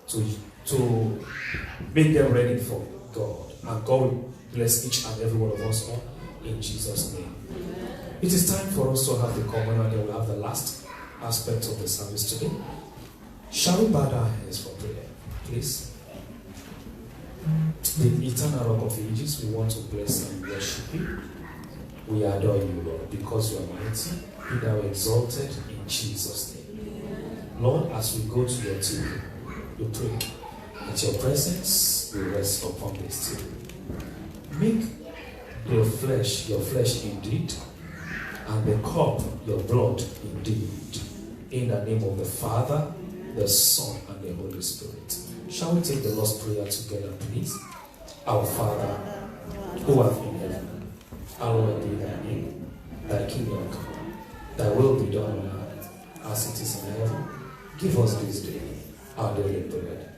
to make them ready for God. And God will bless each and every one of us all in Jesus' name. It is time for us to have the communion, and we'll have the last aspect of the service today. Shall we bow our heads for prayer, please? The eternal rock of ages, we want to bless and worship you. We adore you, Lord, because you are mighty. Be thou exalted in Jesus' name. Lord, as we go to your table, we pray that your presence will rest upon this table. Make your flesh indeed, and the cup your blood indeed. In the name of the Father, the Son, and the Holy Spirit. Shall we take the Lord's Prayer together, please? Our Father, who art in heaven, hallowed be thy name. Thy kingdom come, thy will be done on earth as it is in heaven. Give us this day our daily bread,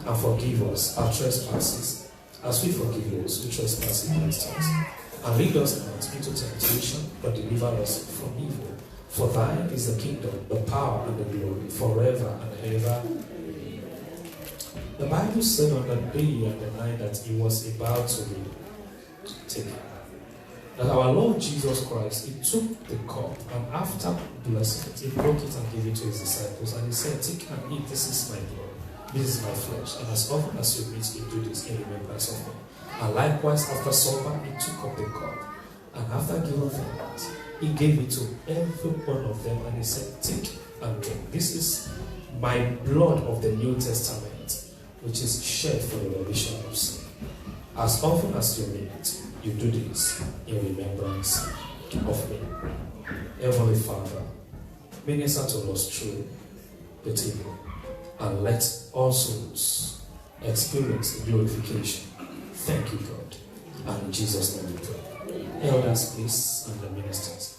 and forgive us our trespasses, as we forgive those who trespass against us. And lead us not into temptation, but deliver us from evil. For thine is the kingdom, the power, and the glory, forever and ever. The Bible said on the day and the night that he was about to be taken, that our Lord Jesus Christ, he took the cup, and after blessing it, he broke it and gave it to his disciples, and he said, "Take and eat, this is my blood, this is my flesh, and as often as you eat, you do this in remembrance of me." And likewise, after supper, he took up the cup, and after giving thanks, he gave it to every one of them, and he said, "Take and drink. This is my blood of the New Testament, which is shed for the remission of sin. As often as you eat, you do this in remembrance of me." Heavenly Father, minister to us through the table, and let all souls experience the glorification. Thank you, God. And in Jesus' name we pray. Elders, please, and the ministers.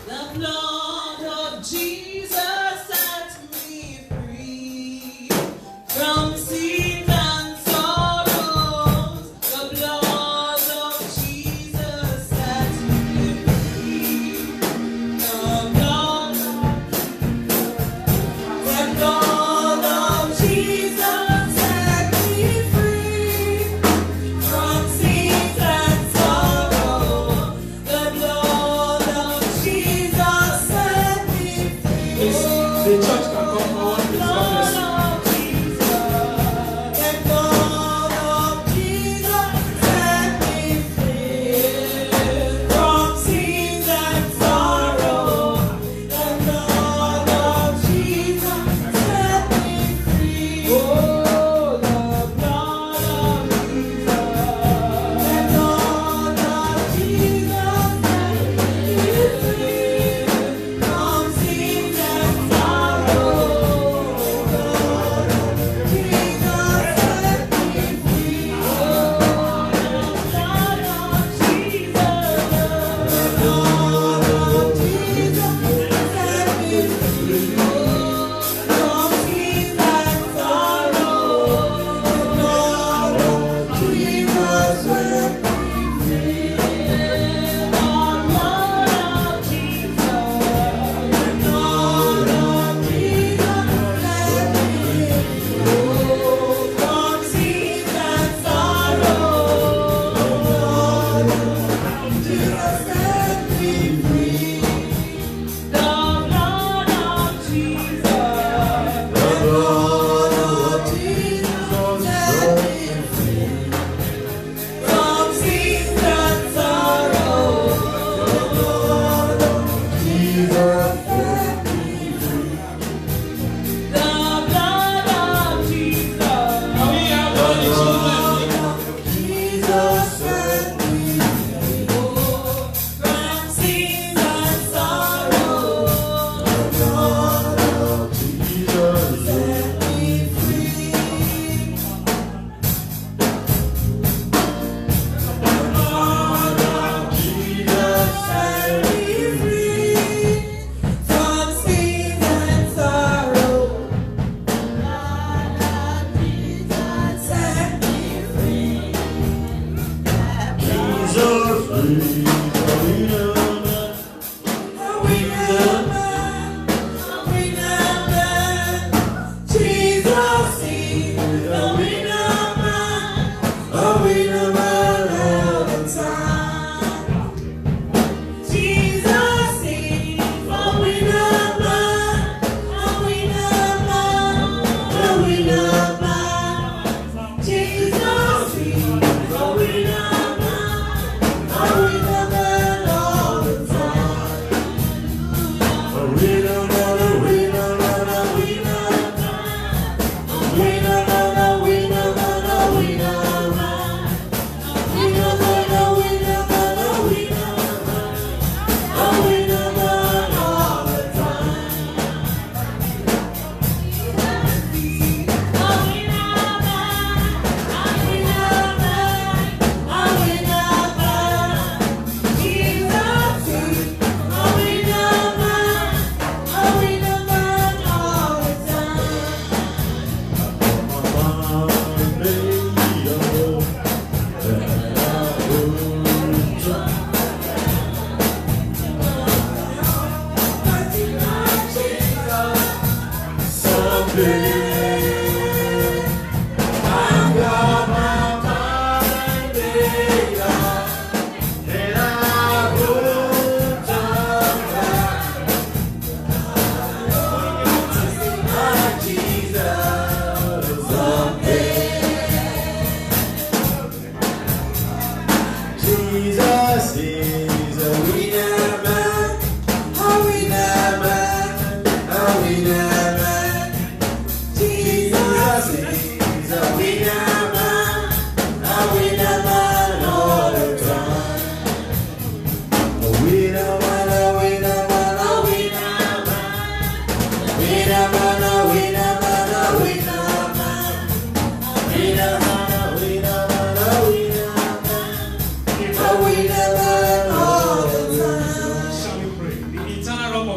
The blood of Jesus set me free from sin and sorrows. The blood of Jesus set me free. The blood of Jesus set me free from sin and sorrow. The blood of Jesus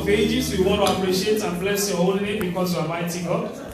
of ages, we want to appreciate and bless your holy name because you are mighty God.